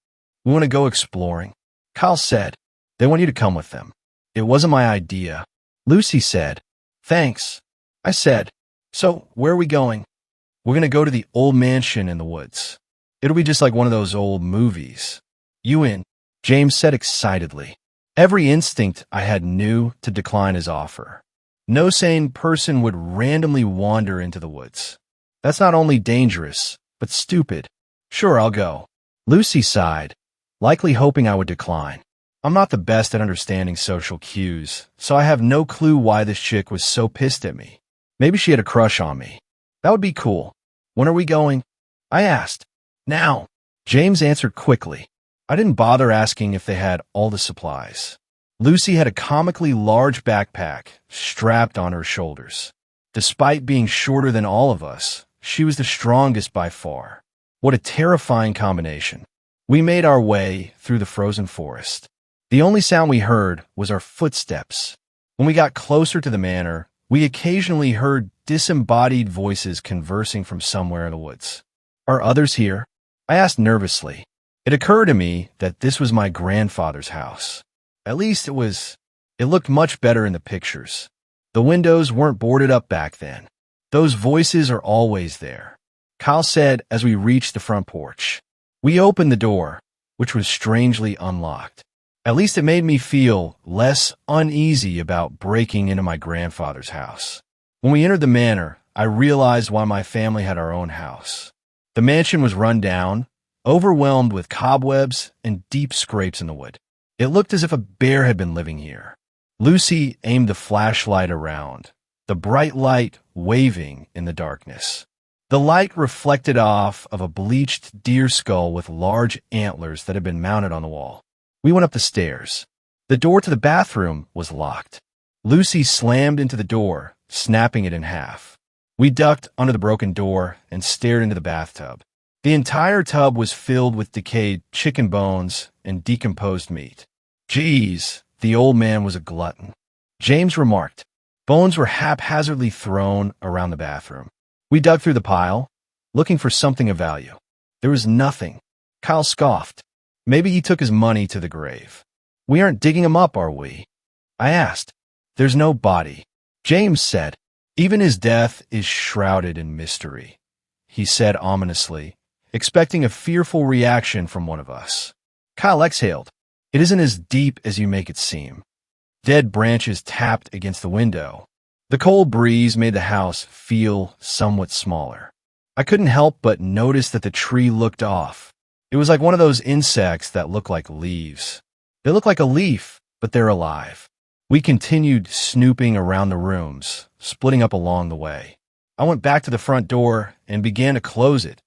"We want to go exploring." Kyle said, "They want you to come with them." "It wasn't my idea." Lucy said, "Thanks." I said, "So, where are we going?" "We're going to go to the old mansion in the woods. It'll be just like one of those old movies." "You in?" James said excitedly. Every instinct I had knew to decline his offer. No sane person would randomly wander into the woods. That's not only dangerous, but stupid. "Sure, I'll go." Lucy sighed, likely hoping I would decline. I'm not the best at understanding social cues, so I have no clue why this chick was so pissed at me. Maybe she had a crush on me. That would be cool. "When are we going?" I asked. "Now." James answered quickly. I didn't bother asking if they had all the supplies. Lucy had a comically large backpack strapped on her shoulders. Despite being shorter than all of us, she was the strongest by far. What a terrifying combination. We made our way through the frozen forest. The only sound we heard was our footsteps. When we got closer to the manor, we occasionally heard disembodied voices conversing from somewhere in the woods. "Are others here?" I asked nervously. It occurred to me that this was my grandfather's house. At least it looked much better in the pictures. The windows weren't boarded up back then. "Those voices are always there," Kyle said as we reached the front porch. We opened the door, which was strangely unlocked. At least it made me feel less uneasy about breaking into my grandfather's house. When we entered the manor, I realized why my family had our own house. The mansion was run down, overwhelmed with cobwebs and deep scrapes in the wood. It looked as if a bear had been living here. Lucy aimed the flashlight around, the bright light waving in the darkness. The light reflected off of a bleached deer skull with large antlers that had been mounted on the wall. We went up the stairs. The door to the bathroom was locked. Lucy slammed into the door, snapping it in half. We ducked under the broken door and stared into the bathtub. The entire tub was filled with decayed chicken bones and decomposed meat. "Geez, the old man was a glutton," James remarked. Bones were haphazardly thrown around the bathroom. We dug through the pile, looking for something of value. There was nothing. Kyle scoffed. Maybe he took his money to the grave. "We aren't digging him up, are we?" I asked. "There's no body," James said. "Even his death is shrouded in mystery," he said ominously, expecting a fearful reaction from one of us. Kyle exhaled. "It isn't as deep as you make it seem." Dead branches tapped against the window. The cold breeze made the house feel somewhat smaller. I couldn't help but notice that the tree looked off. It was like one of those insects that look like leaves. They look like a leaf, but they're alive. We continued snooping around the rooms, splitting up along the way. I went back to the front door and began to close it,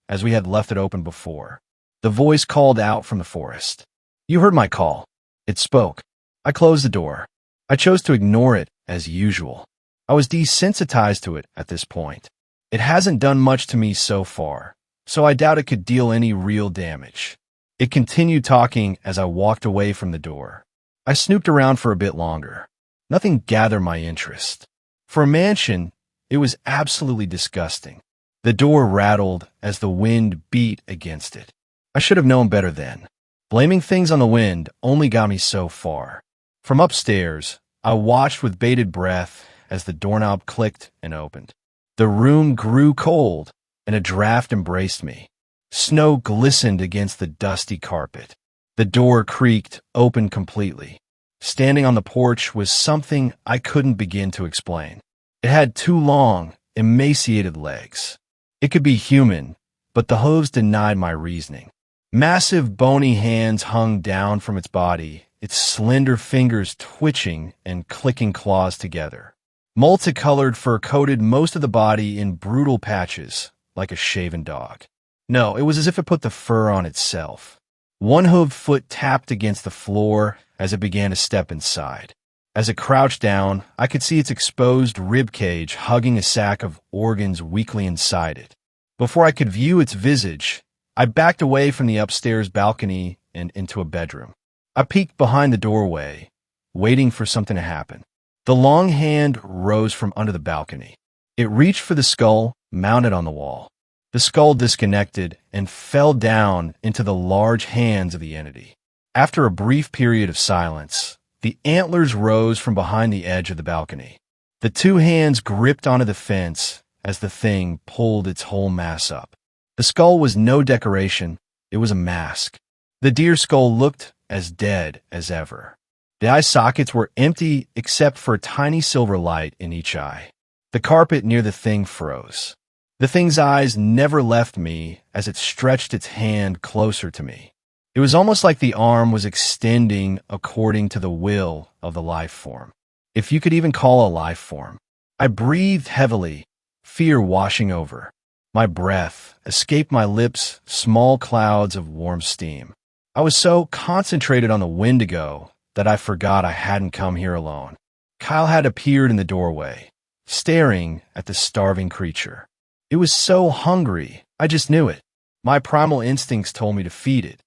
as we had left it open before. The voice called out from the forest. "You heard my call." It spoke. I closed the door. I chose to ignore it as usual. I was desensitized to it at this point. It hasn't done much to me so far, so I doubt it could deal any real damage. It continued talking as I walked away from the door. I snooped around for a bit longer. Nothing gathered my interest. For a mansion, it was absolutely disgusting. The door rattled as the wind beat against it. I should have known better then. Blaming things on the wind only got me so far. From upstairs, I watched with bated breath as the doorknob clicked and opened. The room grew cold, and a draft embraced me. Snow glistened against the dusty carpet. The door creaked open completely. Standing on the porch was something I couldn't begin to explain. It had two long, emaciated legs. It could be human, but the hooves denied my reasoning. Massive bony hands hung down from its body, its slender fingers twitching and clicking claws together. Multicolored fur coated most of the body in brutal patches, like a shaven dog. No, it was as if it put the fur on itself. One hooved foot tapped against the floor as it began to step inside. As it crouched down, I could see its exposed rib cage hugging a sack of organs weakly inside it. Before I could view its visage, I backed away from the upstairs balcony and into a bedroom. I peeked behind the doorway, waiting for something to happen. The long hand rose from under the balcony. It reached for the skull mounted on the wall. The skull disconnected and fell down into the large hands of the entity. After a brief period of silence, the antlers rose from behind the edge of the balcony. The two hands gripped onto the fence as the thing pulled its whole mass up. The skull was no decoration, it was a mask. The deer skull looked as dead as ever. The eye sockets were empty except for a tiny silver light in each eye. The carpet near the thing froze. The thing's eyes never left me as it stretched its hand closer to me. It was almost like the arm was extending according to the will of the life form, if you could even call a life form. I breathed heavily, fear washing over. My breath escaped my lips, small clouds of warm steam. I was so concentrated on the Wendigo that I forgot I hadn't come here alone. Kyle had appeared in the doorway, staring at the starving creature. It was so hungry, I just knew it. My primal instincts told me to feed it.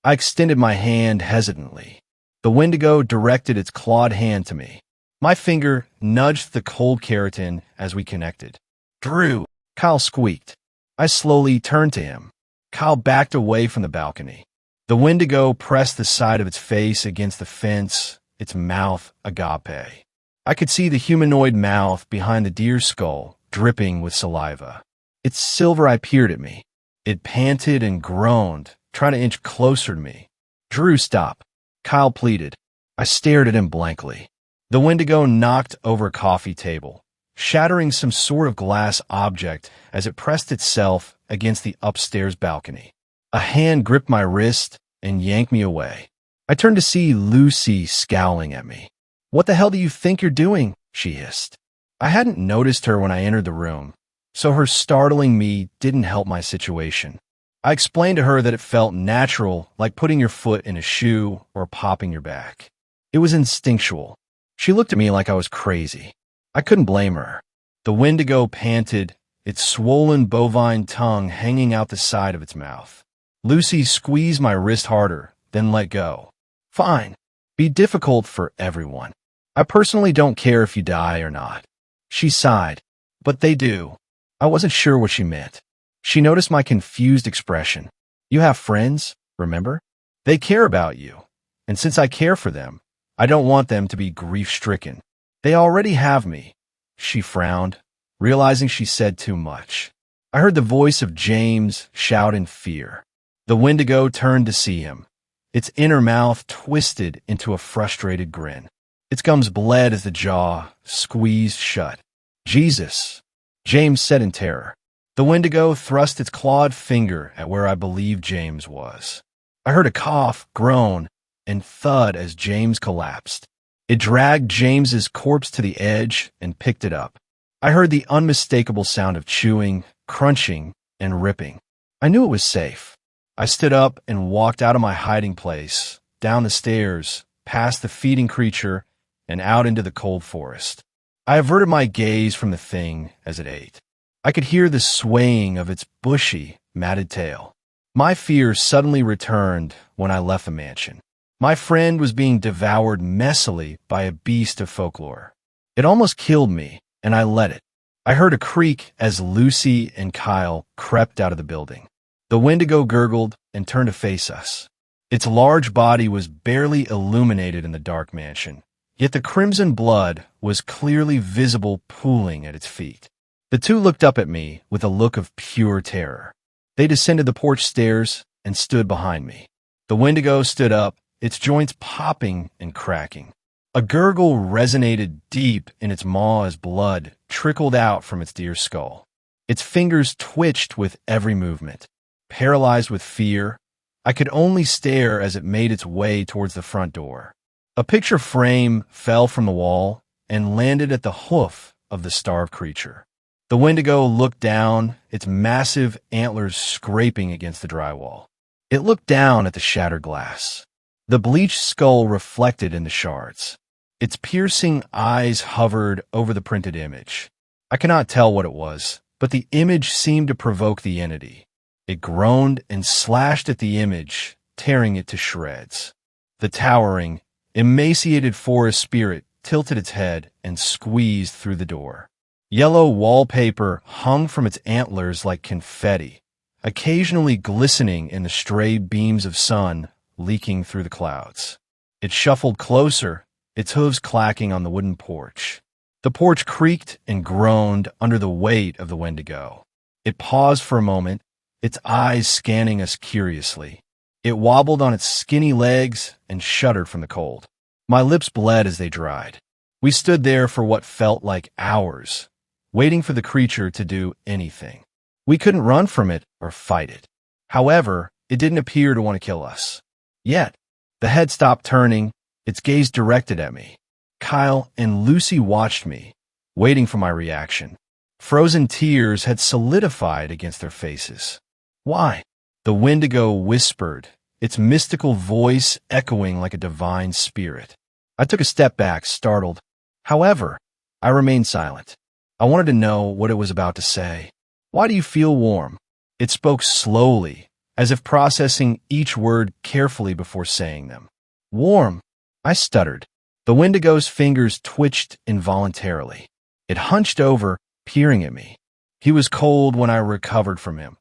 I extended my hand hesitantly. The Wendigo directed its clawed hand to me. My finger nudged the cold keratin as we connected. "Drew," Kyle squeaked. I slowly turned to him. Kyle backed away from the balcony. The Wendigo pressed the side of its face against the fence, its mouth agape. I could see the humanoid mouth behind the deer's skull dripping with saliva. Its silver eye peered at me. It panted and groaned, trying to inch closer to me. "Drew, stop," Kyle pleaded. I stared at him blankly. The Wendigo knocked over a coffee table, shattering some sort of glass object as it pressed itself against the upstairs balcony. A hand gripped my wrist and yanked me away. I turned to see Lucy scowling at me. "What the hell do you think you're doing?" she hissed. I hadn't noticed her when I entered the room, so her startling me didn't help my situation. I explained to her that it felt natural, like putting your foot in a shoe or popping your back. It was instinctual. She looked at me like I was crazy. I couldn't blame her. The Wendigo panted, its swollen bovine tongue hanging out the side of its mouth. Lucy squeezed my wrist harder, then let go. "Fine. Be difficult for everyone. I personally don't care if you die or not." She sighed. "But they do." I wasn't sure what she meant. She noticed my confused expression. "You have friends, remember? They care about you. And since I care for them, I don't want them to be grief-stricken. They already have me." She frowned, realizing she said too much. I heard the voice of James shout in fear. The Wendigo turned to see him. Its inner mouth twisted into a frustrated grin. Its gums bled as the jaw squeezed shut. "Jesus," James said in terror. The Wendigo thrust its clawed finger at where I believed James was. I heard a cough, groan, and thud as James collapsed. It dragged James's corpse to the edge and picked it up. I heard the unmistakable sound of chewing, crunching, and ripping. I knew it was safe. I stood up and walked out of my hiding place, down the stairs, past the feeding creature, and out into the cold forest. I averted my gaze from the thing as it ate. I could hear the swaying of its bushy, matted tail. My fear suddenly returned when I left the mansion. My friend was being devoured messily by a beast of folklore. It almost killed me, and I let it. I heard a creak as Lucy and Kyle crept out of the building. The Wendigo gurgled and turned to face us. Its large body was barely illuminated in the dark mansion, yet the crimson blood was clearly visible pooling at its feet. The two looked up at me with a look of pure terror. They descended the porch stairs and stood behind me. The Wendigo stood up, its joints popping and cracking. A gurgle resonated deep in its maw as blood trickled out from its deer skull. Its fingers twitched with every movement. Paralyzed with fear, I could only stare as it made its way towards the front door. A picture frame fell from the wall and landed at the hoof of the starved creature. The Wendigo looked down, its massive antlers scraping against the drywall. It looked down at the shattered glass. The bleached skull reflected in the shards. Its piercing eyes hovered over the printed image. I cannot tell what it was, but the image seemed to provoke the entity. It groaned and slashed at the image, tearing it to shreds. The towering, emaciated forest spirit tilted its head and squeezed through the door. Yellow wallpaper hung from its antlers like confetti, occasionally glistening in the stray beams of sun leaking through the clouds. It shuffled closer, its hooves clacking on the wooden porch. The porch creaked and groaned under the weight of the Wendigo. It paused for a moment, its eyes scanning us curiously. It wobbled on its skinny legs and shuddered from the cold. My lips bled as they dried. We stood there for what felt like hours, waiting for the creature to do anything. We couldn't run from it or fight it. However, it didn't appear to want to kill us. Yet, the head stopped turning, its gaze directed at me. Kyle and Lucy watched me, waiting for my reaction. Frozen tears had solidified against their faces. Why? The Wendigo whispered, its mystical voice echoing like a divine spirit. I took a step back, startled. However, I remained silent. I wanted to know what it was about to say. Why do you feel warm? It spoke slowly, as if processing each word carefully before saying them. Warm? I stuttered. The Wendigo's fingers twitched involuntarily. It hunched over, peering at me. He was cold when I recovered from him.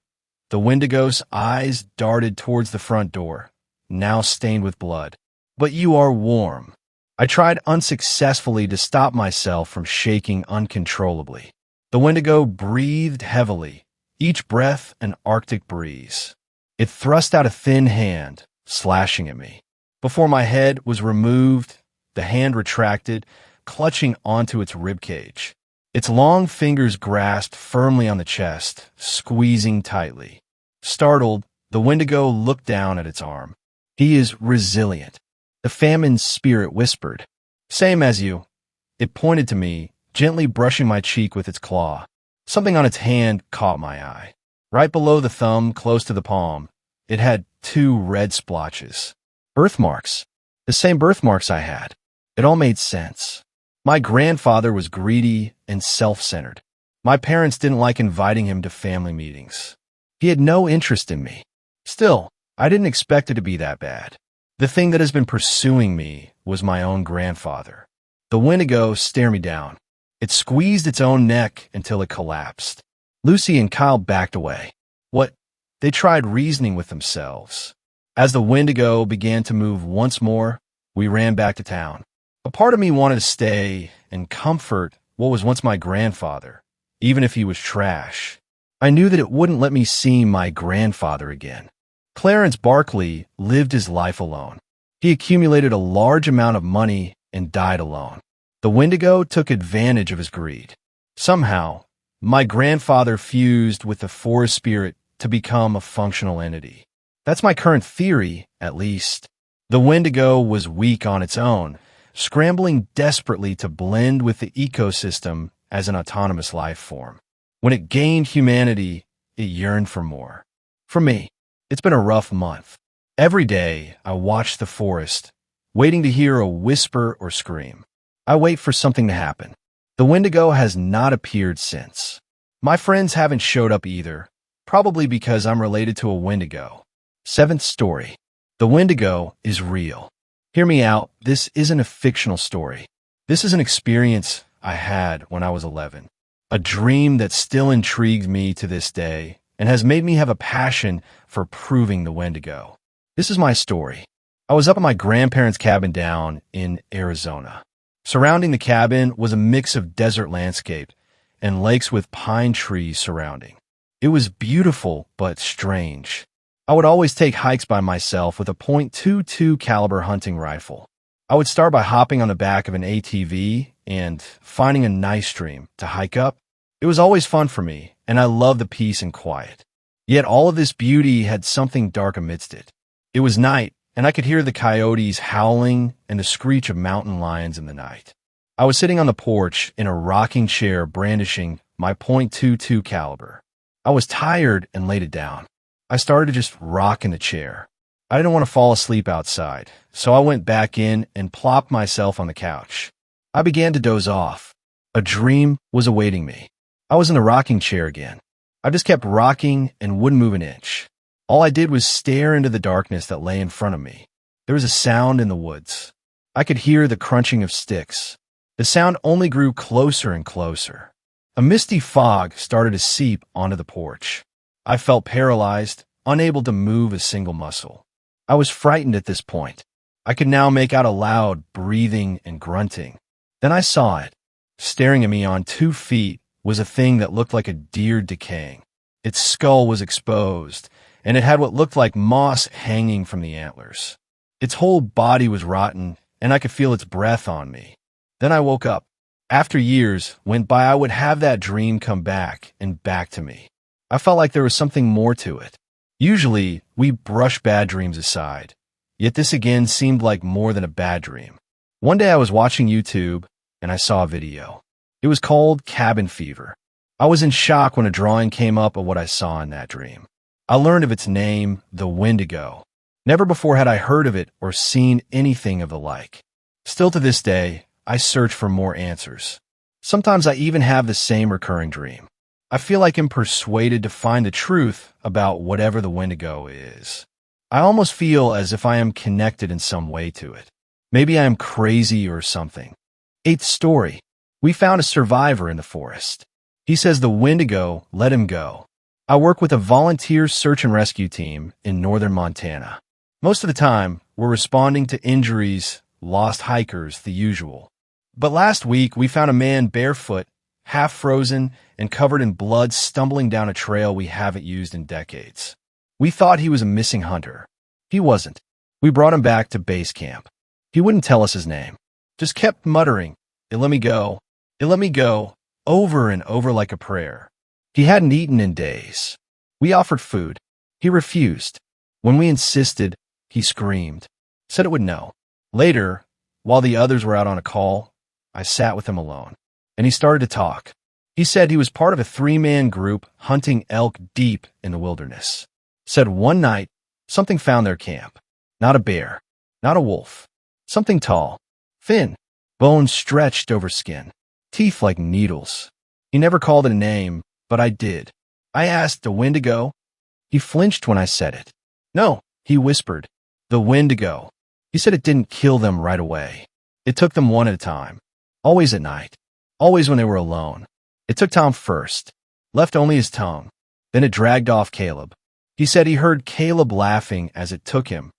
The Wendigo's eyes darted towards the front door, now stained with blood. But you are warm. I tried unsuccessfully to stop myself from shaking uncontrollably. The Wendigo breathed heavily, each breath an Arctic breeze. It thrust out a thin hand, slashing at me. Before my head was removed, the hand retracted, clutching onto its ribcage. Its long fingers grasped firmly on the chest, squeezing tightly. Startled, the Wendigo looked down at its arm. He is resilient. The famine spirit whispered. Same as you. It pointed to me, gently brushing my cheek with its claw. Something on its hand caught my eye. Right below the thumb, close to the palm, it had 2 red splotches. Birthmarks. The same birthmarks I had. It all made sense. My grandfather was greedy and self-centered. My parents didn't like inviting him to family meetings. He had no interest in me. Still, I didn't expect it to be that bad. The thing that has been pursuing me was my own grandfather. The Wendigo stared me down. It squeezed its own neck until it collapsed. Lucy and Kyle backed away. What? They tried reasoning with themselves. As the Wendigo began to move once more, we ran back to town. A part of me wanted to stay and comfort what was once my grandfather, even if he was trash. I knew that it wouldn't let me see my grandfather again. Clarence Barkley lived his life alone. He accumulated a large amount of money and died alone. The Wendigo took advantage of his greed. Somehow, my grandfather fused with the forest spirit to become a functional entity. That's my current theory, at least. The Wendigo was weak on its own, scrambling desperately to blend with the ecosystem as an autonomous life form. When it gained humanity, it yearned for more. For me, it's been a rough month. Every day, I watch the forest, waiting to hear a whisper or scream. I wait for something to happen. The Wendigo has not appeared since. My friends haven't showed up either, probably because I'm related to a Wendigo. 7th story. The Wendigo is real. Hear me out, this isn't a fictional story. This is an experience I had when I was 11. A dream that still intrigued me to this day and has made me have a passion for proving the Wendigo. This is my story. I was up at my grandparents' cabin down in Arizona. Surrounding the cabin was a mix of desert landscape, and lakes with pine trees surrounding. It was beautiful but strange. I would always take hikes by myself with a .22 caliber hunting rifle. I would start by hopping on the back of an ATV and finding a nice stream to hike up. It was always fun for me, and I loved the peace and quiet. Yet all of this beauty had something dark amidst it. It was night, and I could hear the coyotes howling and the screech of mountain lions in the night. I was sitting on the porch in a rocking chair brandishing my .22 caliber. I was tired and laid it down. I started to just rock in the chair. I didn't want to fall asleep outside, so I went back in and plopped myself on the couch. I began to doze off. A dream was awaiting me. I was in the rocking chair again. I just kept rocking and wouldn't move an inch. All I did was stare into the darkness that lay in front of me. There was a sound in the woods. I could hear the crunching of sticks. The sound only grew closer and closer. A misty fog started to seep onto the porch. I felt paralyzed, unable to move a single muscle. I was frightened at this point. I could now make out a loud breathing and grunting. Then I saw it. Staring at me on 2 feet was a thing that looked like a deer decaying. Its skull was exposed, and it had what looked like moss hanging from the antlers. Its whole body was rotten, and I could feel its breath on me. Then I woke up. After years went by, I would have that dream come back and back to me. I felt like there was something more to it. Usually, we brush bad dreams aside, yet this again seemed like more than a bad dream. One day I was watching YouTube, and I saw a video. It was called Cabin Fever. I was in shock when a drawing came up of what I saw in that dream. I learned of its name, the Wendigo. Never before had I heard of it or seen anything of the like. Still to this day, I search for more answers. Sometimes I even have the same recurring dream. I feel like I'm persuaded to find the truth about whatever the Wendigo is. I almost feel as if I am connected in some way to it. Maybe I am crazy or something. 8th story. We found a survivor in the forest. He says the Wendigo let him go. I work with a volunteer search and rescue team in northern Montana. Most of the time, we're responding to injuries, lost hikers, the usual. But last week, we found a man barefoot, half frozen, and covered in blood stumbling down a trail we haven't used in decades. We thought he was a missing hunter. He wasn't. We brought him back to base camp. He wouldn't tell us his name. Just kept muttering, "It let me go. It let me go," over and over like a prayer. He hadn't eaten in days. We offered food. He refused. When we insisted, he screamed, said it would no. Later, while the others were out on a call, I sat with him alone, and he started to talk. He said he was part of a 3-man group hunting elk deep in the wilderness. Said one night, something found their camp. Not a bear, not a wolf. Something tall, thin, bones stretched over skin, teeth like needles. He never called it a name, but I did. I asked, "The Wendigo?" He flinched when I said it. "No," he whispered, "the Wendigo." He said it didn't kill them right away. It took them one at a time. Always at night. Always when they were alone. It took Tom first. Left only his tongue. Then it dragged off Caleb. He said he heard Caleb laughing as it took him,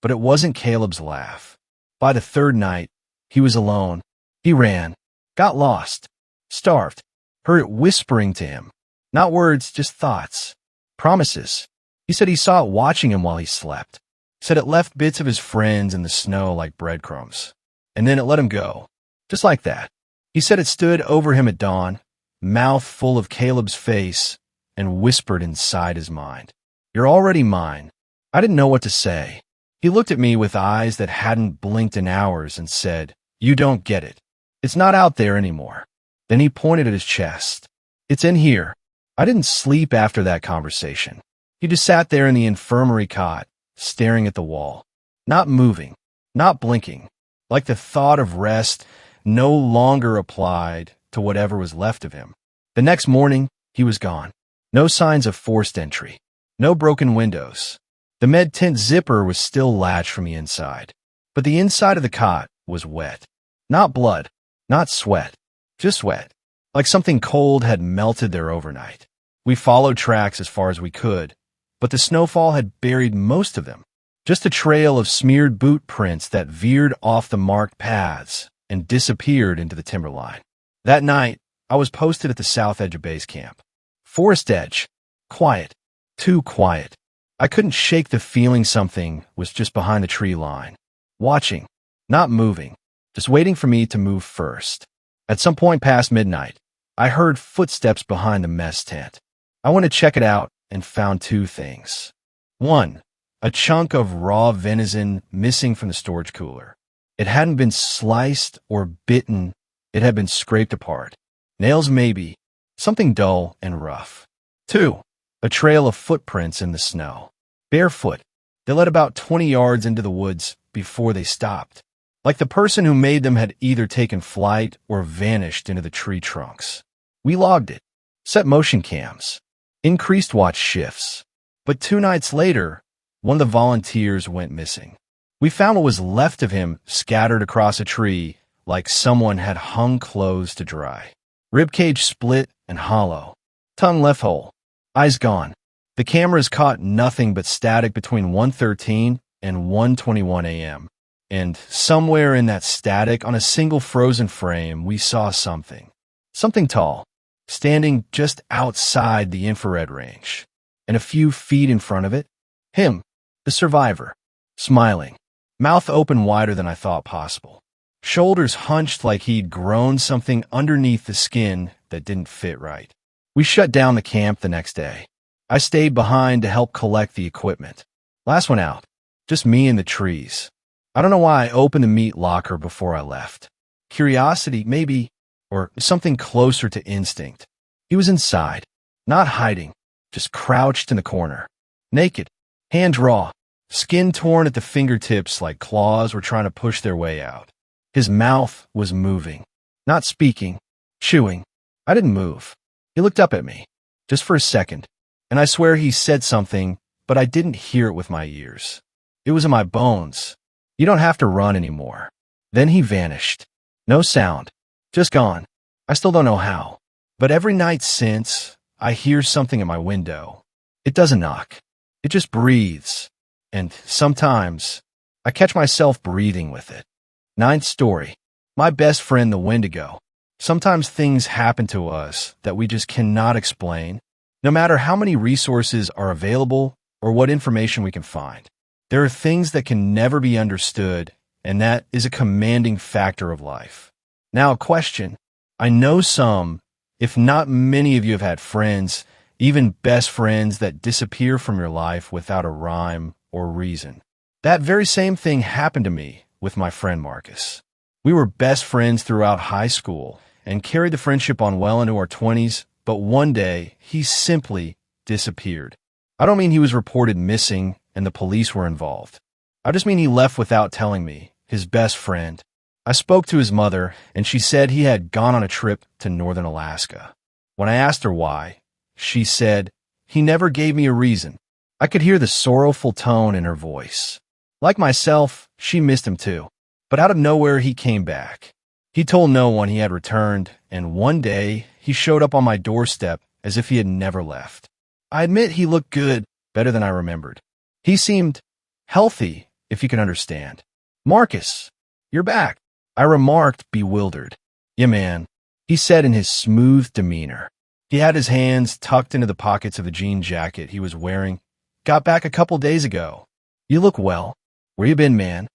but it wasn't Caleb's laugh. By the 3rd night, he was alone. He ran. Got lost. Starved. Heard it whispering to him. Not words, just thoughts. Promises. He said he saw it watching him while he slept. Said it left bits of his friends in the snow like breadcrumbs. And then it let him go. Just like that. He said it stood over him at dawn, mouth full of Caleb's face, and whispered inside his mind, "You're already mine." I didn't know what to say. He looked at me with eyes that hadn't blinked in hours and said, "You don't get it. It's not out there anymore." Then he pointed at his chest. "It's in here." I didn't sleep after that conversation. He just sat there in the infirmary cot, staring at the wall, not moving, not blinking, like the thought of rest no longer applied to whatever was left of him. The next morning, he was gone. No signs of forced entry. No broken windows. The med tent zipper was still latched from the inside, but the inside of the cot was wet. Not blood, not sweat, just wet, like something cold had melted there overnight. We followed tracks as far as we could, but the snowfall had buried most of them. Just a trail of smeared boot prints that veered off the marked paths and disappeared into the timberline. That night, I was posted at the south edge of base camp. Forest edge. Quiet. Too quiet. I couldn't shake the feeling something was just behind the tree line. Watching. Not moving. Just waiting for me to move first. At some point past midnight, I heard footsteps behind the mess tent. I went to check it out and found two things. One, a chunk of raw venison missing from the storage cooler. It hadn't been sliced or bitten. It had been scraped apart. Nails maybe. Something dull and rough. Two, a trail of footprints in the snow. Barefoot. They led about 20 yards into the woods before they stopped. Like the person who made them had either taken flight or vanished into the tree trunks. We logged it. Set motion cams. Increased watch shifts. But 2 nights later, one of the volunteers went missing. We found what was left of him scattered across a tree like someone had hung clothes to dry. Ribcage split and hollow. Tongue left whole. Eyes gone. The cameras caught nothing but static between 1:13 and 1:21 a.m. And somewhere in that static, on a single frozen frame, we saw something. Something tall, standing just outside the infrared range. And a few feet in front of it, him, the survivor, smiling, mouth open wider than I thought possible. Shoulders hunched like he'd grown something underneath the skin that didn't fit right. We shut down the camp the next day. I stayed behind to help collect the equipment. Last one out, just me and the trees. I don't know why I opened the meat locker before I left. Curiosity, maybe, or something closer to instinct. He was inside, not hiding, just crouched in the corner. Naked, hands raw, skin torn at the fingertips like claws were trying to push their way out. His mouth was moving, not speaking, chewing. I didn't move. He looked up at me, just for a second, and I swear he said something, but I didn't hear it with my ears. It was in my bones. You don't have to run anymore. Then he vanished. No sound. Just gone. I still don't know how. But every night since, I hear something at my window. It doesn't knock. It just breathes. And sometimes, I catch myself breathing with it. 9th story. My best friend, the Wendigo. Sometimes things happen to us that we just cannot explain, no matter how many resources are available or what information we can find. There are things that can never be understood, and that is a commanding factor of life. Now, a question. I know some, if not many of you have had friends, even best friends that disappear from your life without a rhyme or reason. That very same thing happened to me with my friend Marcus. We were best friends throughout high school and carried the friendship on well into our 20s, but one day he simply disappeared. I don't mean he was reported missing and the police were involved. I just mean he left without telling me, his best friend. I spoke to his mother, and she said he had gone on a trip to northern Alaska. When I asked her why, she said, he never gave me a reason. I could hear the sorrowful tone in her voice. Like myself, she missed him too. But out of nowhere, he came back. He told no one he had returned, and one day, he showed up on my doorstep as if he had never left. I admit he looked good, better than I remembered. He seemed healthy, if you can understand. Marcus, you're back, I remarked, bewildered. Yeah, man, he said in his smooth demeanor. He had his hands tucked into the pockets of the jean jacket he was wearing. Got back a couple days ago. You look well. Where you been, man?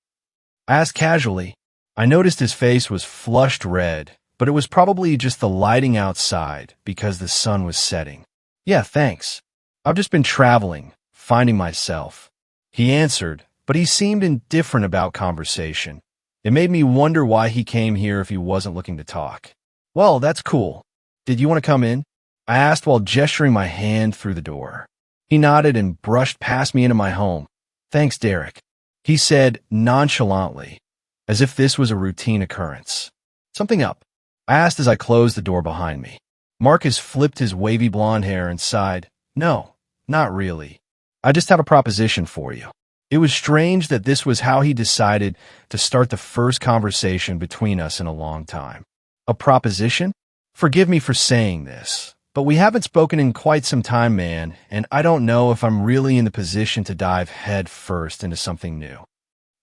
I asked casually. I noticed his face was flushed red, but it was probably just the lighting outside because the sun was setting. Yeah, thanks. I've just been traveling, finding myself. He answered, but he seemed indifferent about conversation. It made me wonder why he came here if he wasn't looking to talk. Well, that's cool. Did you want to come in? I asked while gesturing my hand through the door. He nodded and brushed past me into my home. Thanks, Derek. He said nonchalantly, as if this was a routine occurrence. Something up? I asked as I closed the door behind me. Marcus flipped his wavy blonde hair and sighed. No, not really. I just have a proposition for you. It was strange that this was how he decided to start the first conversation between us in a long time. A proposition? Forgive me for saying this, but we haven't spoken in quite some time, man, and I don't know if I'm really in the position to dive head first into something new.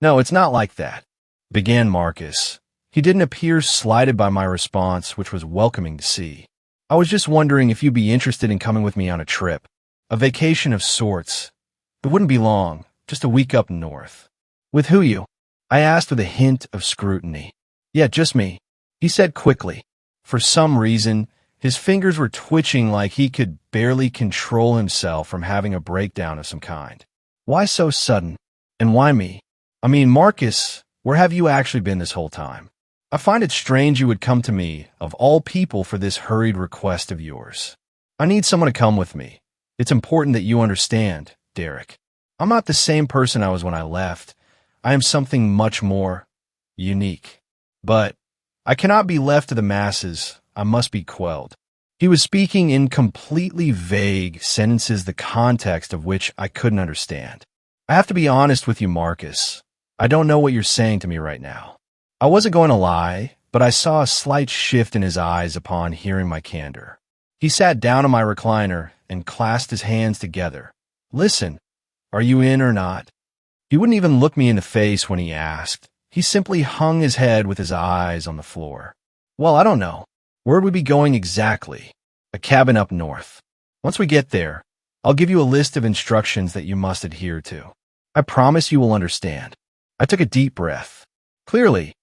No, it's not like that, began Marcus, He didn't appear slighted by my response, which was welcoming to see. I was just wondering if you'd be interested in coming with me on a trip. A vacation of sorts. It wouldn't be long, just a week up north. With who you? I asked with a hint of scrutiny. Yeah, just me, he said quickly. For some reason, his fingers were twitching like he could barely control himself from having a breakdown of some kind. Why so sudden? And why me? I mean, Marcus, where have you actually been this whole time? I find it strange you would come to me, of all people, for this hurried request of yours. I need someone to come with me. It's important that you understand, Derek. I'm not the same person I was when I left. I am something much more unique. But I cannot be left to the masses. I must be quelled. He was speaking in completely vague sentences, the context of which I couldn't understand. I have to be honest with you, Marcus. I don't know what you're saying to me right now. I wasn't going to lie, but I saw a slight shift in his eyes upon hearing my candor. He sat down on my recliner and clasped his hands together. Listen, are you in or not? He wouldn't even look me in the face when he asked. He simply hung his head with his eyes on the floor. Well, I don't know. Where'd we be going exactly? A cabin up north. Once we get there, I'll give you a list of instructions that you must adhere to. I promise you will understand. I took a deep breath. Clearly,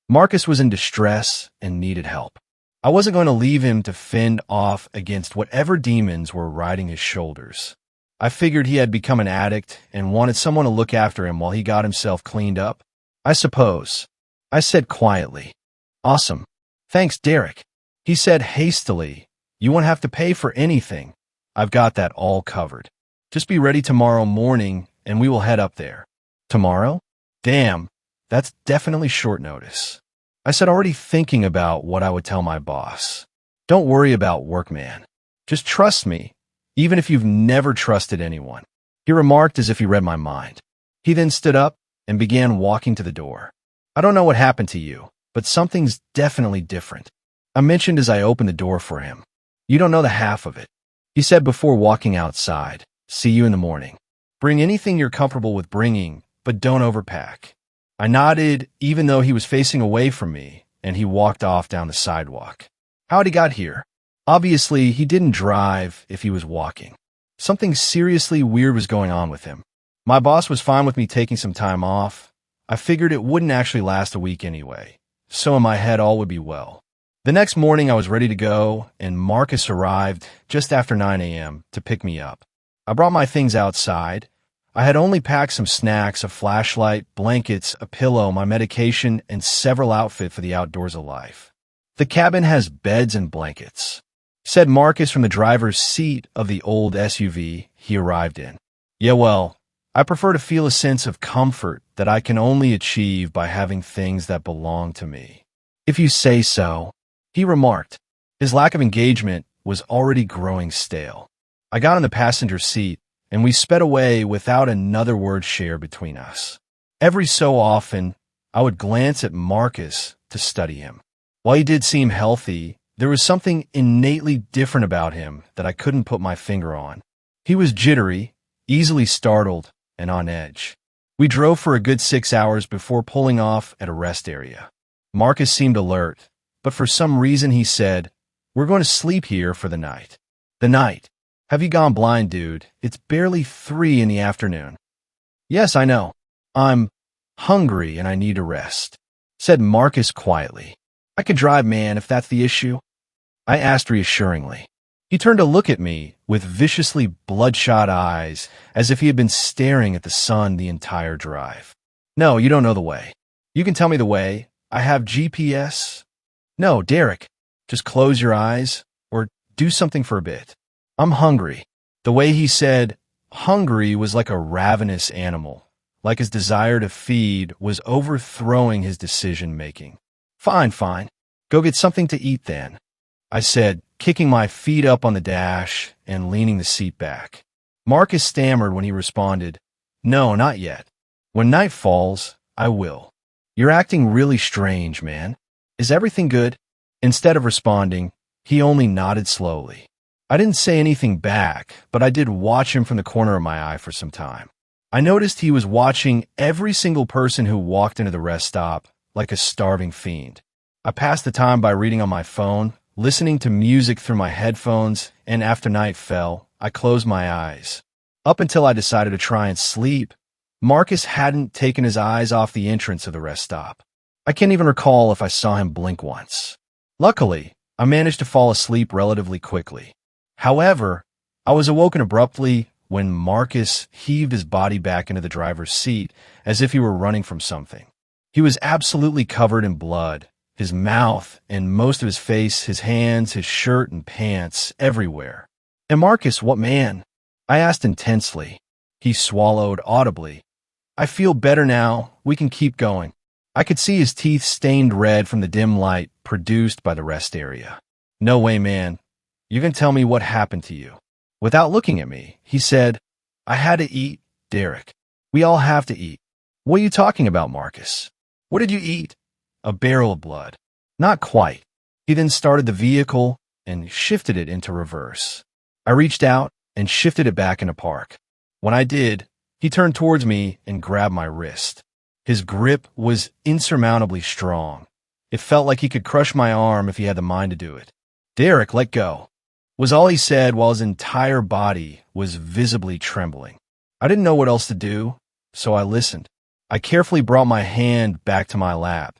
Marcus was in distress and needed help. I wasn't going to leave him to fend off against whatever demons were riding his shoulders. I figured he had become an addict and wanted someone to look after him while he got himself cleaned up. I suppose. I said quietly. Awesome. Thanks, Derek. He said hastily. You won't have to pay for anything. I've got that all covered. Just be ready tomorrow morning and we will head up there. Tomorrow? Damn. That's definitely short notice. I said, already thinking about what I would tell my boss. Don't worry about work, man. Just trust me, even if you've never trusted anyone. He remarked as if he read my mind. He then stood up and began walking to the door. I don't know what happened to you, but something's definitely different. I mentioned as I opened the door for him. You don't know the half of it. He said before walking outside. See you in the morning. Bring anything you're comfortable with bringing, but don't overpack. I nodded even though he was facing away from me, and he walked off down the sidewalk. How'd he got here? Obviously, he didn't drive if he was walking. Something seriously weird was going on with him. My boss was fine with me taking some time off. I figured it wouldn't actually last a week anyway, so in my head all would be well. The next morning I was ready to go, and Marcus arrived just after 9 a.m. to pick me up. I brought my things outside. I had only packed some snacks, a flashlight, blankets, a pillow, my medication, and several outfits for the outdoors of life. The cabin has beds and blankets, said Marcus from the driver's seat of the old SUV he arrived in. Yeah, well, I prefer to feel a sense of comfort that I can only achieve by having things that belong to me. If you say so, he remarked. His lack of engagement was already growing stale. I got in the passenger seat, and we sped away without another word shared between us. Every so often, I would glance at Marcus to study him. While he did seem healthy, there was something innately different about him that I couldn't put my finger on. He was jittery, easily startled, and on edge. We drove for a good 6 hours before pulling off at a rest area. Marcus seemed alert, but for some reason he said, "We're going to sleep here for the night." The night. Have you gone blind, dude? It's barely 3 in the afternoon. Yes, I know. I'm hungry and I need a rest, said Marcus quietly. I can drive, man, if that's the issue. I asked reassuringly. He turned to look at me with viciously bloodshot eyes, as if he had been staring at the sun the entire drive. No, you don't know the way. You can tell me the way. I have GPS. No, Derek, just close your eyes or do something for a bit. I'm hungry. The way he said hungry was like a ravenous animal, like his desire to feed was overthrowing his decision-making. Fine. Go get something to eat then, I said, kicking my feet up on the dash and leaning the seat back. Marcus stammered when he responded, No, not yet. When night falls, I will. You're acting really strange, man. Is everything good? Instead of responding, he only nodded slowly. I didn't say anything back, but I did watch him from the corner of my eye for some time. I noticed he was watching every single person who walked into the rest stop like a starving fiend. I passed the time by reading on my phone, listening to music through my headphones, and after night fell, I closed my eyes. Up until I decided to try and sleep, Marcus hadn't taken his eyes off the entrance of the rest stop. I can't even recall if I saw him blink once. Luckily, I managed to fall asleep relatively quickly. However, I was awoken abruptly when Marcus heaved his body back into the driver's seat as if he were running from something. He was absolutely covered in blood, his mouth and most of his face, his hands, his shirt and pants, everywhere. "And Marcus, what man?" I asked intensely. He swallowed audibly. "I feel better now. We can keep going." I could see his teeth stained red from the dim light produced by the rest area. "No way, man. You can tell me what happened to you." Without looking at me, he said, "I had to eat, Derek. We all have to eat." "What are you talking about, Marcus? What did you eat?" "A barrel of blood." "Not quite." He then started the vehicle and shifted it into reverse. I reached out and shifted it back into park. When I did, he turned towards me and grabbed my wrist. His grip was insurmountably strong. It felt like he could crush my arm if he had the mind to do it. "Derek, let go," was all he said while his entire body was visibly trembling. I didn't know what else to do, so I listened. I carefully brought my hand back to my lap,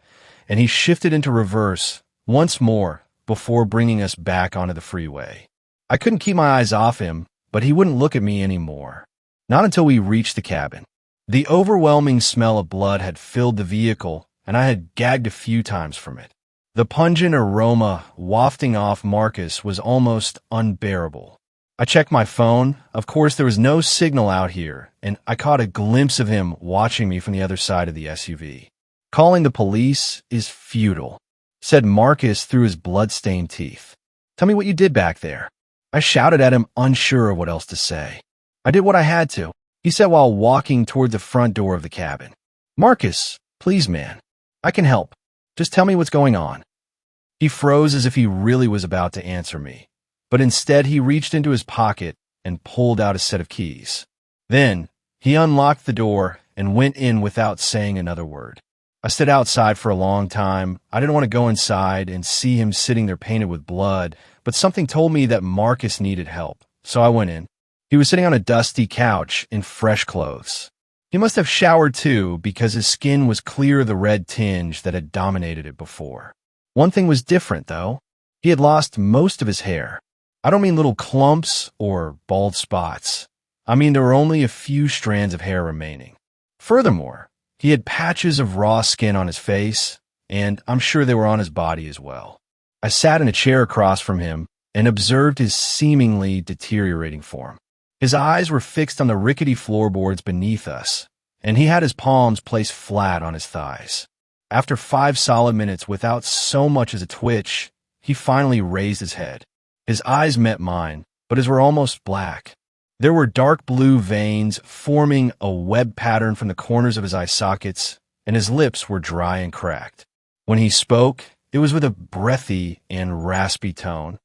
and he shifted into reverse once more before bringing us back onto the freeway. I couldn't keep my eyes off him, but he wouldn't look at me anymore. Not until we reached the cabin. The overwhelming smell of blood had filled the vehicle, and I had gagged a few times from it. The pungent aroma wafting off Marcus was almost unbearable. I checked my phone. Of course, there was no signal out here, and I caught a glimpse of him watching me from the other side of the SUV. "Calling the police is futile," said Marcus through his blood-stained teeth. "Tell me what you did back there." I shouted at him, unsure of what else to say. "I did what I had to," he said while walking toward the front door of the cabin. "Marcus, please, man. I can help. Just tell me what's going on." He froze as if he really was about to answer me, but instead he reached into his pocket and pulled out a set of keys. Then he unlocked the door and went in without saying another word. I stood outside for a long time. I didn't want to go inside and see him sitting there painted with blood, but something told me that Marcus needed help, so I went in. He was sitting on a dusty couch in fresh clothes. He must have showered too, because his skin was clear of the red tinge that had dominated it before. One thing was different, though. He had lost most of his hair. I don't mean little clumps or bald spots. I mean there were only a few strands of hair remaining. Furthermore, he had patches of raw skin on his face, and I'm sure they were on his body as well. I sat in a chair across from him and observed his seemingly deteriorating form. His eyes were fixed on the rickety floorboards beneath us, and he had his palms placed flat on his thighs. After 5 solid minutes without so much as a twitch, he finally raised his head. His eyes met mine, but his were almost black. There were dark blue veins forming a web pattern from the corners of his eye sockets, and his lips were dry and cracked. When he spoke, it was with a breathy and raspy tone.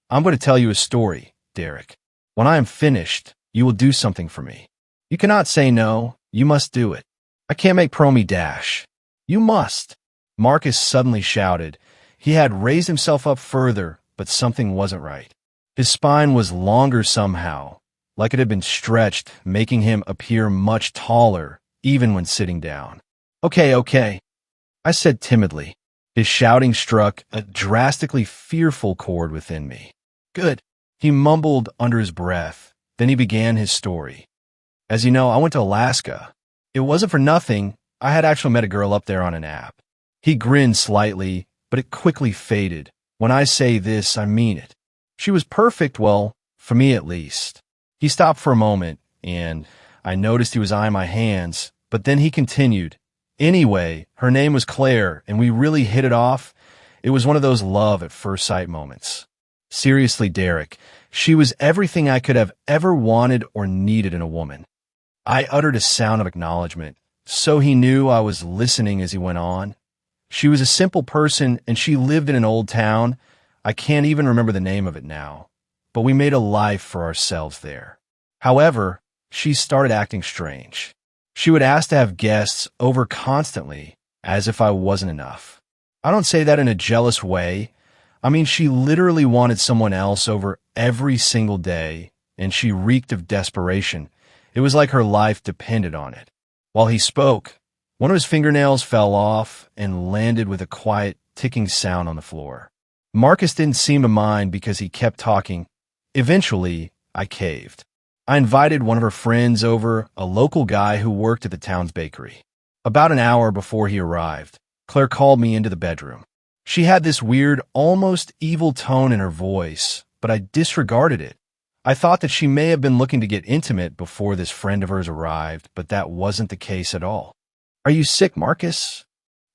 "I'm going to tell you a story, Derek. When I am finished, you will do something for me. You cannot say no. You must do it. I can't make Promi dash. You must." Marcus suddenly shouted. He had raised himself up further, but something wasn't right. His spine was longer somehow, like it had been stretched, making him appear much taller, even when sitting down. Okay, I said timidly. His shouting struck a drastically fearful chord within me. "Good," he mumbled under his breath. Then he began his story. "As you know, I went to Alaska. It wasn't for nothing. I had actually met a girl up there on an app." He grinned slightly, but it quickly faded. "When I say this, I mean it. She was perfect, well, for me at least." He stopped for a moment, and I noticed he was eyeing my hands, but then he continued. "Anyway, her name was Claire, and we really hit it off. It was one of those love at first sight moments. Seriously, Derek, she was everything I could have ever wanted or needed in a woman." I uttered a sound of acknowledgement, so he knew I was listening as he went on. "She was a simple person, and she lived in an old town. I can't even remember the name of it now, but we made a life for ourselves there. However, she started acting strange. She would ask to have guests over constantly, as if I wasn't enough. I don't say that in a jealous way. I mean, she literally wanted someone else over every single day, and she reeked of desperation. It was like her life depended on it. While he spoke, one of his fingernails fell off and landed with a quiet, ticking sound on the floor. Marcus didn't seem to mind because he kept talking. Eventually, I caved. I invited one of her friends over, a local guy who worked at the town's bakery. About an hour before he arrived, Claire called me into the bedroom. She had this weird, almost evil tone in her voice, but I disregarded it. I thought that she may have been looking to get intimate before this friend of hers arrived, but that wasn't the case at all. "Are you sick, Marcus?"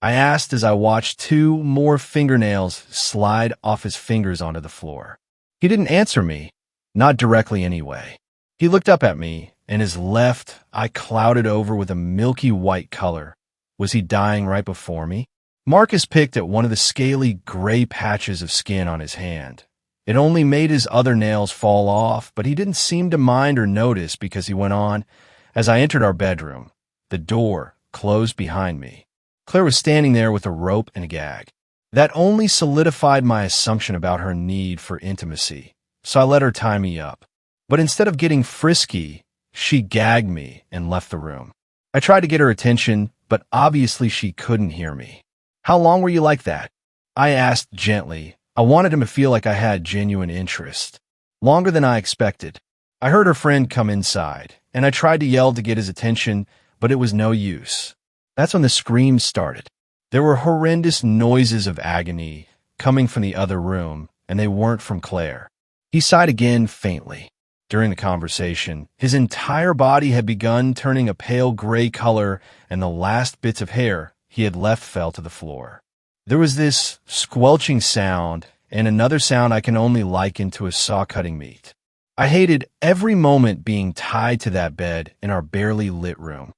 I asked as I watched 2 more fingernails slide off his fingers onto the floor. He didn't answer me, not directly anyway. He looked up at me, and his left eye clouded over with a milky white color. Was he dying right before me? Marcus picked at one of the scaly gray patches of skin on his hand. It only made his other nails fall off, but he didn't seem to mind or notice because he went on. As I entered our bedroom, the door closed behind me. Claire was standing there with a rope and a gag. That only solidified my assumption about her need for intimacy, so I let her tie me up. But instead of getting frisky, she gagged me and left the room. I tried to get her attention, but obviously she couldn't hear me. "How long were you like that?" I asked gently. I wanted him to feel like I had genuine interest. "Longer than I expected." I heard her friend come inside, and I tried to yell to get his attention, but it was no use. That's when the screams started. There were horrendous noises of agony coming from the other room, and they weren't from Claire. He sighed again faintly. During the conversation, his entire body had begun turning a pale gray color, and the last bits of hair he had left fell to the floor. There was this squelching sound, and another sound I can only liken to a saw cutting meat. I hated every moment being tied to that bed in our barely lit room.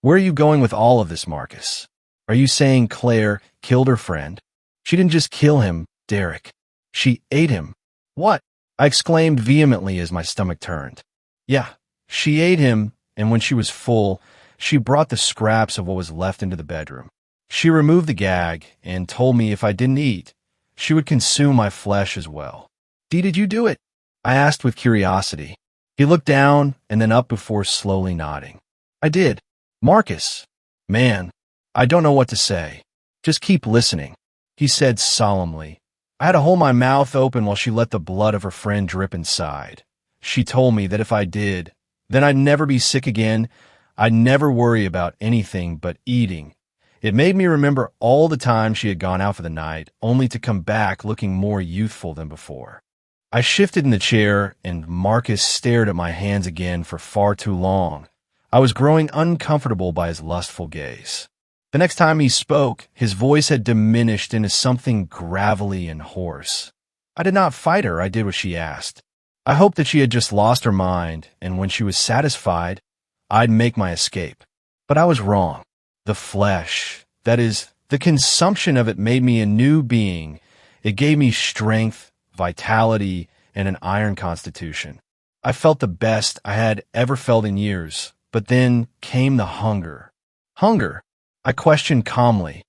"Where are you going with all of this, Marcus? Are you saying Claire killed her friend?" "She didn't just kill him, Derek. She ate him." "What?" I exclaimed vehemently as my stomach turned. "Yeah, she ate him, and when she was full, she brought the scraps of what was left into the bedroom. She removed the gag and told me if I didn't eat, she would consume my flesh as well." Did you do it?" I asked with curiosity. He looked down and then up before slowly nodding. "I did." "Marcus, man, I don't know what to say. Just keep listening," he said solemnly. I had to hold my mouth open while she let the blood of her friend drip inside. She told me that if I did, then I'd never be sick again. I'd never worry about anything but eating. It made me remember all the time she had gone out for the night, only to come back looking more youthful than before. I shifted in the chair, and Marcus stared at my hands again for far too long. I was growing uncomfortable by his lustful gaze. The next time he spoke, his voice had diminished into something gravelly and hoarse. I did not fight her, I did what she asked. I hoped that she had just lost her mind, and when she was satisfied, I'd make my escape. But I was wrong. The flesh, that is, the consumption of it made me a new being. It gave me strength, vitality, and an iron constitution. I felt the best I had ever felt in years, but then came the hunger. Hunger? I questioned calmly,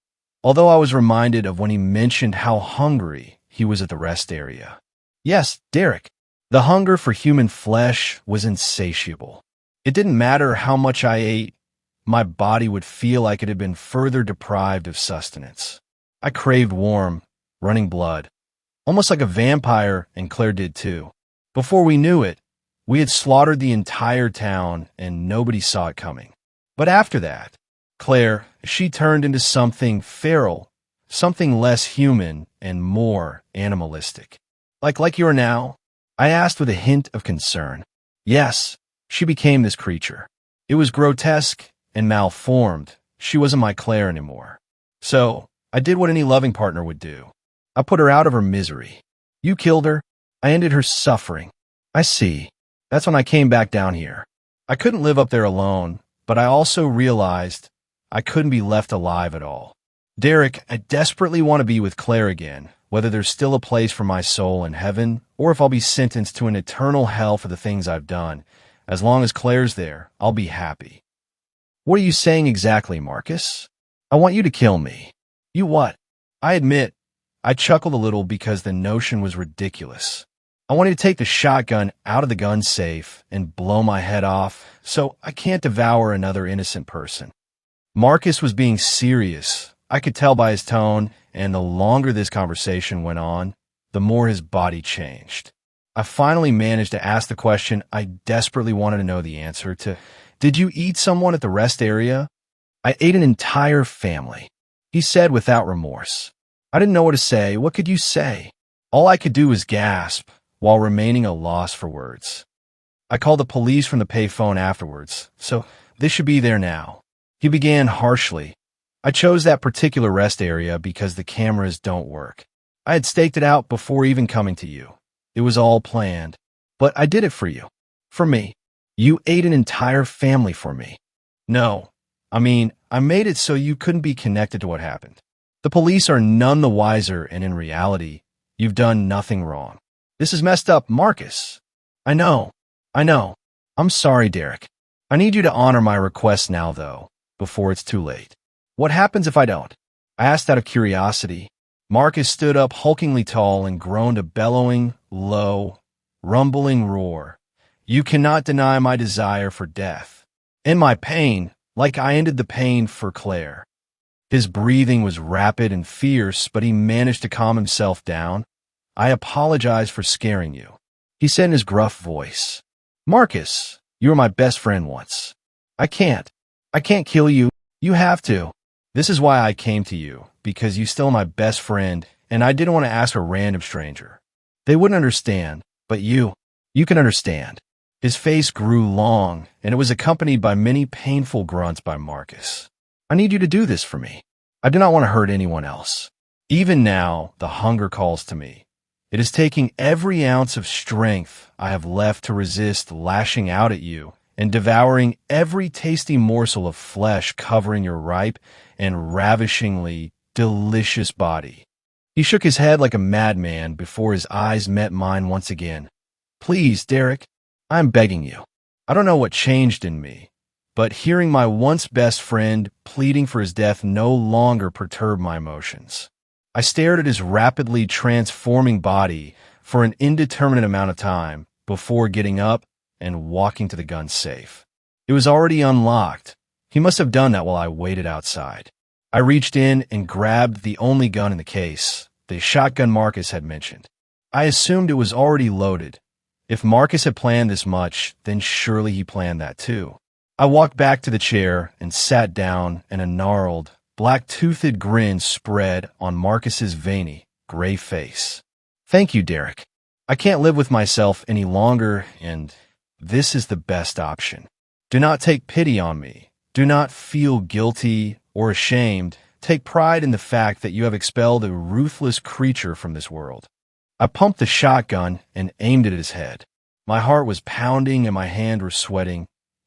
although I was reminded of when he mentioned how hungry he was at the rest area. Yes, Derek, the hunger for human flesh was insatiable. It didn't matter how much I ate, my body would feel like it had been further deprived of sustenance. I craved warm, running blood, almost like a vampire, and Claire did too. Before we knew it, we had slaughtered the entire town, and nobody saw it coming. But after that, Claire, she turned into something feral, something less human and more animalistic. Like you are now? I asked with a hint of concern. Yes, she became this creature. It was grotesque and malformed. She wasn't my Claire anymore. So, I did what any loving partner would do. I put her out of her misery. You killed her. I ended her suffering. I see. That's when I came back down here. I couldn't live up there alone, but I also realized I couldn't be left alive at all. Derek, I desperately want to be with Claire again, whether there's still a place for my soul in heaven, or if I'll be sentenced to an eternal hell for the things I've done. As long as Claire's there, I'll be happy. What are you saying exactly, Marcus? I want you to kill me. You what? I admit, I chuckled a little because the notion was ridiculous. I wanted to take the shotgun out of the gun safe and blow my head off so I can't devour another innocent person. Marcus was being serious. I could tell by his tone, and the longer this conversation went on, the more his body changed. I finally managed to ask the question I desperately wanted to know the answer to. Did you eat someone at the rest area? I ate an entire family, he said without remorse. I didn't know what to say. What could you say? All I could do was gasp, while remaining a loss for words. I called the police from the payphone afterwards, so this should be there now. He began harshly. I chose that particular rest area because the cameras don't work. I had staked it out before even coming to you. It was all planned. But I did it for you. For me. You ate an entire family for me. No. I made it so you couldn't be connected to what happened. The police are none the wiser, and in reality, you've done nothing wrong. This is messed up, Marcus. I know. I'm sorry, Derek. I need you to honor my request now, though, before it's too late. What happens if I don't? I asked out of curiosity. Marcus stood up hulkingly tall and groaned a bellowing, low, rumbling roar. You cannot deny my desire for death. And my pain, like I ended the pain for Claire. His breathing was rapid and fierce, but he managed to calm himself down. I apologize for scaring you, he said in his gruff voice. Marcus, you were my best friend once. I can't kill you. You have to. This is why I came to you, because you still my best friend, and I didn't want to ask a random stranger. They wouldn't understand, but you can understand. His face grew long, and it was accompanied by many painful grunts by Marcus. I need you to do this for me. I do not want to hurt anyone else. Even now, the hunger calls to me. It is taking every ounce of strength I have left to resist lashing out at you and devouring every tasty morsel of flesh covering your ripe and ravishingly delicious body. He shook his head like a madman before his eyes met mine once again. Please, Derek, I'm begging you. I don't know what changed in me, but hearing my once best friend pleading for his death no longer perturbed my emotions. I stared at his rapidly transforming body for an indeterminate amount of time before getting up and walking to the gun safe. It was already unlocked. He must have done that while I waited outside. I reached in and grabbed the only gun in the case, the shotgun Marcus had mentioned. I assumed it was already loaded. If Marcus had planned this much, then surely he planned that too. I walked back to the chair and sat down, and a gnarled, black-toothed grin spread on Marcus's veiny, gray face. Thank you, Derek. I can't live with myself any longer, and this is the best option. Do not take pity on me. Do not feel guilty or ashamed. Take pride in the fact that you have expelled a ruthless creature from this world. I pumped the shotgun and aimed it at his head. My heart was pounding and my hand was sweating.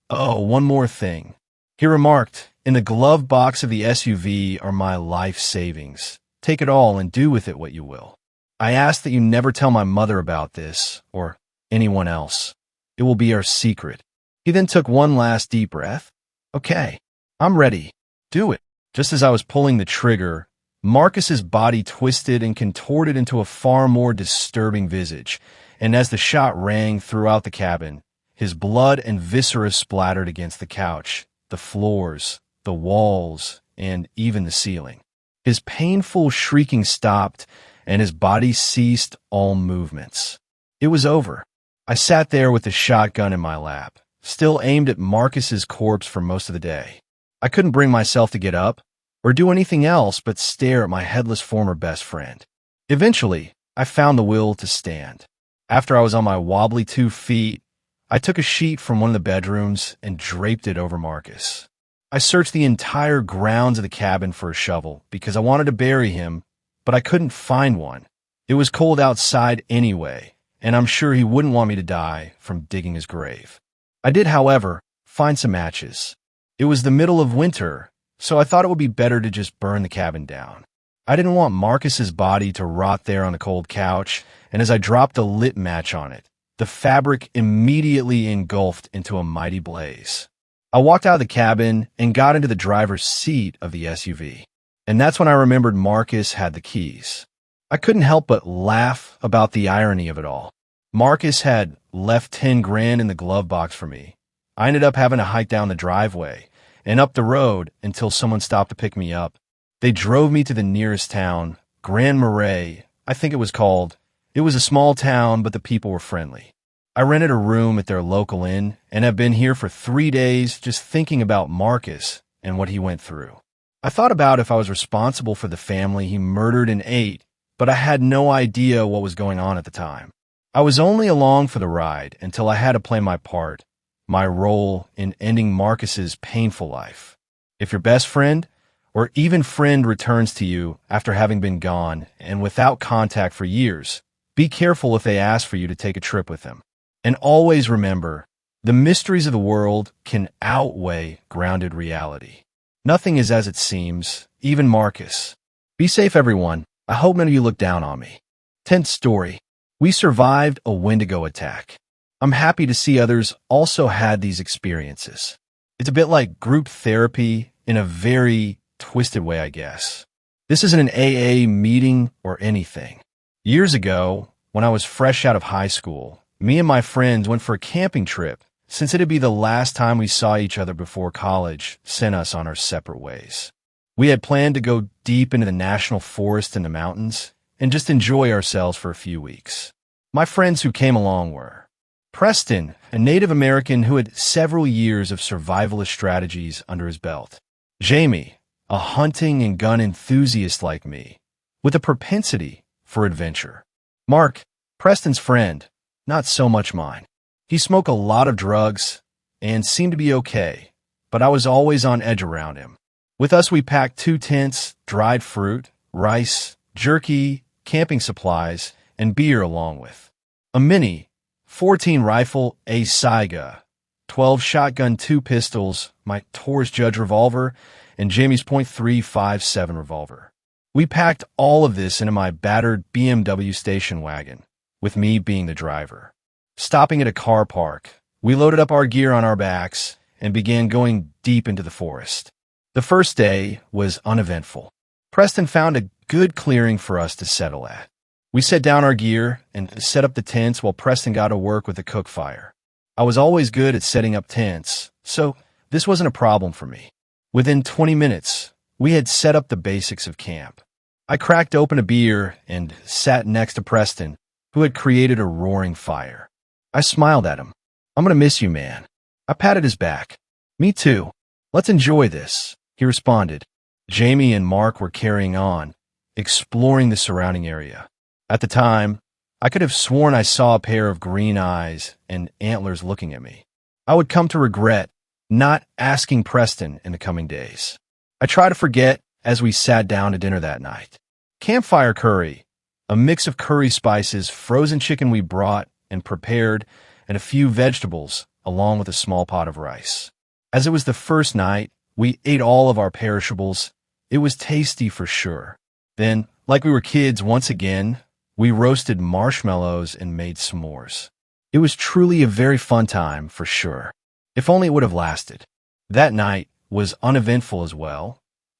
Oh, one more thing. He remarked, in the glove box of the SUV are my life savings. Take it all and do with it what you will. I ask that you never tell my mother about this, or anyone else. It will be our secret. He then took one last deep breath. Okay, I'm ready. Do it. Just as I was pulling the trigger, Marcus's body twisted and contorted into a far more disturbing visage, and as the shot rang throughout the cabin, his blood and viscera splattered against the couch, the floors, the walls, and even the ceiling. His painful shrieking stopped, and his body ceased all movements. It was over. I sat there with the shotgun in my lap, still aimed at Marcus's corpse for most of the day. I couldn't bring myself to get up or do anything else but stare at my headless former best friend. Eventually, I found the will to stand. After I was on my wobbly 2 feet, I took a sheet from one of the bedrooms and draped it over Marcus. I searched the entire grounds of the cabin for a shovel because I wanted to bury him, but I couldn't find one. It was cold outside anyway, and I'm sure he wouldn't want me to die from digging his grave. I did, however, find some matches. It was the middle of winter, so I thought it would be better to just burn the cabin down. I didn't want Marcus's body to rot there on the cold couch, and as I dropped a lit match on it, the fabric immediately engulfed into a mighty blaze. I walked out of the cabin and got into the driver's seat of the SUV. And that's when I remembered Marcus had the keys. I couldn't help but laugh about the irony of it all. Marcus had left 10 grand in the glove box for me. I ended up having to hike down the driveway and up the road until someone stopped to pick me up. They drove me to the nearest town, Grand Marais, I think it was called. It was a small town, but the people were friendly. I rented a room at their local inn and have been here for 3 days just thinking about Marcus and what he went through. I thought about if I was responsible for the family he murdered and ate, but I had no idea what was going on at the time. I was only along for the ride until I had to play my part, my role in ending Marcus's painful life. If your best friend or even friend returns to you after having been gone and without contact for years, be careful if they ask for you to take a trip with them. And always remember, the mysteries of the world can outweigh grounded reality. Nothing is as it seems, even Marcus. Be safe, everyone. I hope none of you look down on me. 10th story. We survived a Wendigo attack. I'm happy to see others also had these experiences. It's a bit like group therapy in a very twisted way, I guess. This isn't an AA meeting or anything. Years ago, when I was fresh out of high school, me and my friends went for a camping trip. Since it'd be the last time we saw each other before college sent us on our separate ways. We had planned to go deep into the national forest and the mountains and just enjoy ourselves for a few weeks. My friends who came along were Preston, a Native American who had several years of survivalist strategies under his belt. Jamie, a hunting and gun enthusiast like me, with a propensity for adventure. Mark, Preston's friend, not so much mine. He smoked a lot of drugs and seemed to be okay, but I was always on edge around him. With us, we packed 2 tents, dried fruit, rice, jerky, camping supplies, and beer along with a mini 14 rifle, a Saiga, 12 shotgun, 2 pistols, my Taurus Judge revolver, and Jamie's .357 revolver. We packed all of this into my battered BMW station wagon, with me being the driver. Stopping at a car park, we loaded up our gear on our backs and began going deep into the forest. The first day was uneventful. Preston found a good clearing for us to settle at. We set down our gear and set up the tents while Preston got to work with the cook fire. I was always good at setting up tents, so this wasn't a problem for me. Within 20 minutes, we had set up the basics of camp. I cracked open a beer and sat next to Preston, who had created a roaring fire. I smiled at him. I'm going to miss you, man. I patted his back. Me too. Let's enjoy this, he responded. Jamie and Mark were carrying on, exploring the surrounding area. At the time, I could have sworn I saw a pair of green eyes and antlers looking at me. I would come to regret not asking Preston in the coming days. I try to forget as we sat down to dinner that night. Campfire curry, a mix of curry spices, frozen chicken we brought and prepared, and a few vegetables, along with a small pot of rice. As it was the first night, we ate all of our perishables. It was tasty for sure. Then, like we were kids once again, we roasted marshmallows and made s'mores. It was truly a very fun time, for sure. If only it would have lasted. That night was uneventful as well.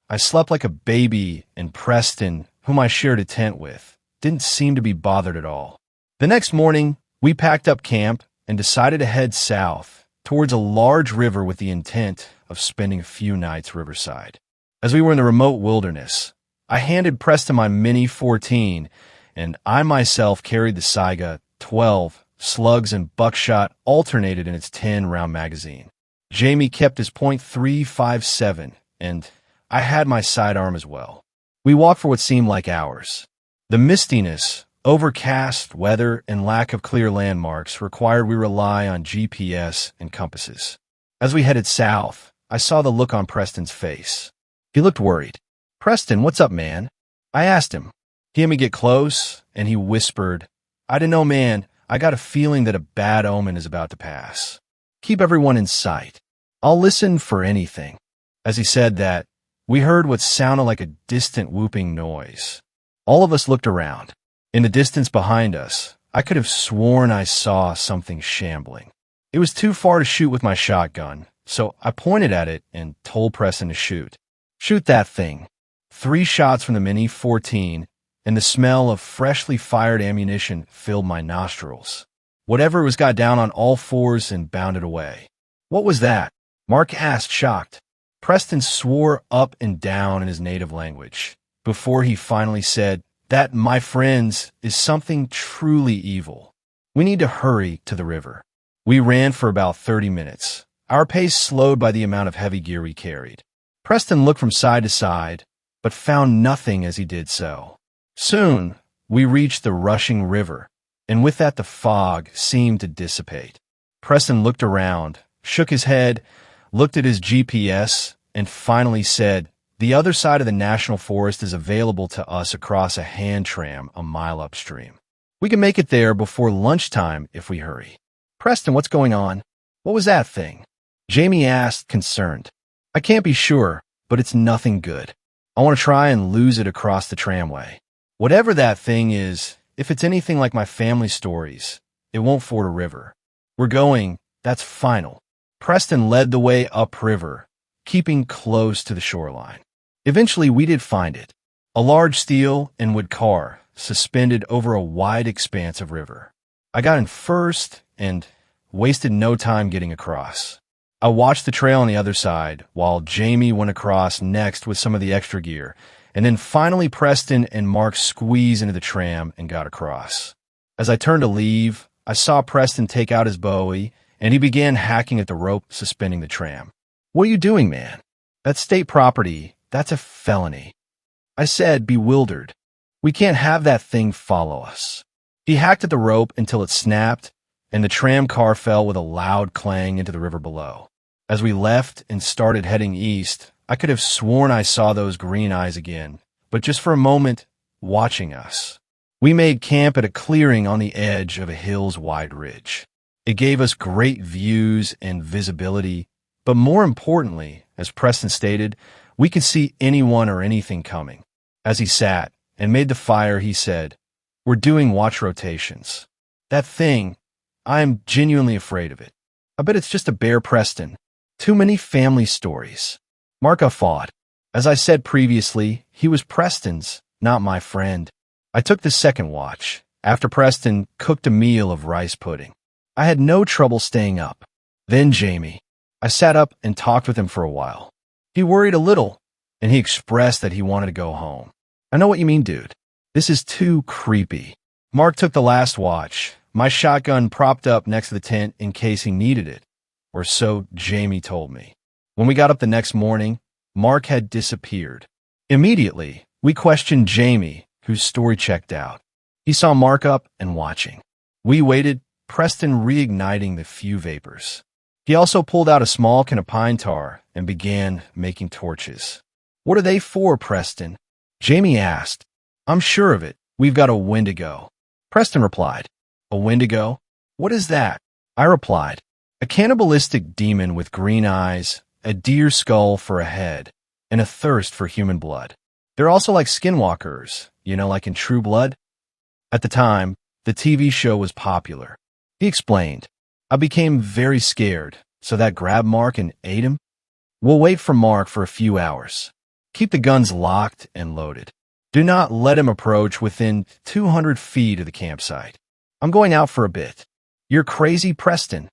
I slept like a baby, and Preston, whom I shared a tent with, didn't seem to be bothered at all. The next morning, we packed up camp and decided to head south towards a large river with the intent of spending a few nights riverside. As we were in the remote wilderness, I handed Preston my Mini 14, and I myself carried the Saiga 12. Slugs and buckshot alternated in its 10-round magazine. Jamie kept his .357, and I had my sidearm as well. We walked for what seemed like hours. The mistiness, overcast weather, and lack of clear landmarks required we rely on GPS and compasses. As we headed south, I saw the look on Preston's face. He looked worried. "Preston, what's up, man?" I asked him. He had me get close, and he whispered, "I don't know, man. I got a feeling that a bad omen is about to pass. Keep everyone in sight. I'll listen for anything." As he said that, we heard what sounded like a distant whooping noise. All of us looked around. In the distance behind us, I could have sworn I saw something shambling. It was too far to shoot with my shotgun, so I pointed at it and told Preston to shoot. "Shoot that thing." 3 shots from the Mini 14, and the smell of freshly fired ammunition filled my nostrils. Whatever was got down on all fours and bounded away. What was that? Mark asked, shocked. Preston swore up and down in his native language before he finally said, "That, my friends, is something truly evil. We need to hurry to the river." We ran for about 30 minutes, our pace slowed by the amount of heavy gear we carried. Preston looked from side to side, but found nothing as he did so. Soon, we reached the rushing river, and with that the fog seemed to dissipate. Preston looked around, shook his head, looked at his GPS, and finally said, "The other side of the national forest is available to us across a hand tram a mile upstream. We can make it there before lunchtime if we hurry." "Preston, what's going on? What was that thing?" Jamie asked, concerned. "I can't be sure, but it's nothing good. I want to try and lose it across the tramway. Whatever that thing is, if it's anything like my family stories, it won't ford a river. We're going, that's final." Preston led the way upriver, keeping close to the shoreline. Eventually, we did find it. A large steel and wood car, suspended over a wide expanse of river. I got in first and wasted no time getting across. I watched the trail on the other side, while Jamie went across next with some of the extra gear, and then finally Preston and Mark squeezed into the tram and got across. As I turned to leave, I saw Preston take out his Bowie, and he began hacking at the rope suspending the tram. "What are you doing, man? That's state property. That's a felony," I said, bewildered. "We can't have that thing follow us." He hacked at the rope until it snapped, and the tram car fell with a loud clang into the river below. As we left and started heading east, I could have sworn I saw those green eyes again, but just for a moment, watching us. We made camp at a clearing on the edge of a hill's wide ridge. It gave us great views and visibility, but more importantly, as Preston stated, we could see anyone or anything coming. As he sat and made the fire, he said, "We're doing watch rotations. That thing, I am genuinely afraid of it. I bet it's just a bear, Preston. Too many family stories." Mark fought. As I said previously, he was Preston's, not my friend. I took the second watch, after Preston cooked a meal of rice pudding. I had no trouble staying up. Then Jamie. I sat up and talked with him for a while. He worried a little, and he expressed that he wanted to go home. "I know what you mean, dude. This is too creepy." Mark took the last watch, my shotgun propped up next to the tent in case he needed it, or so Jamie told me. When we got up the next morning, Mark had disappeared. Immediately, we questioned Jamie, whose story checked out. He saw Mark up and watching. We waited, Preston reigniting the few vapors. He also pulled out a small can of pine tar and began making torches. "What are they for, Preston?" Jamie asked. "I'm sure of it. We've got a Wendigo." Preston replied. "A Wendigo? What is that?" I replied. "A cannibalistic demon with green eyes, a deer skull for a head, and a thirst for human blood. They're also like skinwalkers, like in True Blood." At the time, the TV show was popular. He explained. I became very scared, so that grabbed Mark and ate him. "We'll wait for Mark for a few hours. Keep the guns locked and loaded. Do not let him approach within 200 feet of the campsite. I'm going out for a bit." "You're crazy, Preston."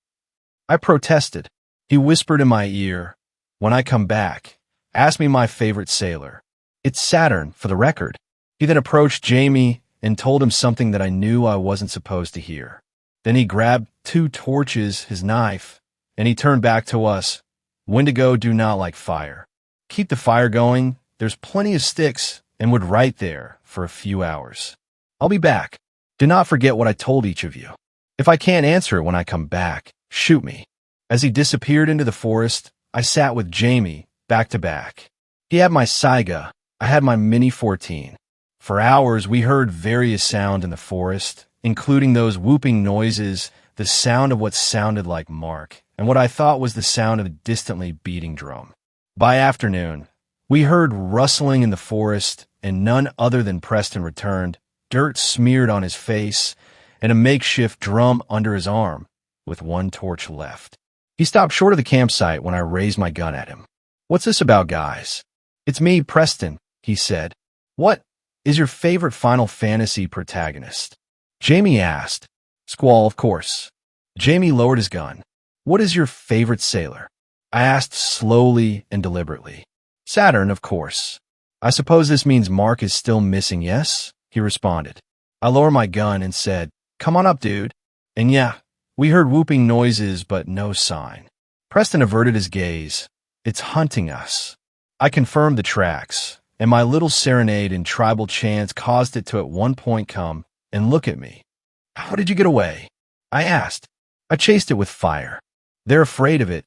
I protested. He whispered in my ear, "When I come back, ask me my favorite sailor. It's Saturn, for the record." He then approached Jamie and told him something that I knew I wasn't supposed to hear. Then he grabbed 2 torches, his knife, and he turned back to us. "Wendigo do not like fire. Keep the fire going. There's plenty of sticks and wood right there for a few hours. I'll be back. Do not forget what I told each of you. If I can't answer it when I come back, shoot me." As he disappeared into the forest, I sat with Jamie, back to back. He had my Saiga, I had my Mini 14. For hours, we heard various sounds in the forest, including those whooping noises, the sound of what sounded like Mark, and what I thought was the sound of a distantly beating drum. By afternoon, we heard rustling in the forest, and none other than Preston returned, dirt smeared on his face, and a makeshift drum under his arm, with 1 torch left. He stopped short of the campsite when I raised my gun at him. "What's this about, guys?" "It's me, Preston. he said. What is your favorite Final Fantasy protagonist? Jamie asked. Squall, of course. Jamie lowered his gun. What is your favorite sailor? I asked slowly and deliberately. Saturn, of course. I suppose this means Mark is still missing, yes? He responded. I lowered my gun and said, Come on up, dude. And yeah, we heard whooping noises, but no sign. Preston averted his gaze. It's hunting us. I confirmed the tracks, and my little serenade in tribal chants caused it to at one point come and look at me. How did you get away? I asked. I chased it with fire. They're afraid of it.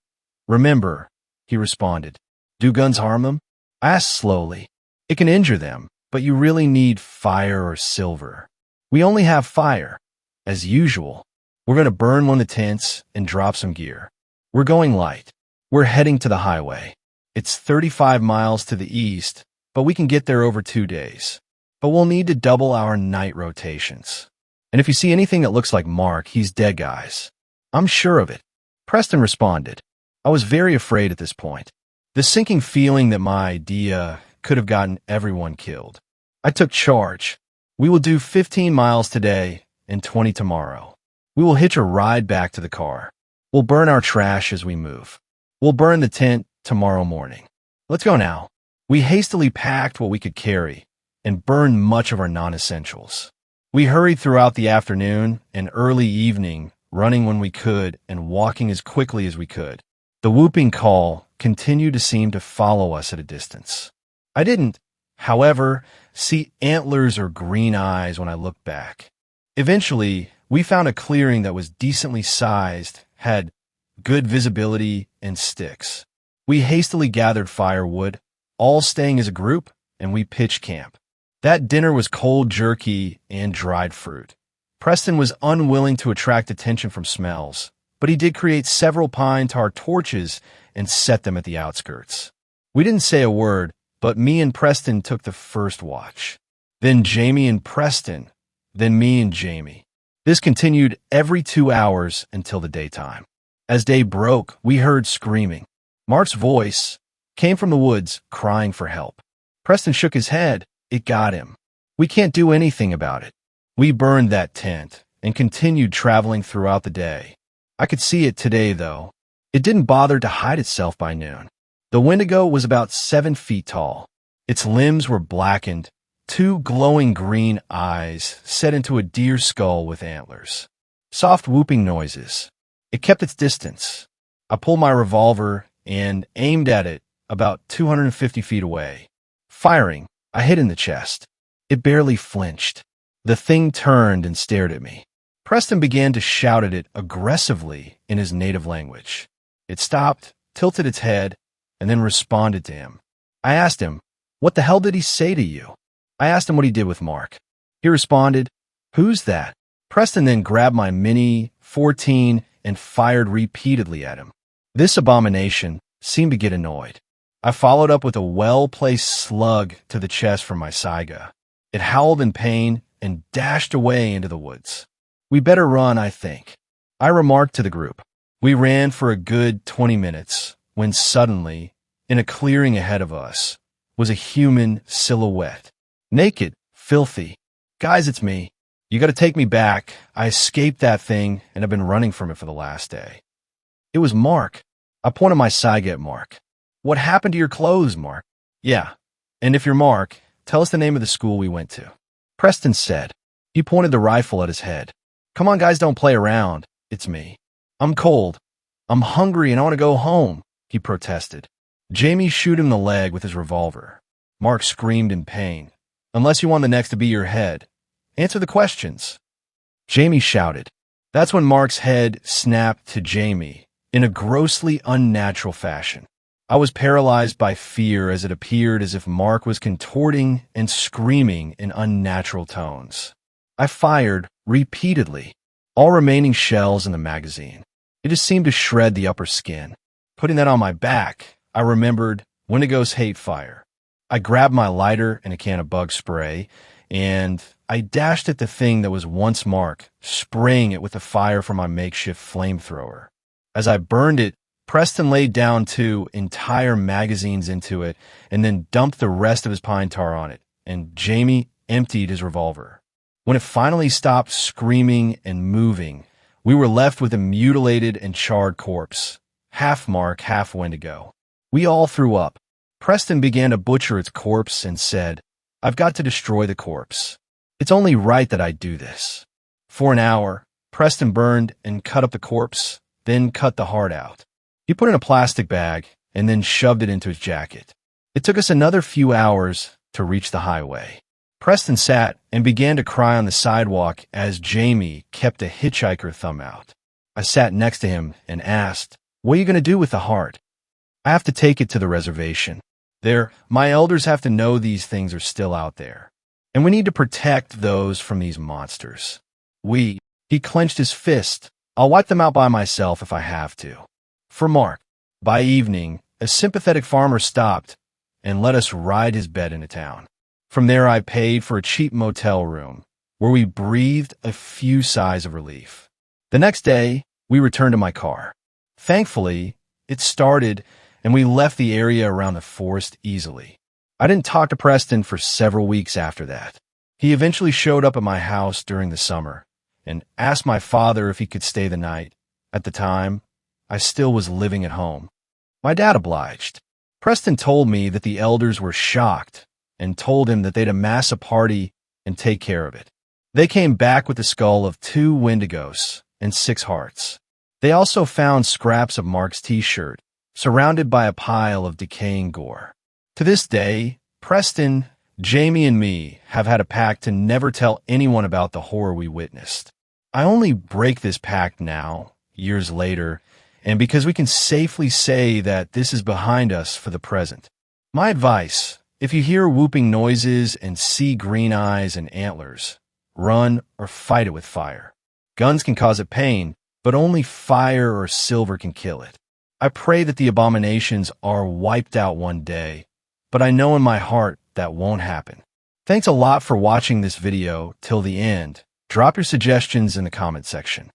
Remember, he responded. Do guns harm them? I asked slowly. It can injure them, but you really need fire or silver. We only have fire. As usual, we're going to burn one of the tents and drop some gear. We're going light. We're heading to the highway. It's 35 miles to the east, but we can get there over 2 days. But we'll need to double our night rotations. And if you see anything that looks like Mark, he's dead, guys. I'm sure of it. Preston responded. I was very afraid at this point. The sinking feeling that my idea could have gotten everyone killed. I took charge. We will do 15 miles today and 20 tomorrow. We will hitch a ride back to the car. We'll burn our trash as we move. We'll burn the tent tomorrow morning. Let's go now. We hastily packed what we could carry and burned much of our non-essentials. We hurried throughout the afternoon and early evening, running when we could and walking as quickly as we could. The whooping call continued to seem to follow us at a distance. I didn't, however, see antlers or green eyes when I looked back. Eventually, we found a clearing that was decently sized, had good visibility, and sticks. We hastily gathered firewood, all staying as a group, and we pitched camp. That dinner was cold jerky and dried fruit. Preston was unwilling to attract attention from smells, but he did create several pine tar torches and set them at the outskirts. We didn't say a word, but me and Preston took the first watch. Then Jamie and Preston, then me and Jamie. This continued every 2 hours until the daytime. As day broke, we heard screaming. Mark's voice came from the woods, crying for help. Preston shook his head. It got him. We can't do anything about it. We burned that tent and continued traveling throughout the day. I could see it today, though. It didn't bother to hide itself by noon. The Wendigo was about 7 feet tall. Its limbs were blackened, 2 glowing green eyes set into a deer skull with antlers. Soft whooping noises. It kept its distance. I pulled my revolver and aimed at it about 250 feet away. Firing, I hit in the chest. It barely flinched. The thing turned and stared at me. Preston began to shout at it aggressively in his native language. It stopped, tilted its head, and then responded to him. I asked him, "What the hell did he say to you?" I asked him what he did with Mark. He responded, "Who's that?" Preston then grabbed my Mini 14 and fired repeatedly at him. This abomination seemed to get annoyed. I followed up with a well-placed slug to the chest from my Saiga. It howled in pain and dashed away into the woods. We better run, I think. I remarked to the group. We ran for a good 20 minutes when suddenly, in a clearing ahead of us, was a human silhouette. Naked, filthy. Guys, it's me. You gotta take me back. I escaped that thing and have been running from it for the last day. It was Mark. I pointed my Saiga at Mark. What happened to your clothes, Mark? Yeah. And if you're Mark, tell us the name of the school we went to. Preston said. He pointed the rifle at his head. Come on, guys, don't play around. It's me. I'm cold. I'm hungry and I want to go home, he protested. Jamie shot him in the leg with his revolver. Mark screamed in pain. Unless you want the next to be your head. Answer the questions. Jamie shouted. That's when Mark's head snapped to Jamie in a grossly unnatural fashion. I was paralyzed by fear as it appeared as if Mark was contorting and screaming in unnatural tones. I fired repeatedly, all remaining shells in the magazine. It just seemed to shred the upper skin. Putting that on my back, I remembered Wendigos hate fire. I grabbed my lighter and a can of bug spray, and I dashed at the thing that was once Mark, spraying it with the fire from my makeshift flamethrower. As I burned it, Preston laid down 2 entire magazines into it and then dumped the rest of his pine tar on it, and Jamie emptied his revolver. When it finally stopped screaming and moving, we were left with a mutilated and charred corpse, half Mark, half Wendigo. We all threw up. Preston began to butcher its corpse and said, "I've got to destroy the corpse. It's only right that I do this." For an hour, Preston burned and cut up the corpse, then cut the heart out. He put it in a plastic bag and then shoved it into his jacket. It took us another few hours to reach the highway. Preston sat and began to cry on the sidewalk as Jamie kept a hitchhiker thumb out. I sat next to him and asked, "What are you going to do with the heart?" "I have to take it to the reservation. My elders have to know these things are still out there. And we need to protect those from these monsters. He clenched his fist. "I'll wipe them out by myself if I have to." For Mark. By evening, a sympathetic farmer stopped and let us ride his bed into town. From there, I paid for a cheap motel room, where we breathed a few sighs of relief. The next day, we returned to my car. Thankfully, it started, and we left the area around the forest easily. I didn't talk to Preston for several weeks after that. He eventually showed up at my house during the summer and asked my father if he could stay the night. At the time, I still was living at home. My dad obliged. Preston told me that the elders were shocked and told him that they'd amass a party and take care of it. They came back with the skull of 2 Wendigos and 6 hearts. They also found scraps of Mark's t-shirt, surrounded by a pile of decaying gore. To this day, Preston, Jamie, and me have had a pact to never tell anyone about the horror we witnessed. I only break this pact now, years later, and because we can safely say that this is behind us for the present. My advice: if you hear whooping noises and see green eyes and antlers, run or fight it with fire. Guns can cause it pain, but only fire or silver can kill it. I pray that the abominations are wiped out one day, but I know in my heart that won't happen. Thanks a lot for watching this video till the end. Drop your suggestions in the comment section.